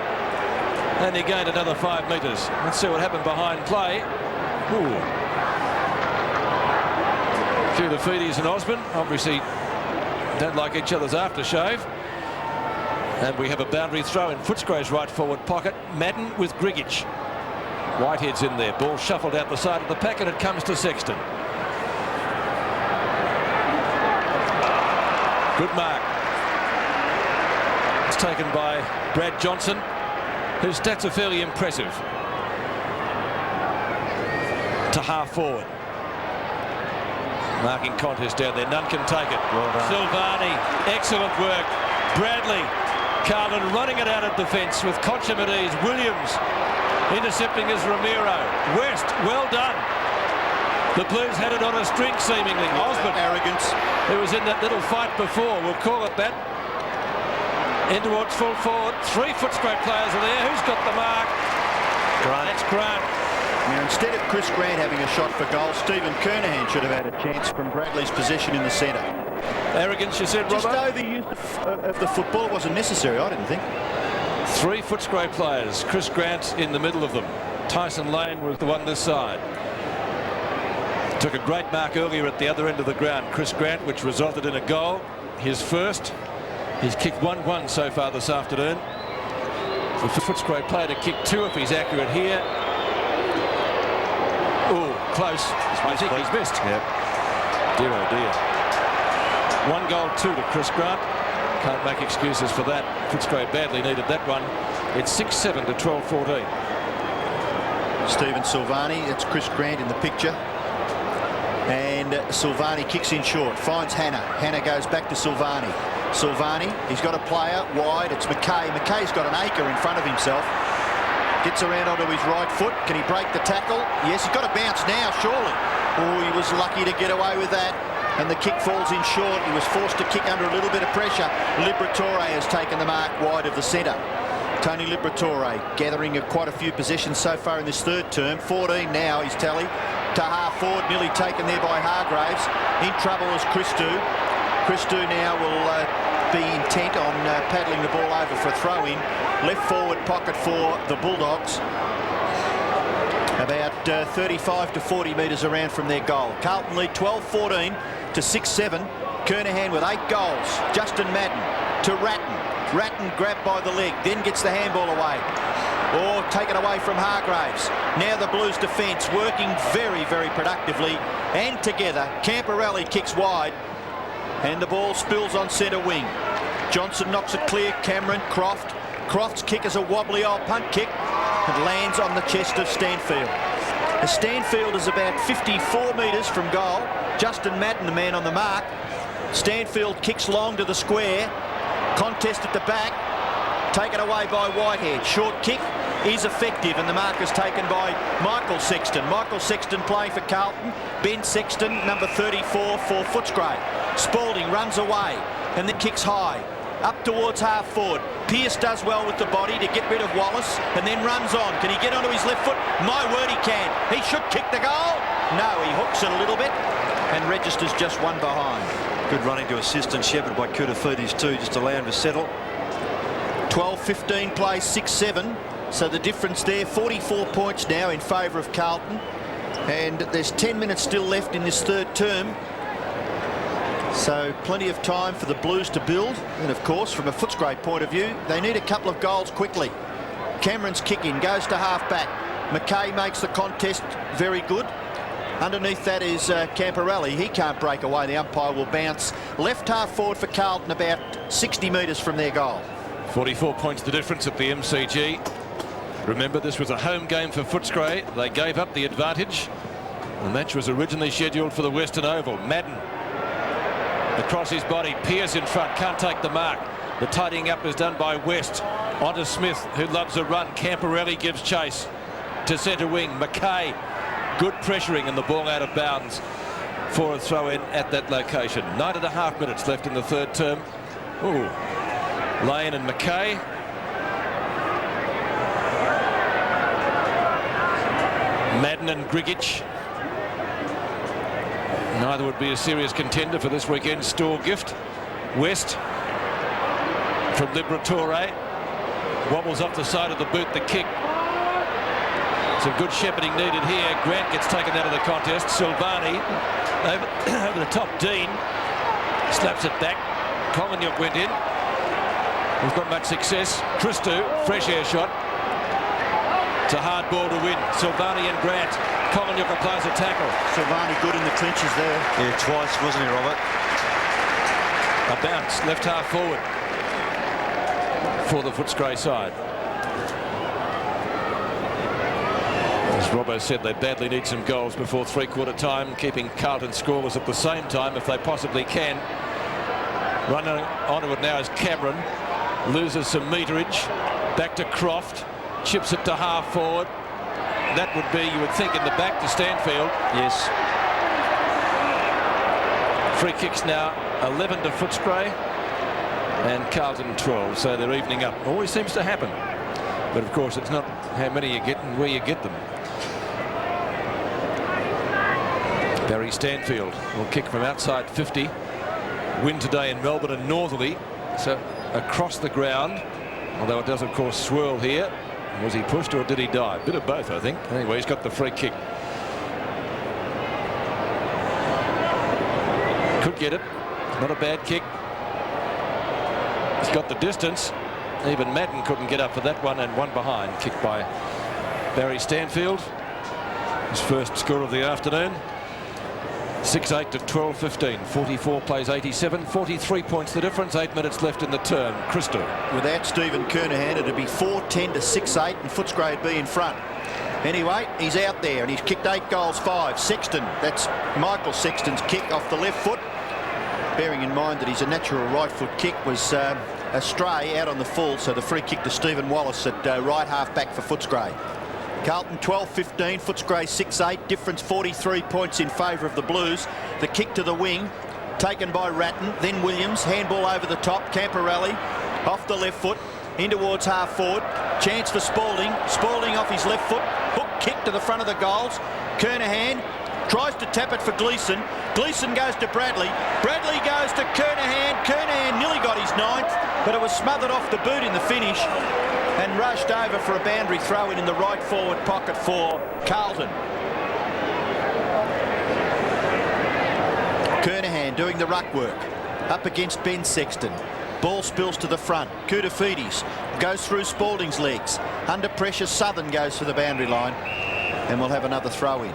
And he gained another 5 metres. Let's see what happened behind play. Ooh. Kutafides and Osborne obviously don't like each other's aftershave. And we have a boundary throw in Footscray's right forward pocket. Madden with Grigic. Whitehead's in there. Ball shuffled out the side of the pack, and it comes to Sexton. Good mark. It's taken by Brad Johnson, whose stats are fairly impressive. To half forward. Marking contest down there. None can take it. Well done. Silvani, excellent work. Bradley. Carlton running it out of defence with Conchimades. Williams intercepting as Ramiro. West, well done. The Blues had it on a string seemingly. Osborne, Arrogance. who was in that little fight before, we'll call it that. In towards full forward. 3 Footscray players are there. Who's got the mark? Grant. That's Grant. Now, instead of Chris Grant having a shot for goal, Stephen Kernahan should have had a chance from Bradley's position in the centre. Arrogance, you said, Robert? Just overuse of the football wasn't necessary, I didn't think. 3 Footscray players. Chris Grant in the middle of them. Tyson Lane was the one this side. Took a great mark earlier at the other end of the ground. Chris Grant, which resulted in a goal. His first. He's kicked 1-1 so far this afternoon. The Footscray player to kick 2 if he's accurate here. Oh, close. I think he's missed. Yep. Dear oh dear. 1 goal, 2 to Chris Grant. Can't make excuses for that. Footscray badly needed that one. It's 6-7 to 12-14. Stephen Silvani, it's Chris Grant in the picture. And Silvani kicks in short, finds Hannah. Hannah goes back to Silvani. Silvani, he's got a player wide. It's McKay. McKay's got an acre in front of himself. Gets around onto his right foot. Can he break the tackle? Yes, he's got to bounce now, surely. Oh, he was lucky to get away with that. And the kick falls in short. He was forced to kick under a little bit of pressure. Liberatore has taken the mark wide of the centre. Tony Liberatore gathering quite a few possessions so far in this third term. 14 now, his tally. To half forward, nearly taken there by Hargraves. In trouble is Christou. Christou now will be intent on paddling the ball over for a throw-in. Left forward pocket for the Bulldogs. About 35 to 40 metres around from their goal. Carlton lead 12-14 to 6-7. Kernahan with 8 goals. Justin Madden to Ratton. Ratton grabbed by the leg, then gets the handball away. Or taken away from Hargraves. Now the Blues defence working very, very productively and together. Camporelli kicks wide and the ball spills on centre wing. Johnson knocks it clear. Cameron, Croft. Croft's kick is a wobbly old punt kick and lands on the chest of Stanfield. The Stanfield is about 54 metres from goal. Justin Madden, the man on the mark. Stanfield kicks long to the square. Contest at the back. Taken away by Whitehead. Short kick is effective and the mark is taken by Michael Sexton. Michael Sexton playing for Carlton. Ben Sexton, number 34 for Footscray. Spalding runs away and then kicks high. Up towards half forward. Pearce does well with the body to get rid of Wallace and then runs on. Can he get onto his left foot? My word, he can. He should kick the goal. No, he hooks it a little bit and registers just one behind. Good running to assist and shepherd by Koutafidis too, just allow him to settle. 12-15 play, 6-7. So the difference there, 44 points now in favour of Carlton. And there's 10 minutes still left in this third term. So plenty of time for the Blues to build. And of course, from a Footscray point of view, they need a couple of goals quickly. Cameron's kick in, goes to half back. McKay makes the contest very good. Underneath that is Camporelli. He can't break away. The umpire will bounce. Left half forward for Carlton, about 60 metres from their goal. 44 points the difference at the MCG. Remember, this was a home game for Footscray. They gave up the advantage. The match was originally scheduled for the Western Oval. Madden across his body. Pearce in front. Can't take the mark. The tidying up is done by West. Onto Smith, who loves a run. Camporelli gives chase to centre wing. McKay. Good pressuring and the ball out of bounds for a throw-in at that location. 9.5 minutes left in the third term. Ooh. Lane and McKay. Madden and Grigic. Neither would be a serious contender for this weekend's store gift. West from Liberatore. Wobbles off the side of the boot, the kick. Some good shepherding needed here. Grant gets taken out of the contest. Silvani over the top. Dean slaps it back. Kolanyuk went in. We've got much success. Christou, fresh air shot. It's a hard ball to win. Silvani and Grant. Kolanyuk applies a tackle. Silvani good in the clinches there. Yeah, twice, wasn't he, Robert? A bounce, left half forward for the Footscray side. As Robbo said, they badly need some goals before three-quarter time, keeping Carlton scoreless at the same time if they possibly can. Running onto it now is Cameron. Loses some meterage. Back to Croft. Chips it to half forward. That would be, you would think, in the back to Stanfield. Yes. Free kicks now, 11 to Footscray and Carlton 12, so they're evening up. Always seems to happen. But of course, it's not how many you get and where you get them. Barry Stanfield will kick from outside 50. Wind today in Melbourne and northerly, so across the ground, although it does of course swirl here. Was he pushed or did he dive? Bit of both, I think. Anyway, he's got the free kick. Could get it. Not a bad kick. He's got the distance. Even Madden couldn't get up for that one, and one behind. Kicked by Barry Stanfield. His first score of the afternoon. 6-8 to 12-15. 44 plays 87. 43 points the difference. 8 minutes left in the term. Christo. Without Stephen Kernahan, it'd be 4-10 to 6-8, and Footscray would be in front. Anyway, he's out there, and he's kicked 8 goals, 5. Sexton, that's Michael Sexton's kick off the left foot. Bearing in mind that he's a natural right foot kick was astray out on the full, so the free kick to Stephen Wallace at right half back for Footscray. Carlton 12-15, Footscray 6-8, difference 43 points in favour of the Blues. The kick to the wing, taken by Ratton, then Williams, handball over the top, Camporelli off the left foot, in towards half forward, chance for Spalding, Spalding off his left foot, hook kick to the front of the goals, Kernahan tries to tap it for Gleeson, Gleeson goes to Bradley, Bradley goes to Kernahan, Kernahan nearly got his 9th, but it was smothered off the boot in the finish and rushed over for a boundary throw in the right forward pocket for Carlton. Kernahan doing the ruck work up against Ben Sexton. Ball spills to the front. Koutafidis goes through Spalding's legs. Under pressure, Southern goes for the boundary line, and we'll have another throw in.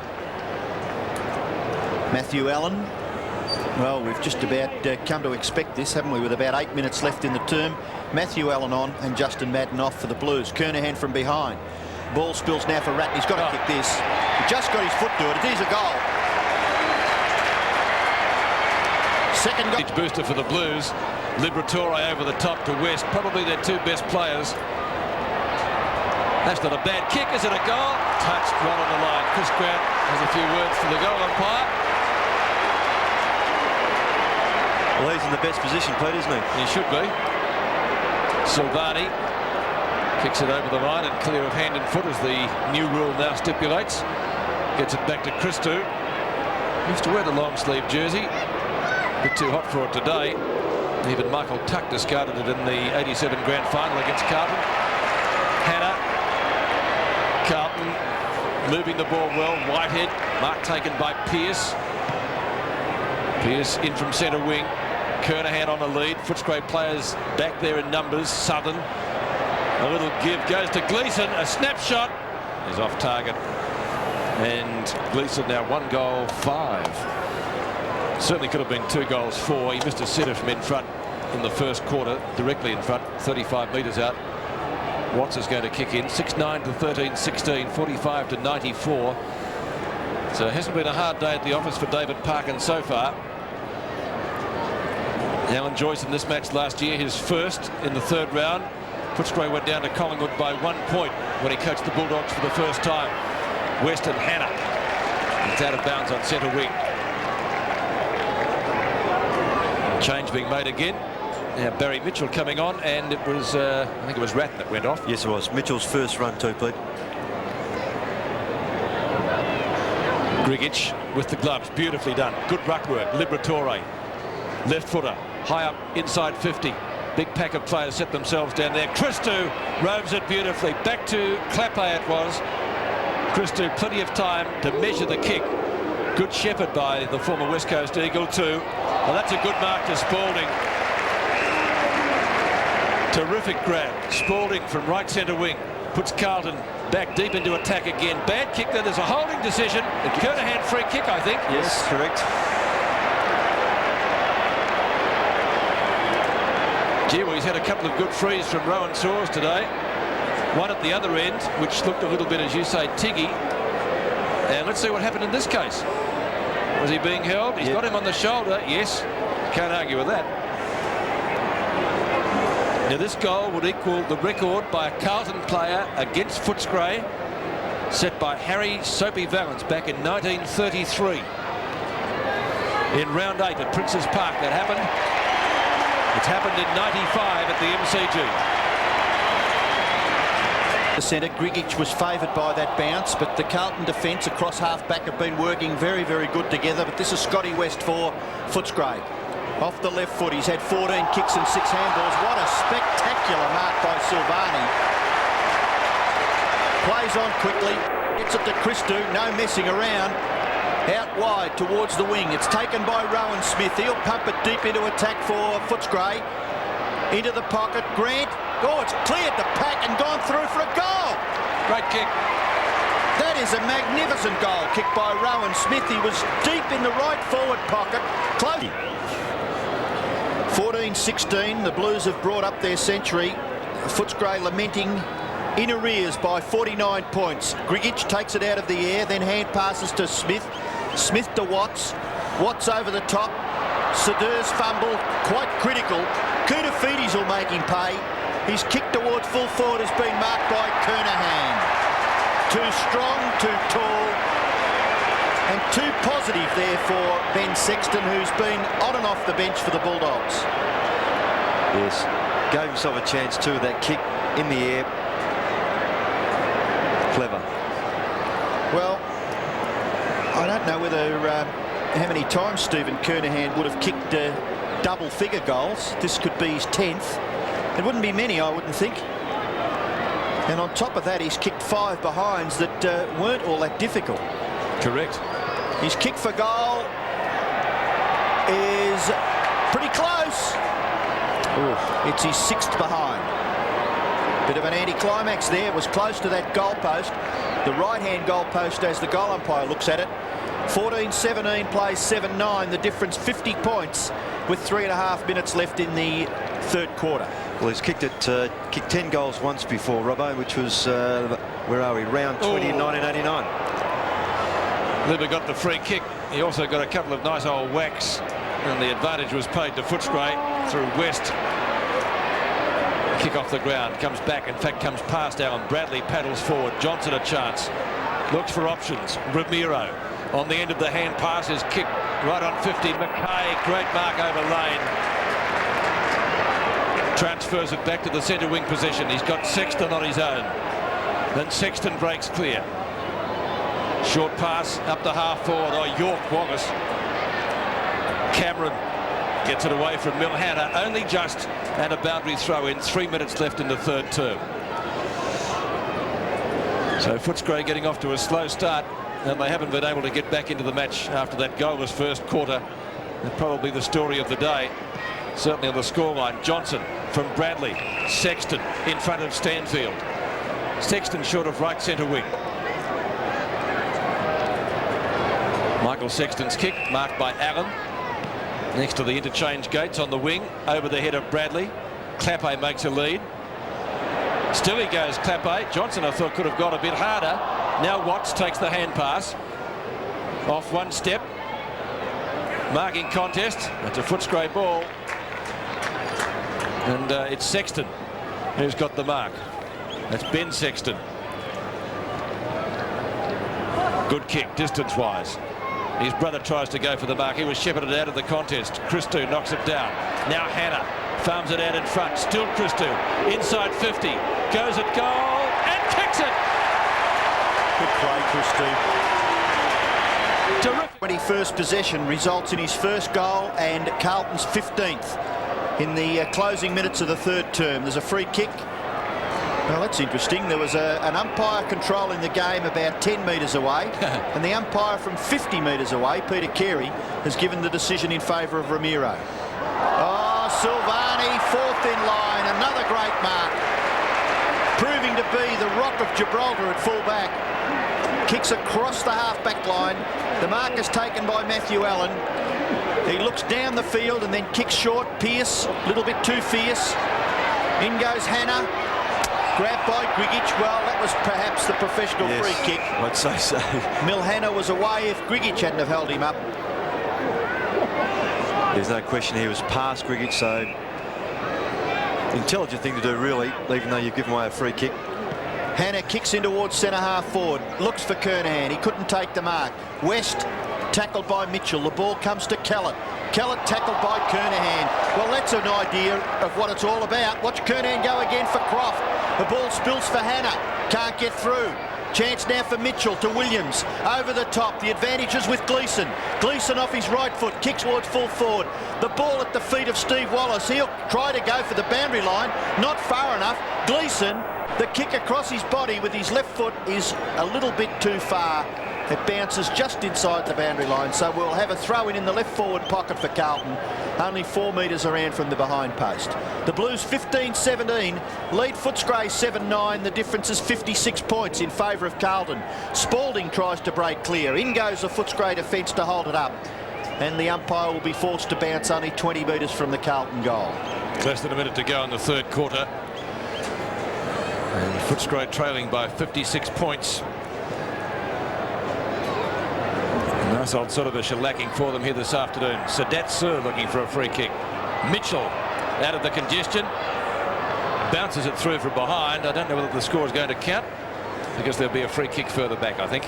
Matthew Allen. Well, we've just about come to expect this, haven't we, with about 8 minutes left in the term. Matthew Allen on and Justin Madden off for the Blues. Kernahan from behind. Ball spills now for Ratton. He's got to kick this. He just got his foot to it. It is a goal. Second goal. Booster for the Blues. Liberatore over the top to West. Probably their 2 best players. That's not a bad kick. Is it a goal? Touched right on the line. Chris Grant has a few words for the goal umpire. Well, he's in the best position, Pete, isn't he? He should be. Silvani kicks it over the line and clear of hand and foot, as the new rule now stipulates. Gets it back to Christo. Used to wear the long sleeve jersey. A bit too hot for it today. Even Michael Tuck discarded it in the 87 grand final against Carlton. Hannah. Carlton moving the ball well. Whitehead. Mark taken by Pearce. Pearce in from centre wing. Kernahan on the lead. Footscray players back there in numbers. Southern. A little give goes to Gleeson. A snapshot is off target. And Gleeson now 1 goal, 5. Certainly could have been 2 goals, 4. He missed a sitter from in front in the first quarter, directly in front, 35 metres out. Watts is going to kick in. 6-9 to 13-16, 45 to 94. So it hasn't been a hard day at the office for David Parkin so far. Alan Joyce in this match last year, his first in the 3rd round. Footscray went down to Collingwood by 1 point when he coached the Bulldogs for the first time. West and Hannah. It's out of bounds on centre wing. Change being made again. Now Barry Mitchell coming on, and it was, I think it was Ratton that went off. Yes, it was. Mitchell's first run too, Pete. Grigic with the gloves, beautifully done. Good ruck work. Liberatore, left footer, high up inside 50. Big pack of players set themselves down there. Christo roves it beautifully. Back to Clapay it was. Christo plenty of time to measure the kick. Good shepherd by the former West Coast Eagle too. Well, that's a good mark to Spalding. Terrific grab. Spalding from right centre wing. Puts Carlton back deep into attack again. Bad kick there. There's a holding decision. Kernahan free kick, I think. Yes, correct. Gee, well, he's had a couple of good frees from Rowan Saws today. One at the other end, which looked a little bit, as you say, tiggy. And let's see what happened in this case. Was he being held? He's got him on the shoulder. Yes. Can't argue with that. Now, this goal would equal the record by a Carlton player against Footscray, set by Harry Soapy Valance back in 1933. In round 8 at Princes Park, that happened. It's happened in 95 at the MCG. The centre, Grigic was favoured by that bounce, but the Carlton defence across half-back have been working very, very good together. But this is Scotty West for Footscray. Off the left foot, he's had 14 kicks and 6 handballs. What a spectacular mark by Silvani. Plays on quickly, gets it to Christou, no messing around. Out wide towards the wing. It's taken by Rowan Smith. He'll pump it deep into attack for Footscray. Into the pocket, Grant. Oh, it's cleared the pack and gone through for a goal. Great kick. That is a magnificent goal kicked by Rowan Smith. He was deep in the right forward pocket. Close. 14-16, the Blues have brought up their century. Footscray lamenting in arrears by 49 points. Grigic takes it out of the air, then hand passes to Smith. Smith to Watts. Watts over the top. Sadeur's fumble, quite critical. Koutafidis will make him pay. His kick towards full forward has been marked by Kernahan. Too strong, too tall, and too positive there for Ben Sexton, who's been on and off the bench for the Bulldogs. Yes, gave himself a chance too with that kick in the air. Clever. Well, I don't know whether how many times Stephen Kernahan would have kicked double-figure goals. This could be his 10th. It wouldn't be many, I wouldn't think. And on top of that, he's kicked 5 behinds that weren't all that difficult. Correct. His kick for goal is pretty close. Ooh. It's his 6th behind. Bit of an anticlimax there. It was close to that goalpost. The right-hand goalpost as the goal umpire looks at it. 14-17 plays 7-9. The difference 50 points with 3.5 minutes left in the third quarter. Well, he's kicked 10 goals once before, Robbo, which was, where are we, round 20 in 1989. Libba got the free kick. He also got a couple of nice old whacks, and the advantage was paid to Footscray through West. Kick off the ground, comes back, in fact comes past Allen. Bradley paddles forward. Johnson a chance. Looks for options. Ramiro on the end of the hand pass is kicked right on 50. McKay, great mark over Lane. Transfers it back to the centre wing position. He's got Sexton on his own. Then Sexton breaks clear. Short pass up the half forward. Oh, York Waggis. Cameron gets it away from Milhana. Only just, and a boundary throw in. 3 minutes left in the third term. So Footscray getting off to a slow start, and they haven't been able to get back into the match after that goalless first quarter. And probably the story of the day. Certainly on the scoreline. Johnson from Bradley. Sexton in front of Stanfield. Sexton short of right centre wing. Michael Sexton's kick marked by Allen. Next to the interchange gates on the wing. Over the head of Bradley. Clappe makes a lead. Still he goes, Clappe. Johnson, I thought, could have gone a bit harder. Now Watts takes the hand pass. Off one step. Marking contest. It's a Footscray ball. And it's Sexton who's got the mark. That's Ben Sexton. Good kick, distance-wise. His brother tries to go for the mark. He was shepherded out of the contest. Christou knocks it down. Now Hannah farms it out in front. Still Christou. Inside 50. Goes at goal and kicks it. Good play, Christou. Terrific. 21st possession results in his first goal and Carlton's 15th in the closing minutes of the third term. There's a free kick. Well, that's interesting. There was an umpire controlling the game about 10 metres away, and the umpire from 50 metres away, Peter Carey, has given the decision in favour of Ramiro. Oh, Silvani, 4th in line, another great mark. Proving to be the Rock of Gibraltar at full-back. Kicks across the half-back line. The mark is taken by Matthew Allen. He looks down the field and then kicks short. Pearce, a little bit too fierce. In goes Hannah. Grabbed by Grigic. Well, that was perhaps the professional free kick. I'd say so. Milhana was away if Grigic hadn't have held him up. There's no question he was past Grigic, so intelligent thing to do, really, even though you've given away a free kick. Hannah kicks in towards centre half forward. Looks for Kernahan. He couldn't take the mark. West tackled by Mitchell. The ball comes to Kellett. Kellett tackled by Kernahan. Well, that's an idea of what it's all about. Watch Kernahan go again for Croft. The ball spills for Hannah. Can't get through. Chance now for Mitchell to Williams. Over the top. The advantage is with Gleeson. Gleeson off his right foot. Kicks towards full forward. The ball at the feet of Steve Wallace. He'll try to go for the boundary line. Not far enough. Gleeson, the kick across his body with his left foot is a little bit too far. It bounces just inside the boundary line, so we'll have a throw in the left forward pocket for Carlton, only 4 metres around from the behind post. The Blues 15-17, lead Footscray 7-9. The difference is 56 points in favour of Carlton. Spalding tries to break clear. In goes the Footscray defence to hold it up, and the umpire will be forced to bounce only 20 metres from the Carlton goal. Less than a minute to go in the third quarter. And Footscray trailing by 56 points. Nice old sort of a shellacking for them here this afternoon. Sadat Sir looking for a free kick. Mitchell out of the congestion. Bounces it through from behind. I don't know whether the score is going to count, because there'll be a free kick further back, I think.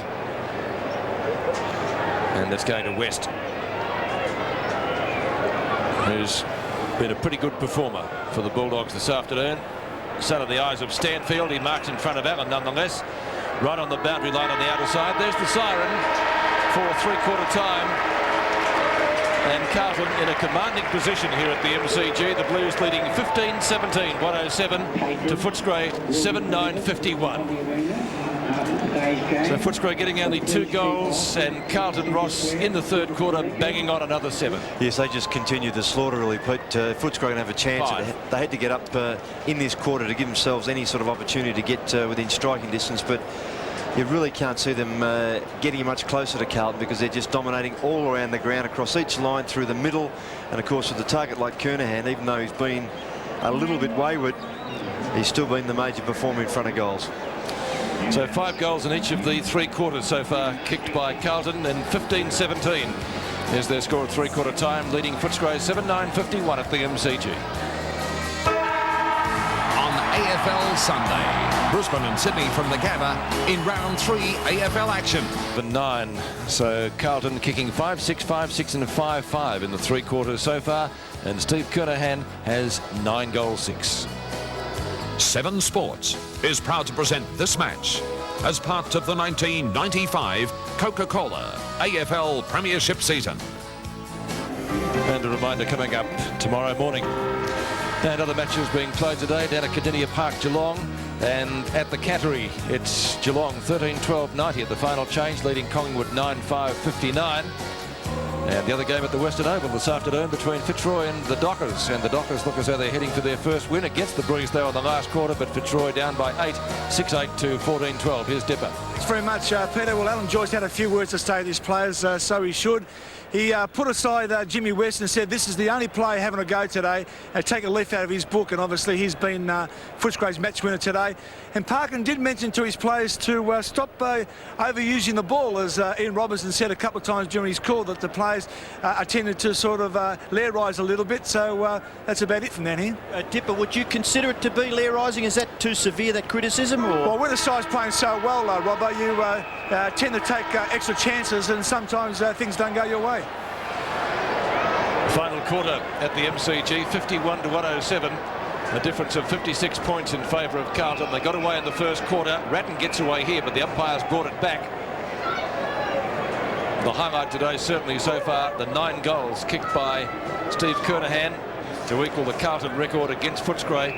And that's going to West, who's been a pretty good performer for the Bulldogs this afternoon. Son of the eyes of Stanfield. He marks in front of Allen nonetheless. Right on the boundary line on the outer side. There's the siren for three-quarter time, and Carlton in a commanding position here at the MCG. The Blues leading 15-17, 107 to Footscray 7-9-51. So Footscray getting only 2 goals, and Carlton Ross in the third quarter banging on another 7. Yes, they just continued the slaughter really, Pete. Footscray going to have a chance. They had to get up in this quarter to give themselves any sort of opportunity to get within striking distance, but you really can't see them getting much closer to Carlton, because they're just dominating all around the ground, across each line, through the middle, and of course with a target like Kernahan, even though he's been a little bit wayward, he's still been the major performer in front of goals. So 5 goals in each of the 3 quarters so far kicked by Carlton, and 15-17 is their score at three-quarter time, leading Footscray 7-9-51 at the MCG. AFL Sunday, Brisbane and Sydney from the Gabba in round 3 AFL action. The 9, so Carlton kicking 5-6, 5-6 and 5-5 in the 3 quarters so far, and Steve Kernahan has 9 goals, 6. 7 Sports is proud to present this match as part of the 1995 Coca-Cola AFL Premiership season. And a reminder coming up tomorrow morning. And other matches being played today down at Cardinia Park, Geelong, and at the Cattery it's Geelong 13-12-90 at the final change, leading Collingwood 9-5-59. And the other game at the Western Oval this afternoon between Fitzroy and the Dockers, and the Dockers look as though they're heading for their first win against the Breeze though in the last quarter, but Fitzroy down by 8, 6-8 to 14-12. Here's Dipper. Thanks very much, Peter. Well, Alan Joyce had a few words to say to his players, so he should. He put aside Jimmy West and said this is the only player having a go today, and take a leaf out of his book, and obviously he's been Footscray's match winner today. And Parkin did mention to his players to stop overusing the ball, as Ian Robertson said a couple of times during his call, that the players are tended to sort of lair-rise a little bit, so that's about it from then here. Dipper, would you consider it to be lair-rising? Is that too severe, that criticism? Or? Well, when the side's playing so well, Robbo, you tend to take extra chances, and sometimes things don't go your way. Final quarter at the MCG, 51-107. A difference of 56 points in favour of Carlton. They got away in the first quarter. Ratton gets away here, but the umpires brought it back. The highlight today certainly so far, the 9 goals kicked by Steve Kernahan to equal the Carlton record against Footscray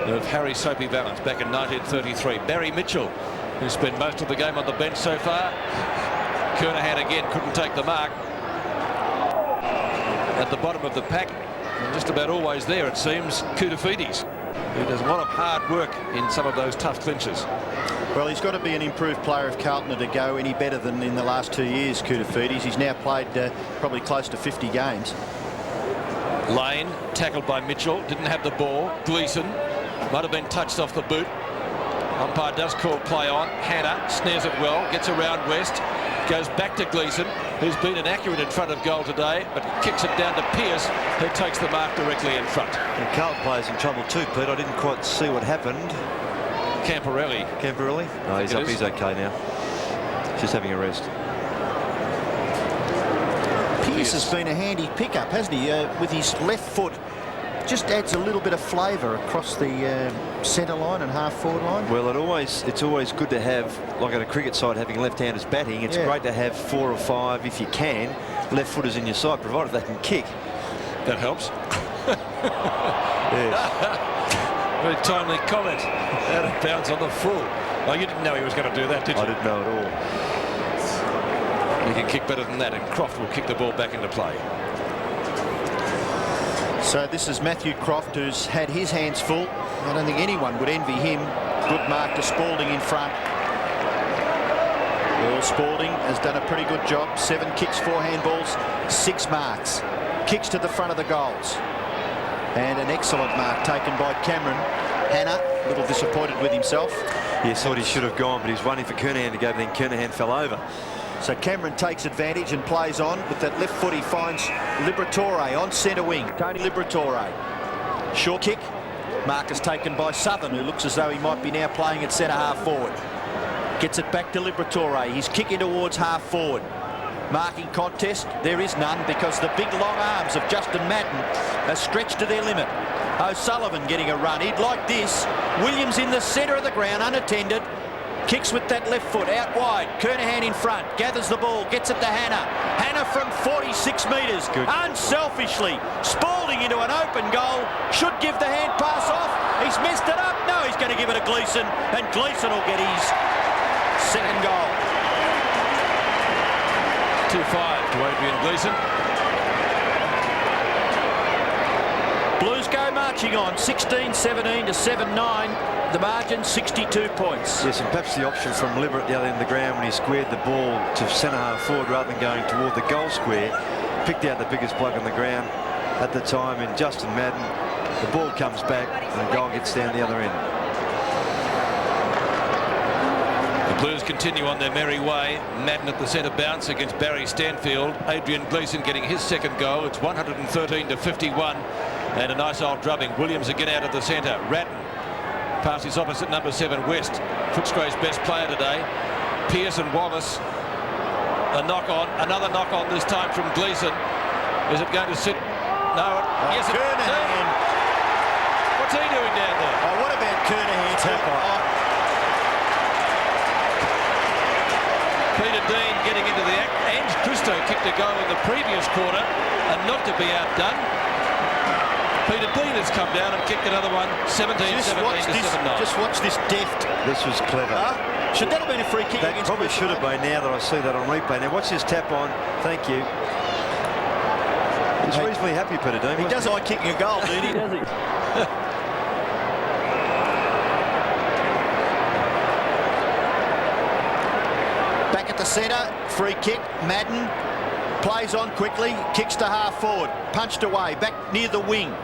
of Harry Soapy Valance back in 1933. Barry Mitchell, who spent most of the game on the bench so far. Kernahan again couldn't take the mark. At the bottom of the pack, and just about always there it seems, Koutafidis, who does a lot of hard work in some of those tough clinches. Well, he's got to be an improved player if Carlton are to go any better than in the last 2 years, Koutafidis. He's now played probably close to 50 games. Lane, tackled by Mitchell, didn't have the ball. Gleeson, might have been touched off the boot. Umpire does call play on. Hannah snares it well, gets around West, goes back to Gleeson, who's been inaccurate in front of goal today, but kicks it down to Pearce, who takes the mark directly in front. And Carlton players in trouble too, Pete. I didn't quite see what happened. Camporelli. Camporelli? No, he's up. He's okay now. Just having a rest. Pearce has been a handy pickup, hasn't he? With his left foot just adds a little bit of flavour across the centre line and half-forward line. Well, it's always good to have, like at a cricket side, having left-handers batting. It's great to have 4 or 5, if you can, left-footers in your side, provided they can kick. That helps. Yes. Very timely comment. Out of bounds on the full. Oh, you didn't know he was going to do that, did you? I didn't know at all. He can kick better than that, and Croft will kick the ball back into play. So this is Matthew Croft, who's had his hands full. I don't think anyone would envy him. Good mark to Spalding in front. Earl Spalding has done a pretty good job. 7 kicks, 4 handballs, 6 marks. Kicks to the front of the goals. And an excellent mark taken by Cameron. Hannah, a little disappointed with himself. Yes, thought he should have gone, but he was waiting for Kernahan to go, but then Kernahan fell over. So Cameron takes advantage and plays on. With that left foot, he finds Liberatore on centre wing. Tony Liberatore. Short kick. Mark is taken by Southern, who looks as though he might be now playing at centre half forward. Gets it back to Liberatore. He's kicking towards half forward. Marking contest, there is none, because the big long arms of Justin Madden are stretched to their limit. O'Sullivan getting a run. He'd like this. Williams in the centre of the ground, unattended. Kicks with that left foot out wide. Kernahan in front. Gathers the ball. Gets it to Hannah. Hannah from 46 metres. Good. Unselfishly. Spalding into an open goal. Should give the hand pass off. He's messed it up. No, he's going to give it to Gleeson. And Gleeson will get his second goal. 2-5 to Adrian Gleeson. Blues go marching on. 16-17 to 7-9. The margin 62 points. Yes, and perhaps the option from Libber at the other end of the ground when he squared the ball to centre half forward rather than going toward the goal square, picked out the biggest bloke on the ground at the time in Justin Madden. The ball comes back and the goal gets down the other end. The Blues continue on their merry way. Madden at the centre bounce against Barry Stanfield. Adrian Gleeson getting his second goal. It's 113 to 51. And a nice old drubbing. Williams again out of the centre. Ratton passes opposite number 7 West. Footscray's best player today. Pearce and Wallace. A knock on. Another knock on this time from Gleeson. Is it going to sit? No. Yes, it Kernahan. What's he doing down there? Oh, what about Kernahan? Peter Dean getting into the act. Ange Christo kicked a goal in the previous quarter and not to be outdone. Peter Dean has come down and kicked another one. 17-17 to 7-9. Just watch this deft. This was clever. Should that have been a free kick? That probably should have been, now that I see that on replay. Now watch this tap on. Thank you. He's reasonably happy, Peter Dean. He does like kicking a goal, doesn't he? Does he? Back at the centre, free kick. Madden plays on quickly, kicks to half forward, punched away, back near the wing.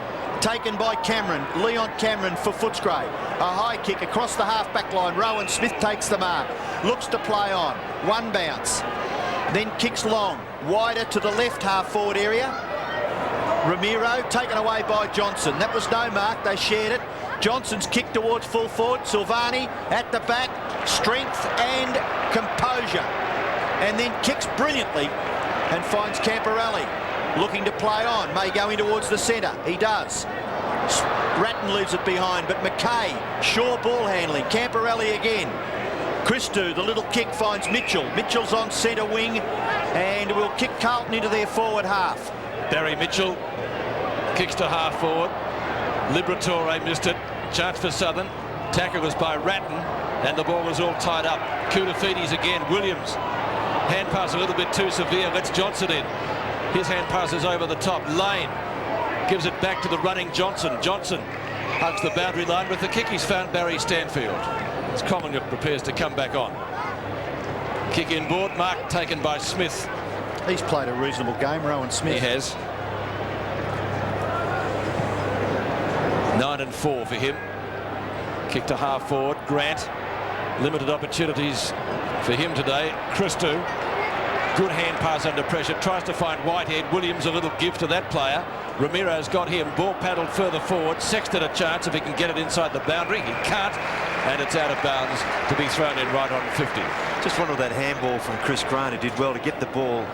Taken by Cameron, Leon Cameron for Footscray. A high kick across the half-back line. Rowan Smith takes the mark, looks to play on. One bounce, then kicks long, wider to the left half-forward area. Ramiro taken away by Johnson. That was no mark, they shared it. Johnson's kick towards full forward. Silvani at the back, strength and composure. And then kicks brilliantly and finds Camporelli. Looking to play on, may go in towards the centre. He does. Ratton leaves it behind, but McKay, sure ball handling. Camporelli again. Christou, the little kick, finds Mitchell. Mitchell's on centre wing and will kick Carlton into their forward half. Barry Mitchell kicks to half forward. Liberatore missed it. Chance for Southern. Tackle was by Ratton and the ball was all tied up. Koutafidis again. Williams. Hand pass a little bit too severe. Lets Johnson in. His hand passes over the top. Lane gives it back to the running Johnson. Johnson hugs the boundary line with the kick. He's found Barry Stanfield. As Collingwood prepares to come back on. Kick inboard. Mark taken by Smith. He's played a reasonable game, Rowan Smith. He has. 9 and 4 for him. Kick to half forward. Grant. Limited opportunities for him today. Christou. Good hand pass under pressure. Tries to find Whitehead. Williams a little gift to that player. Ramiro's got him. Ball paddled further forward. Sexton a chance if he can get it inside the boundary. He can't. And it's out of bounds to be thrown in right on 50. Just wonder that handball from Chris Grant, who did well to get the ball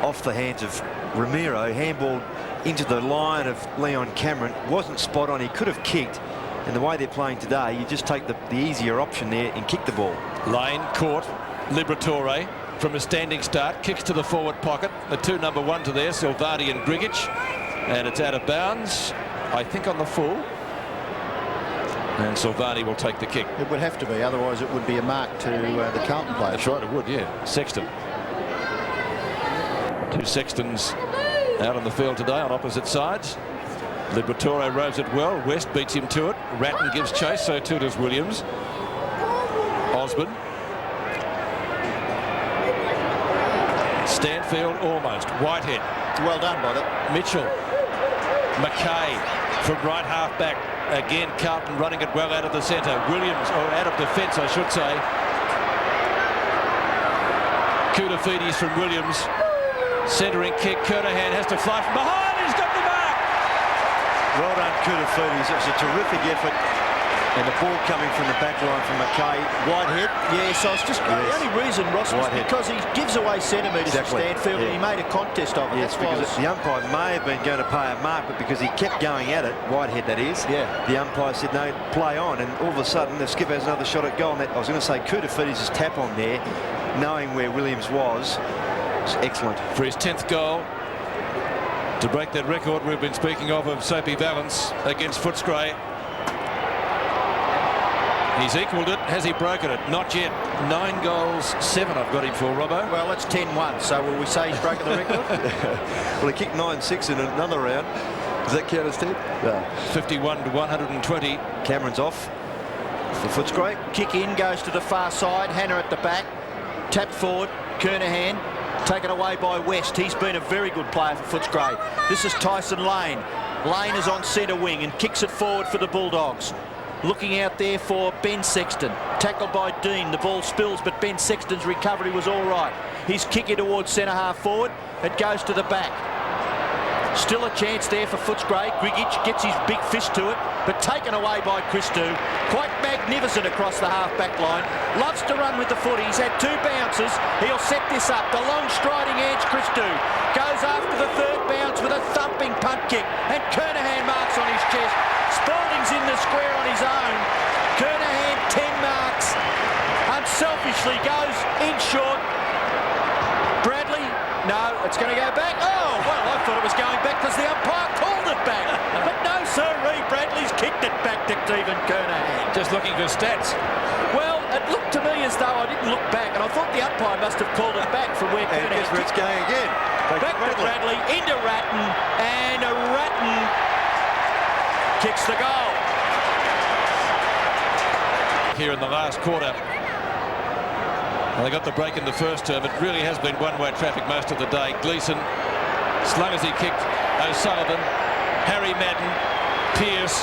off the hands of Ramiro. Handball into the line of Leon Cameron. Wasn't spot on. He could have kicked. And the way they're playing today, you just take the easier option there and kick the ball. Lane caught Liberatore from a standing start, kicks to the forward pocket. The two number ones are there, Silvani and Grigic, and it's out of bounds, I think, on the full. And Silvani will take the kick. It would have to be, otherwise it would be a mark to the Carlton players. That's right, it would, yeah. Sexton. Two Sextons out on the field today on opposite sides. Liberatore rows it well. West beats him to it. Ratton gives chase, so too does Williams. Osborne. Stanfield almost. Whitehead. Well done by them. Mitchell. McKay from right half back. Again, Carlton running it well out of the centre. Williams, or out of defence, I should say. Koutafidis from Williams. Centering kick. Kernahan has to fly from behind. He's got the mark. Well done, Koutafidis. It was a terrific effort. And the ball coming from the back line from McKay. Whitehead. Yes, I was just... Yes. The only reason, Ross, was Whitehead. because he gives away centimetres Exactly. to Stanfield, Yeah. and he made a contest of it. Yes, That's why because the umpire may have been going to pay a mark, but because he kept going at it, Whitehead that is, Yeah. the umpire said no, play on, and all of a sudden the skipper has another shot at goal. And that, I was going to say Koutafidis' tap on there, knowing where Williams was excellent. For his 10th goal, to break that record we've been speaking of Soapy Valance against Footscray. He's equalled it. Has he broken it? Not yet. 9 goals, 7 I've got him for, Robbo. Well, that's 10-1, so will we say he's broken the record? Well, he kicked 9-6 in another round. Does that count as 10? No. 51 to 120. Cameron's off for Footscray. Kick in, goes to the far side. Hannah at the back. Tapped forward. Kernahan taken away by West. He's been a very good player for Footscray. This is Tyson Lane. Lane is on centre wing and kicks it forward for the Bulldogs. Looking out there for Ben Sexton. Tackled by Dean. The ball spills, but Ben Sexton's recovery was all right. He's kicking towards centre half forward. It goes to the back. Still a chance there for Footscray. Grigic gets his big fist to it, but taken away by Christou. Quite magnificent across the half-back line. Loves to run with the foot. He's had 2 bounces. He'll set this up. The long striding edge, Christou goes after the 3rd bounce with a thumping punt kick, and Kernahan marks on his chest. Spalding's in the square on his own. Kernahan 10 marks. Unselfishly goes in short. Bradley, no, it's going to go back. Oh, well, I thought it was going back because the umpire called it back. But no, sirree, Bradley's kicked it back to Stephen Kernahan. Just looking for stats. Well, it looked to me as though I didn't look back, and I thought the umpire must have called it back from where And Kernahan guess where it's going again? back to Bradley, into Ratton, and Ratton kicks the goal. Here in the last quarter. Well, they got the break in the first term. It really has been one-way traffic most of the day. Gleeson slung as he kicked. O'Sullivan, Harry Madden, Pearce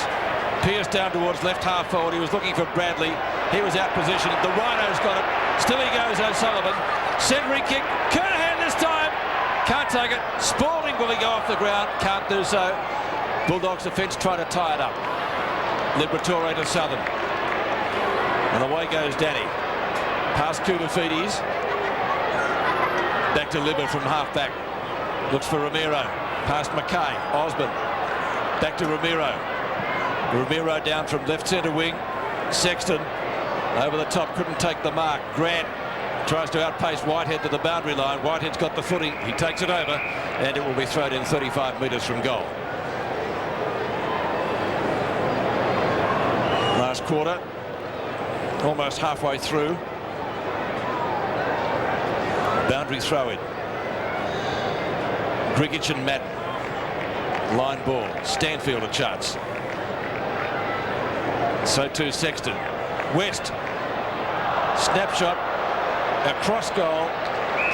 down towards left half forward. He was looking for Bradley. He was out positioned. The Rhinos got it. Still he goes, O'Sullivan. Centering kick. Kernahan this time. Can't take it. Spalding, will he go off the ground? Can't do so. Bulldogs defence try to tie it up. Liberatore to Southern. And away goes Danny. Past Koutafidis. Back to Libber from half-back. Looks for Ramiro. Past McKay. Osborne. Back to Ramiro. Ramiro down from left centre wing. Sexton over the top. Couldn't take the mark. Grant tries to outpace Whitehead to the boundary line. Whitehead's got the footing. He takes it over. And it will be thrown in 35 metres from goal. Last quarter. Almost halfway through. Boundary throw in. Grigic and Madden. Line ball. Stanfield a chance. So too Sexton. West. Snapshot. A cross goal.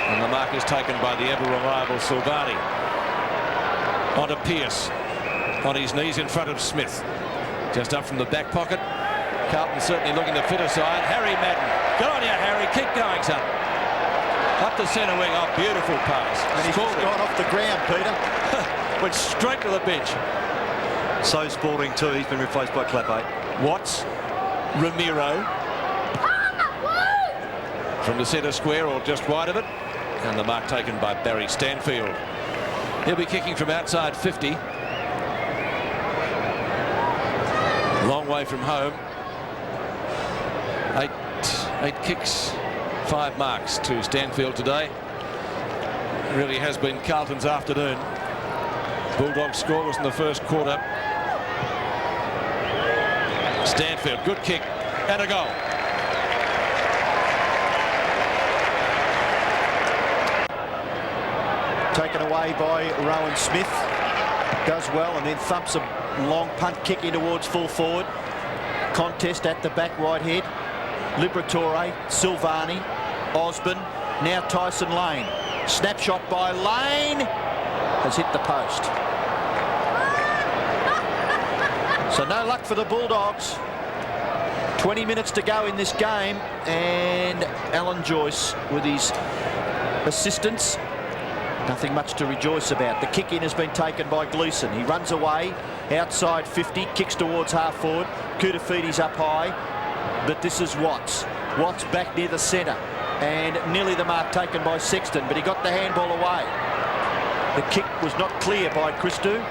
And the mark is taken by the ever reliable Silvani. Onto Pearce. On his knees in front of Smith. Just up from the back pocket. Carlton certainly looking to fit aside. Harry Madden. Go on you, Harry. Keep going, son. Up the centre wing. Oh, beautiful pass. And he's gone off the ground, Peter. Went straight to the bench. So Spalding too. He's been replaced by Clappe. Watts. Ramiro. From the centre square or just wide of it. And the mark taken by Barry Stanfield. He'll be kicking from outside 50. Long way from home. Eight kicks, 5 marks to Stanfield today. Really has been Carlton's afternoon. Bulldogs scoreless in the first quarter. Stanfield, good kick and a goal. Taken away by Rowan Smith. Does well and then thumps a long punt kick in towards full forward. Contest at the back, Whitehead. Liberatore, Silvani, Osborne, now Tyson Lane. Snapshot by Lane, has hit the post. So no luck for the Bulldogs. 20 minutes to go in this game, and Alan Joyce with his assistance. Nothing much to rejoice about. The kick in has been taken by Gleeson. He runs away outside 50, kicks towards half forward. Kutafides up high, but this is Watts. Watts back near the centre, and nearly the mark taken by Sexton, but he got the handball away. The kick was not clear by Christou.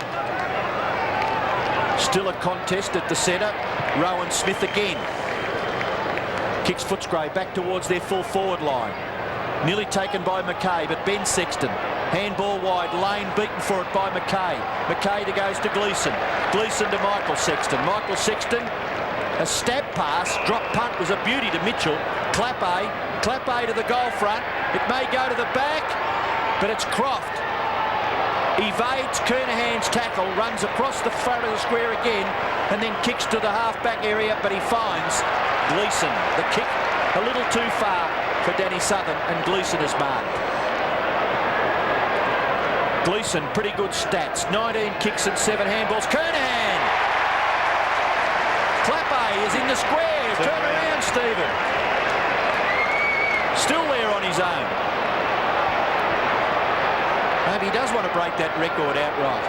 Still a contest at the centre. Rowan Smith again. Kicks Footscray back towards their full forward line. Nearly taken by McKay, but Ben Sexton. Handball wide, Lane beaten for it by McKay. McKay goes to Gleeson. Gleeson to Michael Sexton. Michael Sexton, a stab pass, drop punt was a beauty to Mitchell. Clappe to the goal front. It may go to the back, but it's Croft. Evades Kernahan's tackle, runs across the front of the square again, and then kicks to the half-back area, but he finds Gleeson. The kick a little too far for Danny Southern, and Gleeson is marked. Gleeson, pretty good stats. 19 kicks and 7 handballs. Kernahan! Clappe is in the square. Turn around, Stephen. Still there on his own. Maybe he does want to break that record outright.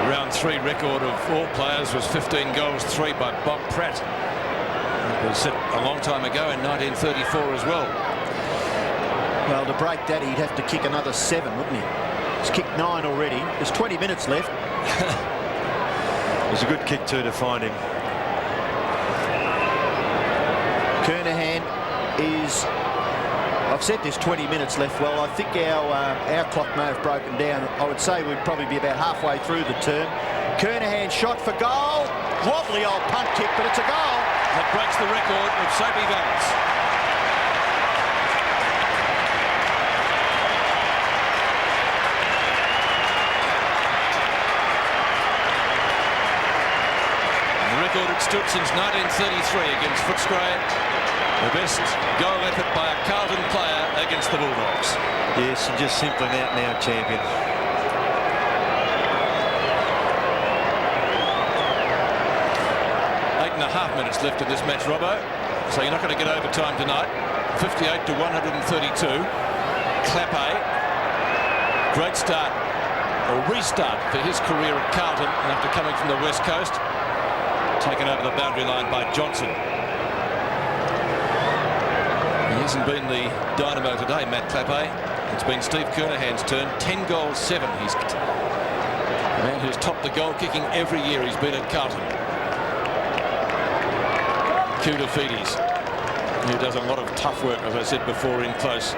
Round 3 record of all players was 15 goals, 3 by Bob Pratt. It was set a long time ago in 1934 as well. Well, to break that, he'd have to kick another 7, wouldn't he? He's kicked 9 already. There's 20 minutes left. It was a good kick too to find him. Kernahan is... I've said there's 20 minutes left. Well, I think our clock may have broken down. I would say we'd probably be about halfway through the term. Kernahan shot for goal. Wobbly old punt kick, but it's a goal. That breaks the record of Soapy Valance. It stood since 1933 against Footscray. The best goal effort by a Carlton player against the Bulldogs. Yes, and just simply an out-and-out champion. Eight and a half minutes left in this match, Robbo. So you're not going to get overtime tonight. 58 to 132. Clappe. Great start, or restart for his career at Carlton after coming from the West Coast. Taken over the boundary line by Johnson. He hasn't been the dynamo today, Matt Clappe. It's been Steve Kernahan's turn. 10 goals, 7. He's a man who's topped the goal kicking every year he's been at Carlton. Kutafides, who does a lot of tough work, as I said before, in close.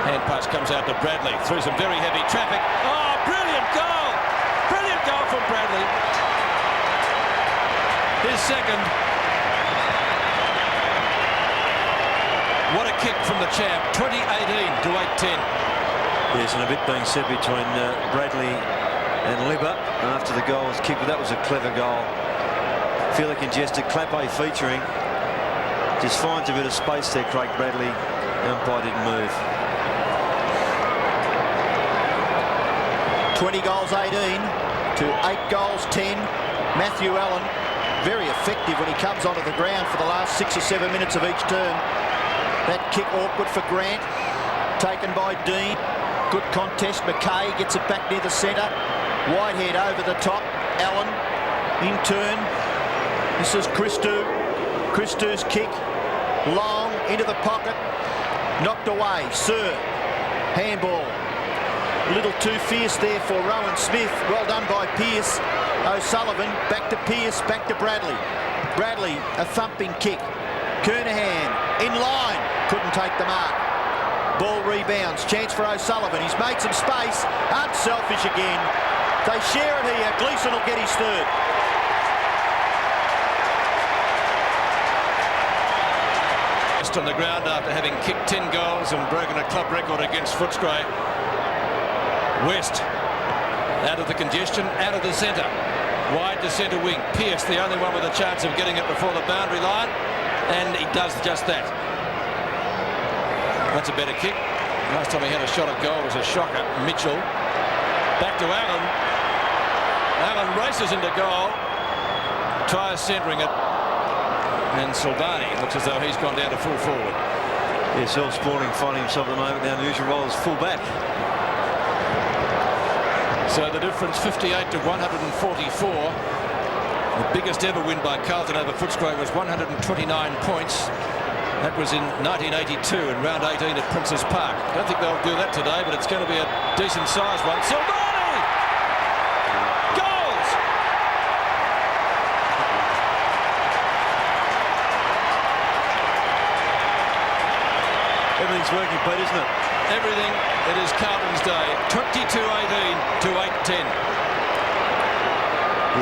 Hand pass comes out to Bradley through some very heavy traffic. Oh, brilliant goal! Brilliant goal from Bradley. His second. What a kick from the champ. 2018 to 8-10. Yes, and a bit being said between Bradley and Libba after the goal was kicked. But that was a clever goal. Feel like congested. Clappe featuring. Just finds a bit of space there, Craig Bradley. Umpire didn't move. 20 goals 18 to 8 goals 10. Matthew Allen, very effective when he comes onto the ground for the last 6 or 7 minutes of each turn. That kick awkward for Grant, taken by Dean. Good contest. McKay gets it back near the centre. Whitehead over the top. Allen in turn. This is Christou. Christou's kick. Long into the pocket. Knocked away. Sir. Handball. A little too fierce there for Rowan Smith. Well done by Pearce. O'Sullivan, back to Pearce, back to Bradley. Bradley, a thumping kick. Kernahan, in line, couldn't take the mark. Ball rebounds, chance for O'Sullivan. He's made some space, unselfish again. They share it here. Gleeson will get his third. Just on the ground after having kicked 10 goals and broken a club record against Footscray. West, out of the congestion, out of the centre. Wide to centre wing. Pearce, the only one with a chance of getting it before the boundary line. And he does just that. That's a better kick. Last time he had a shot at goal was a shocker. Mitchell. Back to Allen. Allen races into goal. Tries centering it. And Silvani looks as though he's gone down to full forward. Yeah, Self-Spawning finding himself at the moment now in the usual role as full back. So the difference 58 to 144. The biggest ever win by Carlton over Footscray was 129 points. That was in 1982 in round 18 at Princes Park. I don't think they'll do that today, but it's going to be a decent sized one. Silvani! Goals! Everything's working, Pete, isn't it? Everything. It is Carlton's day. 22-18 to 8-10.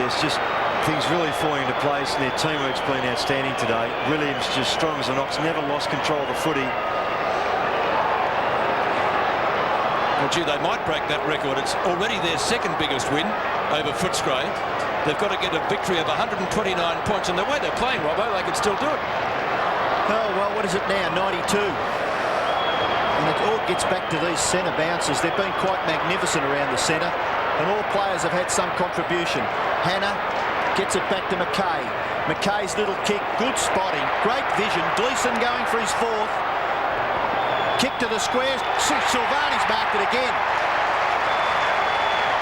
Yes, just things really falling into place, and their teamwork's been outstanding today. Williams just strong as an ox, never lost control of the footy. Well, gee, they might break that record. It's already their second biggest win over Footscray. They've got to get a victory of 129 points, and the way they're playing, Robbo, they could still do it. Oh, well, what is it now? 92. And it all gets back to these centre bounces. They've been quite magnificent around the centre, and all players have had some contribution. Hannah gets it back to McKay. McKay's little kick, good spotting, great vision. Gleeson going for his fourth. Kick to the squares. Silvani's marked it again.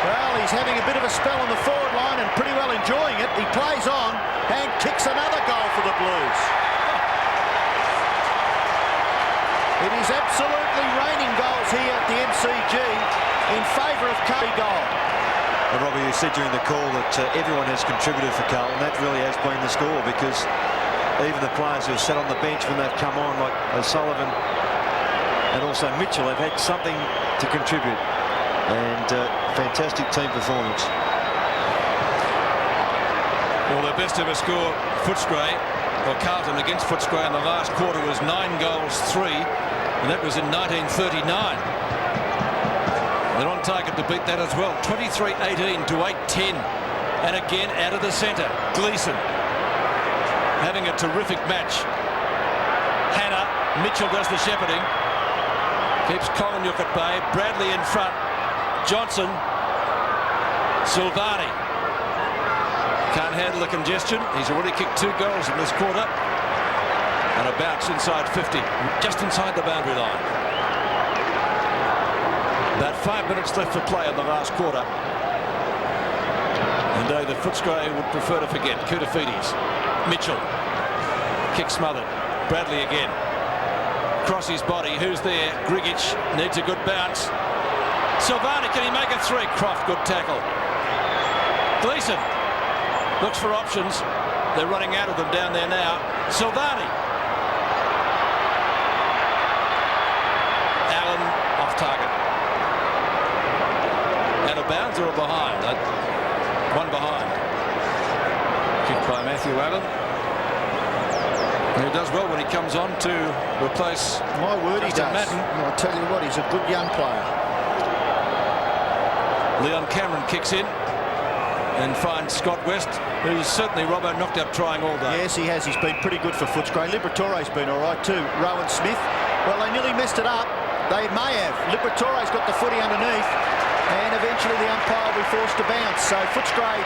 Well, he's having a bit of a spell on the forward line and pretty well enjoying it. He plays on and kicks another goal for the Blues. It is absolutely raining goals here at the MCG in favour of Curry goal. And Robbie, you said during the call that everyone has contributed for Carlton. That really has been the score, because even the players who have sat on the bench when they've come on, like O'Sullivan and also Mitchell, have had something to contribute. And fantastic team performance. Well, their best ever score, Footscray, or Carlton against Footscray in the last quarter was 9 goals 3, and that was in 1939. They're on target to beat that as well. 23-18 to 8-10, and again out of the centre. Gleeson having a terrific match. Hannah, Mitchell does the shepherding, keeps Collingwood at bay. Bradley in front. Johnson, Silvani can't handle the congestion. He's already kicked 2 goals in this quarter, and a bounce inside 50, just inside the boundary line. About 5 minutes left for play in the last quarter, and David Footscray would prefer to forget. Koutafidis, Mitchell, kick smothered. Bradley again, cross his body. Who's there? Grigic needs a good bounce. Silvani, can he make a 3? Croft, good tackle. Gleeson looks for options. They're running out of them down there now. Silvani. Allen off target. Out of bounds or behind? One behind. Kicked by Matthew Allen. He does well when he comes on to replace. My word, he does. Madden. I'll tell you what, he's a good young player. Leon Cameron kicks in and finds Scott West, who's certainly, Robbo, knocked up trying all day. Yes, he has. He's been pretty good for Footscray. Liberatore's been all right too. Rowan Smith, well, they nearly messed it up. They may have. Liberatore's got the footy underneath, and eventually the umpire will be forced to bounce. So Footscray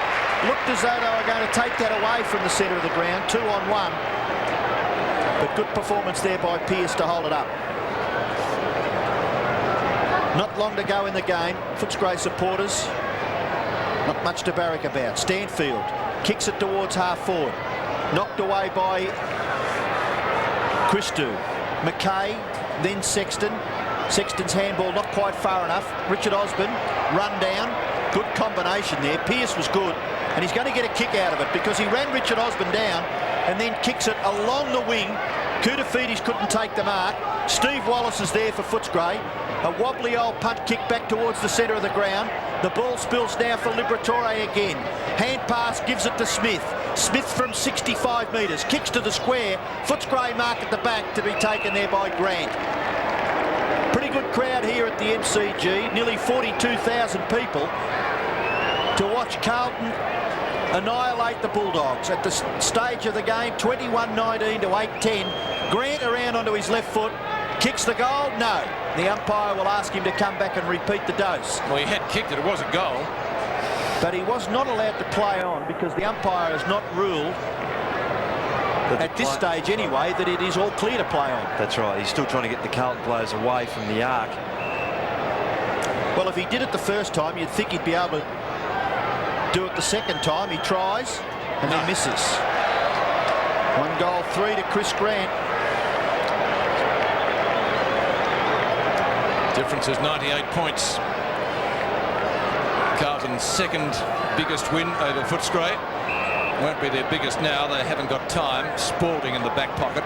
looked as though they were going to take that away from the centre of the ground. 2-on-1. But good performance there by Pearce to hold it up. Not long to go in the game. Footscray supporters, not much to barrack about. Stanfield kicks it towards half forward. Knocked away by Christou. McKay, then Sexton. Sexton's handball not quite far enough. Richard Osborne run down. Good combination there. Pearce was good, and he's going to get a kick out of it because he ran Richard Osborne down and then kicks it along the wing. Koutafidis couldn't take the mark. Steve Wallace is there for Footscray. A wobbly old punt kick back towards the centre of the ground. The ball spills now for Liberatore again. Hand pass gives it to Smith. Smith from 65 metres. Kicks to the square. Footscray mark at the back to be taken there by Grant. Pretty good crowd here at the MCG. Nearly 42,000 people to watch Carlton annihilate the Bulldogs. At the stage of the game, 21-19 to 8-10. Grant around onto his left foot. Kicks the goal? No. The umpire will ask him to come back and repeat the dose. Well, he had kicked it. It was a goal. But he was not allowed to play on because the umpire has not ruled, at this stage anyway, that it is all clear to play on. That's right. He's still trying to get the Carlton players away from the arc. Well, if he did it the first time, you'd think he'd be able to do it the second time. He tries and then misses. 1-3 to Chris Grant. Difference is 98 points. Carlton's second biggest win over Footscray. Won't be their biggest now. They haven't got time. Spalding in the back pocket.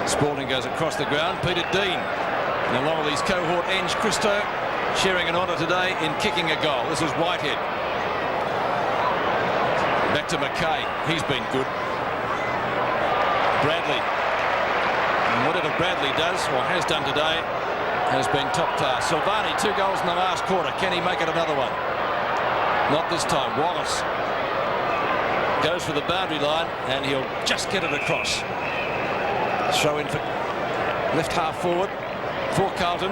Spalding goes across the ground. Peter Dean. And along with his cohort Enge Christo, sharing an honour today in kicking a goal. This is Whitehead. Back to McKay. He's been good. Bradley. And whatever Bradley does, or has done today, has been top class. Silvani, 2 goals in the last quarter. Can he make it another one? Not this time. Wallace goes for the boundary line and he'll just get it across. Throw in for left half forward for Carlton.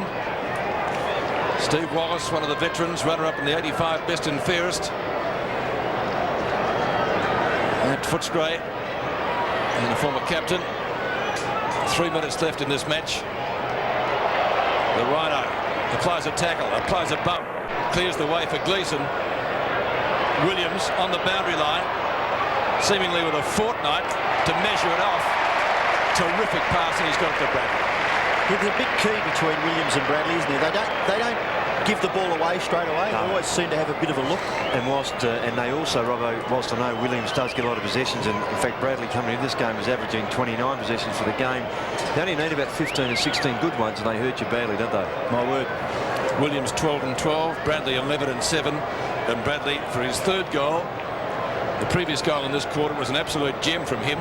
Steve Wallace, one of the veterans, runner-up in the 85 best and fairest at Footscray, and the former captain. 3 minutes left in this match. The Rhino applies a tackle, applies a bump, clears the way for Gleeson. Williams on the boundary line, seemingly with a fortnight to measure it off. Terrific pass, and he's got it to Bradley. There's a big key between Williams and Bradley, isn't there? They don't give the ball away straight away. No. They always seem to have a bit of a look. And and they also, Robbo, whilst I know Williams does get a lot of possessions, and in fact Bradley coming into this game was averaging 29 possessions for the game. They only need about 15 or 16 good ones, and they hurt you badly, don't they? My word. Williams 12-12, Bradley 11-7, and Bradley for his 3rd goal. The previous goal in this quarter was an absolute gem from him.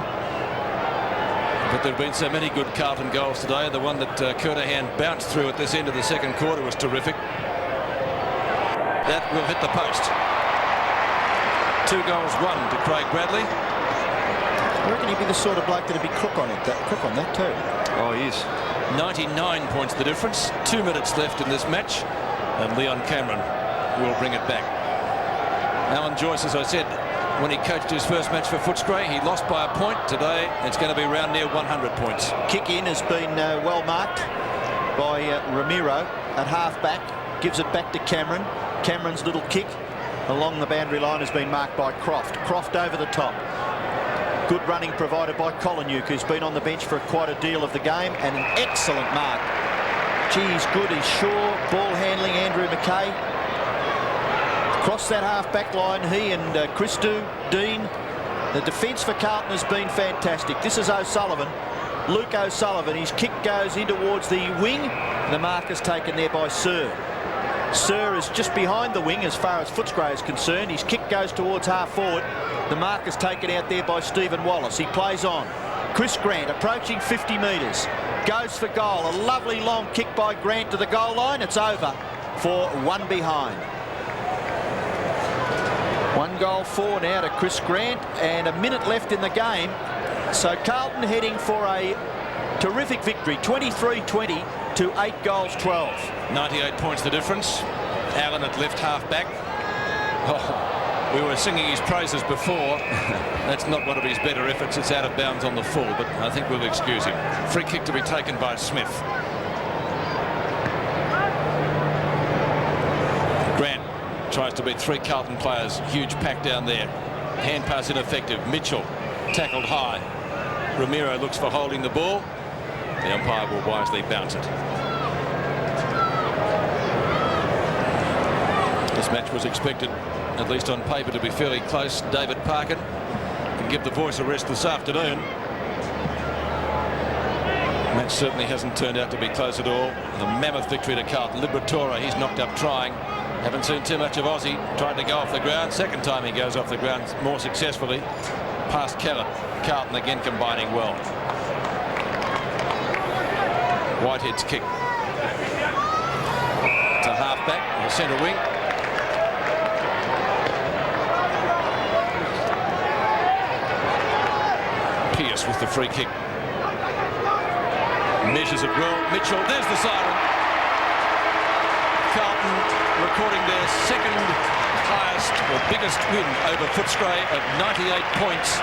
But there have been so many good Carlton goals today. The one that Curtahan bounced through at this end of the second quarter was terrific. That will hit the post. 2 goals, 1 to Craig Bradley. I reckon he'd be the sort of bloke that'd be crook on that too. Oh, he is. 99 points the difference. 2 minutes left in this match, and Leon Cameron will bring it back. Alan Joyce, as I said, when he coached his first match for Footscray, he lost by a point. Today it's going to be round near 100 points. Kick in has been well marked by Ramiro at half back. Gives it back to Cameron. Cameron's little kick along the boundary line has been marked by Croft. Croft over the top. Good running provided by Kolonyuk, who's been on the bench for quite a deal of the game, and an excellent mark. Geez, good is Shaw. Ball handling, Andrew McKay. Across that half-back line, he and Christou, Dean. The defence for Carlton has been fantastic. This is O'Sullivan, Luke O'Sullivan. His kick goes in towards the wing. The mark is taken there by Sir. Sir is just behind the wing as far as Footscray is concerned. His kick goes towards half forward. The mark is taken out there by Stephen Wallace. He plays on. Chris Grant approaching 50 metres. Goes for goal. A lovely long kick by Grant to the goal line. It's over for 1 behind. 1-4 now to Chris Grant, and a minute left in the game. So Carlton heading for a terrific victory, 23-20 to 8-12. 98 points the difference. Allen at left half back. Oh, we were singing his praises before. That's not one of his better efforts. It's out of bounds on the full, but I think we'll excuse him. Free kick to be taken by Smith. Grant tries to beat 3 Carlton players. Huge pack down there. Hand pass ineffective. Mitchell tackled high. Ramiro looks for holding the ball. The umpire will wisely bounce it. This match was expected, at least on paper, to be fairly close. David Parkin can give the voice a rest this afternoon. Match certainly hasn't turned out to be close at all. A mammoth victory to Carlton. Liberatora, he's knocked up trying. Haven't seen too much of Aussie trying to go off the ground. Second time he goes off the ground more successfully. Past Kellett. Carlton again combining well. Whitehead's kick to half-back, the centre wing. Pearce with the free kick. Measures it well. Mitchell, there's the siren. Carlton recording their second highest or biggest win over Footscray at 98 points.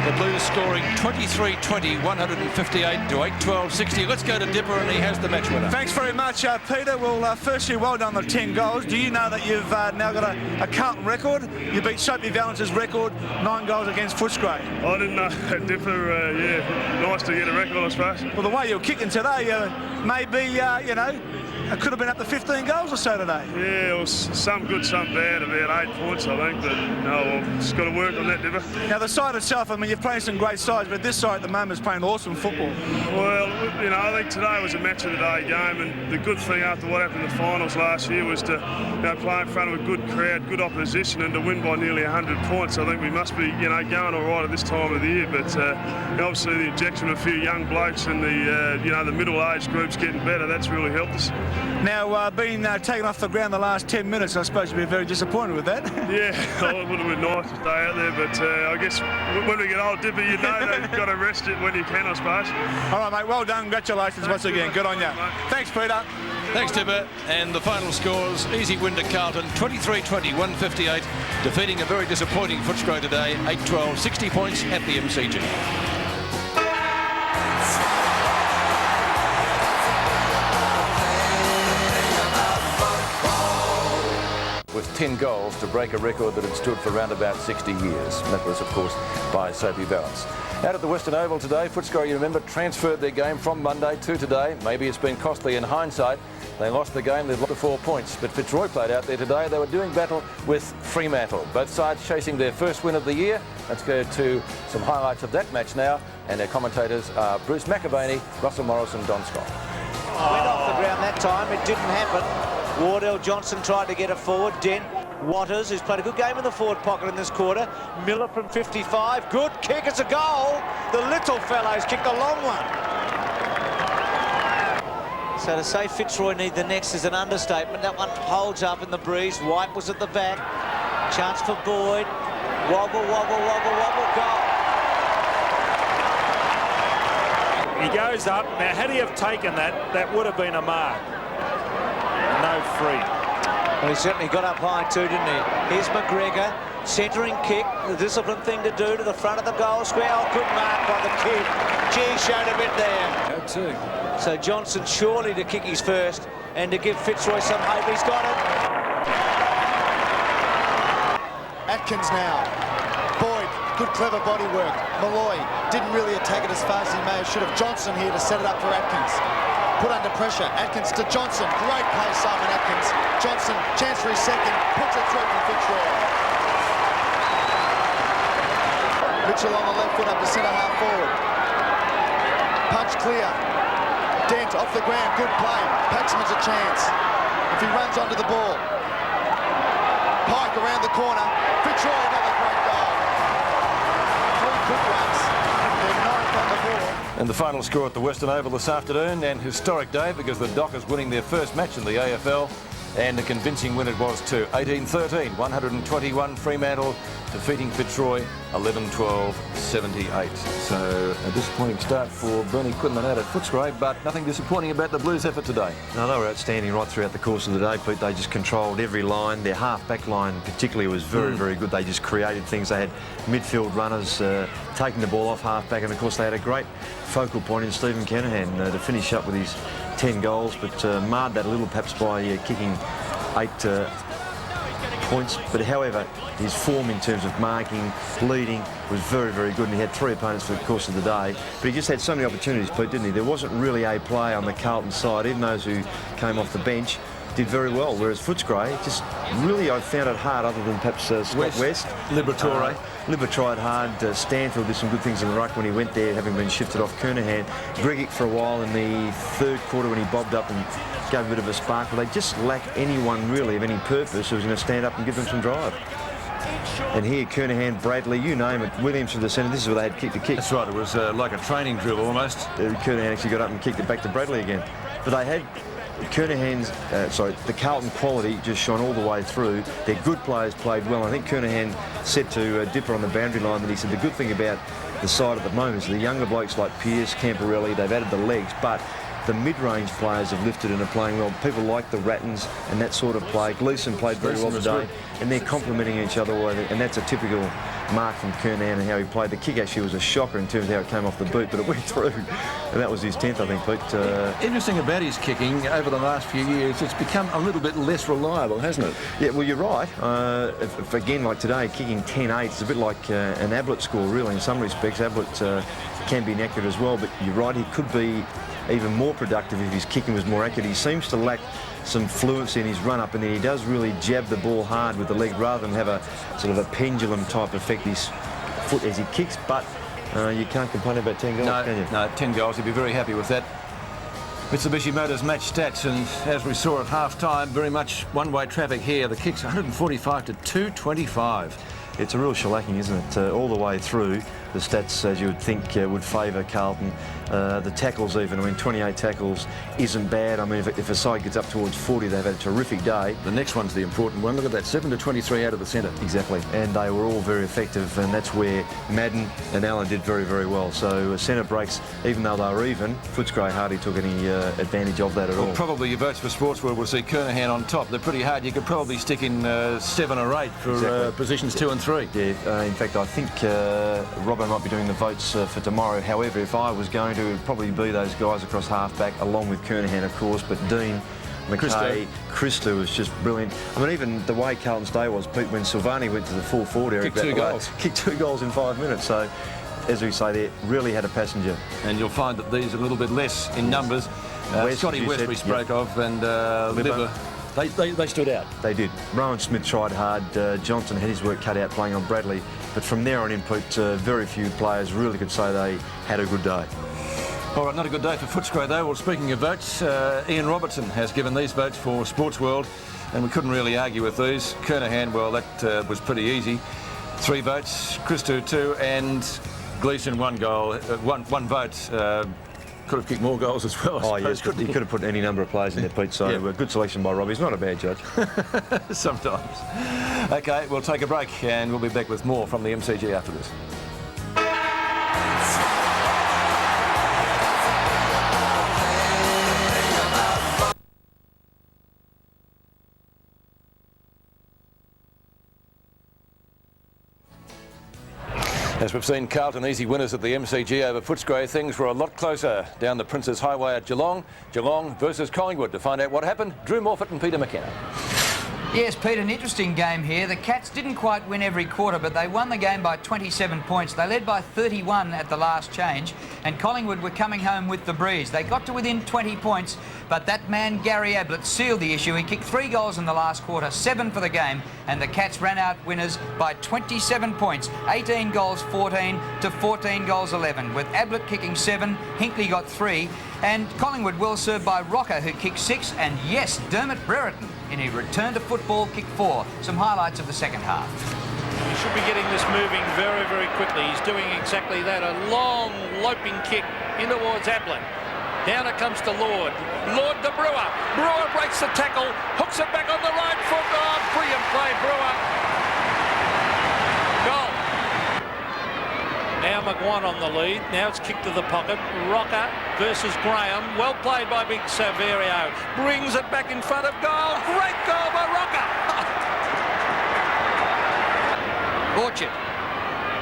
The Blues scoring 23-20, 158 to 8-12-60. Let's go to Dipper, and he has the match winner. Thanks very much, Peter. Well, firstly, well done on the 10 goals. Do you know that you've now got a Carlton record? You beat Soapy Valence's record, 9 goals against Footscray. I didn't know. Dipper, yeah, nice to get a record, I suppose. Well, the way you're kicking today, maybe, you know, it could have been up to 15 goals or so today. Yeah, it was some good, some bad, about 8 points, I think. But no, I've just got to work on that, Dipper. Now, the side itself, I mean, you're playing some great sides, but this side at the moment is playing awesome football. Well, you know, I think today was a match of the day game, and the good thing after what happened in the finals last year was to, you know, play in front of a good crowd, good opposition, and to win by nearly 100 points. I think we must be, you know, going all right at this time of the year. But obviously, the injection of a few young blokes and the, you know, the middle-aged groups getting better, that's really helped us. Now, being taken off the ground the last 10 minutes, I suppose you'll be very disappointed with that. Yeah, it would have been nice to stay out there, but I guess when we get old, Dipper, you know that you've got to rest it when you can, I suppose. All right, mate, well done. Congratulations once again. Good on you. Thanks, Peter. Thanks, Dipper. And the final scores, easy win to Carlton, 23-20, 158, defeating a very disappointing Footscray today, 8-12, 60 points at the MCG. With 10 goals to break a record that had stood for around about 60 years. And that was, of course, by Soapy Valence. Out at the Western Oval today, Footscray, you remember, transferred their game from Monday to today. Maybe it's been costly in hindsight. They lost the game, they've lost the 4 points. But Fitzroy played out there today. They were doing battle with Fremantle. Both sides chasing their first win of the year. Let's go to some highlights of that match now. And their commentators are Bruce McAvaney, Russell Morris and Don Scott. Went off the ground that time. It didn't happen. Wardell Johnson tried to get it forward. Dent Waters, who's played a good game in the forward pocket in this quarter. Miller from 55. Good kick. It's a goal. The little fellow's kicked a long one. So to say Fitzroy need the next is an understatement. That one holds up in the breeze. White was at the back. Chance for Boyd. Wobble, wobble, wobble, wobble, goal. He goes up. Now, had he have taken that, that would have been a mark. No free. Well, he certainly got up high too, didn't he? Here's McGregor, centering kick, the disciplined thing to do to the front of the goal square. Oh, good mark by the kid. Gee, showed a bit there. Go too. So Johnson surely to kick his first and to give Fitzroy some hope. He's got it. Atkins now. Boyd, good clever body work. Malloy didn't really attack it as fast as he may have should have. Johnson here to set it up for Atkins. Put under pressure. Atkins to Johnson. Great play, Simon Atkins. Johnson, chance for his second. Puts it through for Fitzroy. Mitchell on the left foot up to centre half forward. Punch clear. Dent off the ground. Good play. Paxman's a chance. If he runs onto the ball. Pike around the corner. Fitzroy, another great goal. 3 quick ones. They're 9th on the board. And the final score at the Western Oval this afternoon, and historic day because the Dockers winning their first match in the AFL, and a convincing win it was too. 18-13, 121 Fremantle defeating Fitzroy 11-12-78. So a disappointing start for Bernie Quinlan out at Footscray, but nothing disappointing about the Blues' effort today. No, they were outstanding right throughout the course of the day, Pete. They just controlled every line. Their half-back line particularly was very, very good. They just created things. They had midfield runners taking the ball off half-back, and of course they had a great focal point in Stephen Kennaghan to finish up with his 10 goals, but marred that a little perhaps by kicking 8 points. But however, his form in terms of marking, leading was very, very good, and he had 3 opponents for the course of the day. But he just had so many opportunities, Pete, didn't he? There wasn't really a player on the Carlton side, even those who came off the bench, did very well, whereas Footscray just really, I found it hard, other than perhaps Scott West. Liberatore. Libba tried hard. Stanfield did some good things in the ruck when he went there, having been shifted off Kernahan. Gregic for a while in the third quarter when he bobbed up and gave a bit of a spark, but they just lack anyone really of any purpose who's going to stand up and give them some drive. And here, Kernahan, Bradley, you name it, Williams from the centre, this is where they had kicked the kick. That's right, it was like a training drill almost. Kernahan actually got up and kicked it back to Bradley again. But they had Kernahan's, the Carlton quality just shone all the way through. Their good players played well. I think Kernahan said to Dipper on the boundary line that he said the good thing about the side at the moment is the younger blokes like Pearce, Camporelli, they've added the legs, but the mid-range players have lifted and are playing well. People like the Rattons and that sort of play. Gleeson played very well today, and they're complementing each other, and that's a typical mark from Kernahan and how he played. The kick actually was a shocker in terms of how it came off the boot, but it went through, and that was his 10th, I think, Pete. Interesting about his kicking over the last few years, it's become a little bit less reliable, hasn't it? Yeah, well, you're right. If again, like today, kicking 10-8, it's a bit like an Ablett score, really, in some respects. Ablett can be inaccurate as well, but you're right, he could be even more productive if his kicking was more accurate. He seems to lack some fluency in his run-up, and then he does really jab the ball hard with the leg rather than have a sort of a pendulum type effect his foot as he kicks, but you can't complain about 10 goals, can you? No, 10 goals, he'd be very happy with that. Mitsubishi Motors match stats, and as we saw at half-time, very much one-way traffic here. The kick's 145 to 225. It's a real shellacking, isn't it? All the way through. The stats, as you would think, would favour Carlton. The tackles even, I mean, 28 tackles isn't bad. I mean, if a side gets up towards 40, they've had a terrific day. The next one's the important one. Look at that, 7 to 23 out of the centre. Exactly, and they were all very effective, and that's where Madden and Allen did very, very well. So centre breaks, even though they were even, Footscray hardly took any advantage of that at all. Probably your votes for Sportsworld will see Kernahan on top. They're pretty hard. You could probably stick in 7 or 8 for positions 2 and 3. Yeah, in fact, I think Robbo might be doing the votes for tomorrow. However, if I was going to, it would probably be those guys across half-back, along with Kernahan, of course, but Dean, McKay, Christo was just brilliant. I mean, even the way Carlton's day was, Pete, when Silvani went to the full forward area, kicked 2 goals in 5 minutes. So, as we say, they really had a passenger. And you'll find that these are a little bit less in numbers. Scotty West we spoke of, and Libba. They stood out. They did. Rowan Smith tried hard. Johnson had his work cut out playing on Bradley. But from there on in, Pete, very few players really could say they had a good day. All right, not a good day for Footscray, though. Well, speaking of votes, Ian Robertson has given these votes for Sportsworld, and we couldn't really argue with these. Kernahan, well, that was pretty easy. 3 votes, Christo 2, and Gleeson 1 goal, one vote. Could have kicked more goals as well. Oh, yes, he could have put any number of players in there, Pete, so yeah. Good selection by Robbie. He's not a bad judge. Sometimes. OK, we'll take a break, and we'll be back with more from the MCG after this. As we've seen Carlton easy winners at the MCG over Footscray, things were a lot closer down the Prince's Highway at Geelong. Geelong versus Collingwood. To find out what happened, Drew Morfitt and Peter McKenna. Yes, Pete, an interesting game here. The Cats didn't quite win every quarter, but they won the game by 27 points. They led by 31 at the last change, and Collingwood were coming home with the breeze. They got to within 20 points, but that man, Gary Ablett, sealed the issue. He kicked 3 goals in the last quarter, 7 for the game, and the Cats ran out winners by 27 points, 18 goals 14 to 14 goals 11, with Ablett kicking 7, Hinkley got 3, and Collingwood well served by Rocker, who kicked 6, and yes, Dermot Brereton, in a return to football, kick 4. Some highlights of the second half. He should be getting this moving very, very quickly. He's doing exactly that. A long, loping kick in towards Ablett. Down it comes to Lord. Lord to Brewer. Brewer breaks the tackle, hooks it back on the right foot. Oh, brilliant play, Brewer. Goal. Now McGuan on the lead. Now it's kicked to the pocket. Rocker versus Graham. Well played by Big Saverio. Brings it back in front of goal. Great goal by Rocker. Orchard,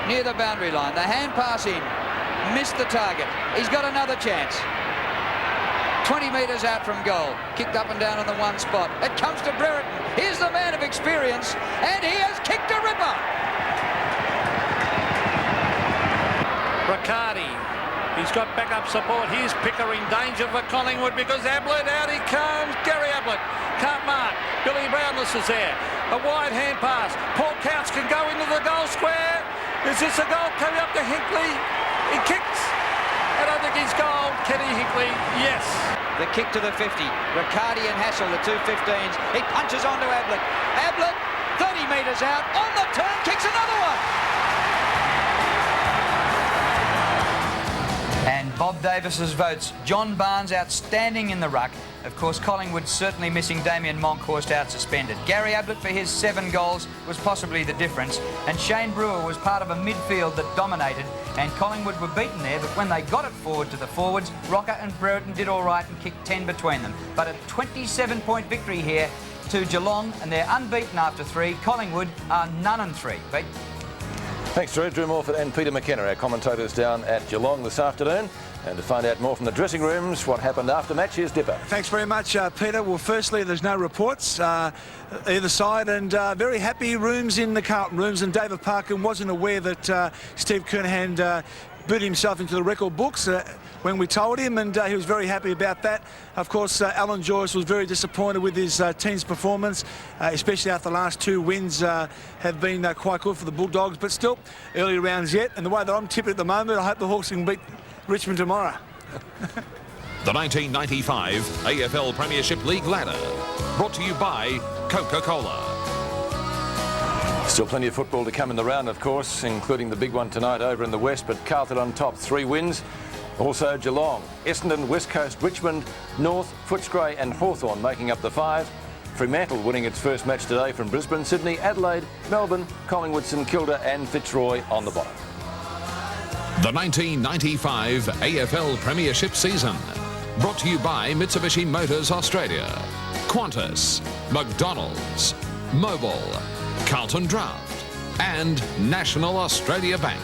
near the boundary line. The hand pass in. Missed the target. He's got another chance. 20 metres out from goal. Kicked up and down on the one spot. It comes to Brereton. Here's the man of experience. And he has kicked a ripper. Riccardi He's got backup support. Here's Pickering. Danger for Collingwood because Ablett, out he comes. Gary Ablett can't mark. Billy Brownless is there. A wide hand pass. Paul Counts can go into the goal square. Is this a goal? Coming up to Hinkley. He kicks. I don't think he's goal. Kenny Hinkley, yes. The kick to the 50. Riccardi and Hassel, the two 15s. He punches onto Ablett. Ablett, 30 metres out. On the turn, kicks another one. And Bob Davis's votes. John Barnes outstanding in the ruck. Of course, Collingwood certainly missing Damien Monkhorst out suspended. Gary Ablett for his 7 goals was possibly the difference. And Shane Brewer was part of a midfield that dominated. And Collingwood were beaten there, but when they got it forward to the forwards, Rocker and Brereton did all right and kicked 10 between them. But a 27-point victory here to Geelong, and they're unbeaten after 3. Collingwood are 0-3. Pete? Thanks, Drew. Drew Morford and Peter McKenna, our commentators down at Geelong this afternoon. And to find out more from the dressing rooms, what happened after match, here's Dipper. Thanks very much, Peter. Well, firstly, there's no reports either side, and very happy rooms in the Carlton rooms. And David Parkin wasn't aware that Steve Kernahan boot himself into the record books when we told him, and he was very happy about that. Of course, Alan Joyce was very disappointed with his team's performance, especially after the last 2 wins have been quite good for the Bulldogs, but still, early rounds yet. And the way that I'm tipping at the moment, I hope the Hawks can beat Richmond tomorrow. The 1995 AFL Premiership League ladder, brought to you by Coca-Cola. Still plenty of football to come in the round, of course, including the big one tonight over in the west, but Carlton on top, 3 wins. Also Geelong, Essendon, West Coast, Richmond, North, Footscray and Hawthorn making up the 5. Fremantle winning its first match today from Brisbane, Sydney, Adelaide, Melbourne, Collingwood, St Kilda and Fitzroy on the bottom. The 1995 AFL Premiership season, brought to you by Mitsubishi Motors Australia, Qantas, McDonald's, Mobil, Carlton Draft and National Australia Bank.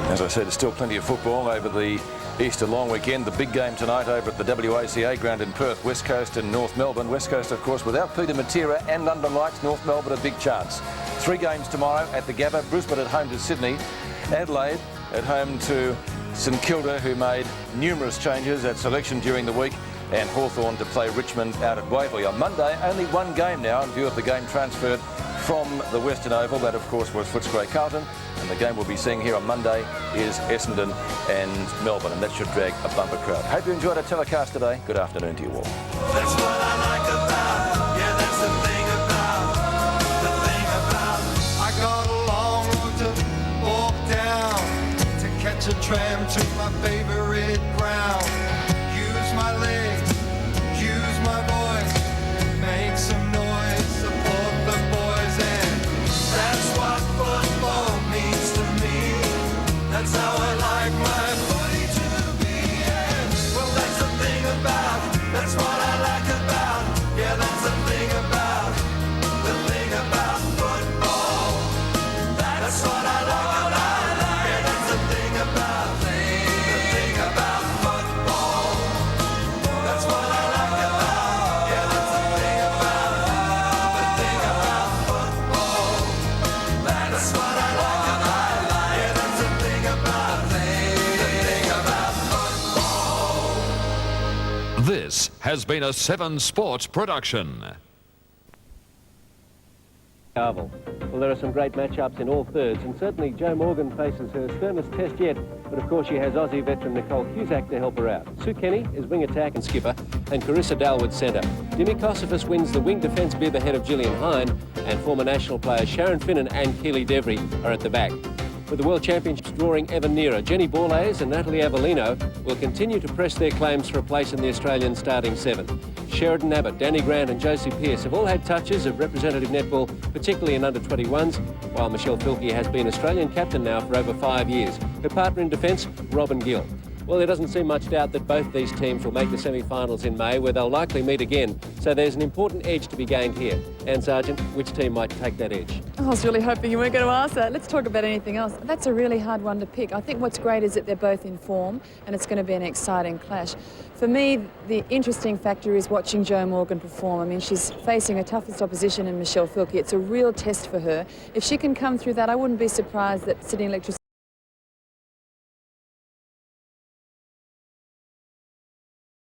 As I said, there's still plenty of football over the Easter long weekend. The big game tonight over at the WACA ground in Perth, West Coast and North Melbourne. West Coast, of course, without Peter Matera and London Lights. North Melbourne a big chance. 3 games tomorrow at the Gabba. Brisbane at home to Sydney. Adelaide at home to St Kilda, who made numerous changes at selection during the week, and Hawthorn to play Richmond out at Waverley. On Monday, only 1 game now in view of the game transferred from the Western Oval. That, of course, was Footscray Carlton. And the game we'll be seeing here on Monday is Essendon and Melbourne, and that should drag a bumper crowd. Hope you enjoyed our telecast today. Good afternoon to you all. That's what I like about, yeah, that's the thing about, I got a long road to walk down to catch a tram to my favorite ground. Use my legs, use my voice, make some noise, support the boys, and that's what football means to me. That's how I like my footy to be, and well, that's the thing about, that's what I like about, yeah, that's the thing about football. That's what I like about, yeah, that's the thing about football. That's what I like about, yeah, that's the thing about football. That's what I like about, yeah, that's the thing about football. This has been a 7 Sports production. Well, there are some great matchups in all thirds, and certainly Jo Morgan faces her sternest test yet, but of course she has Aussie veteran Nicole Cusack to help her out. Sue Kenny is wing attack and skipper, and Carissa Dalwood centre. Dimi Kosofis wins the wing defence bib ahead of Gillian Hine, and former national players Sharon Finnan and Keely Devry are at the back. With the World Championships drawing ever nearer, Jenny Borlase and Natalie Avellino will continue to press their claims for a place in the Australian starting 7. Sheridan Abbott, Danny Grant and Josie Pearce have all had touches of representative netball, particularly in under-21s, while Michelle Filkey has been Australian captain now for over 5 years. Her partner in defence, Robin Gill. Well, there doesn't seem much doubt that both these teams will make the semi-finals in May, where they'll likely meet again. So there's an important edge to be gained here. Anne Sargent, which team might take that edge? I was really hoping you weren't going to ask that. Let's talk about anything else. That's a really hard one to pick. I think what's great is that they're both in form, and it's going to be an exciting clash. For me, the interesting factor is watching Jo Morgan perform. I mean, she's facing her toughest opposition in Michelle Filkey. It's a real test for her. If she can come through that, I wouldn't be surprised that Sydney Electricity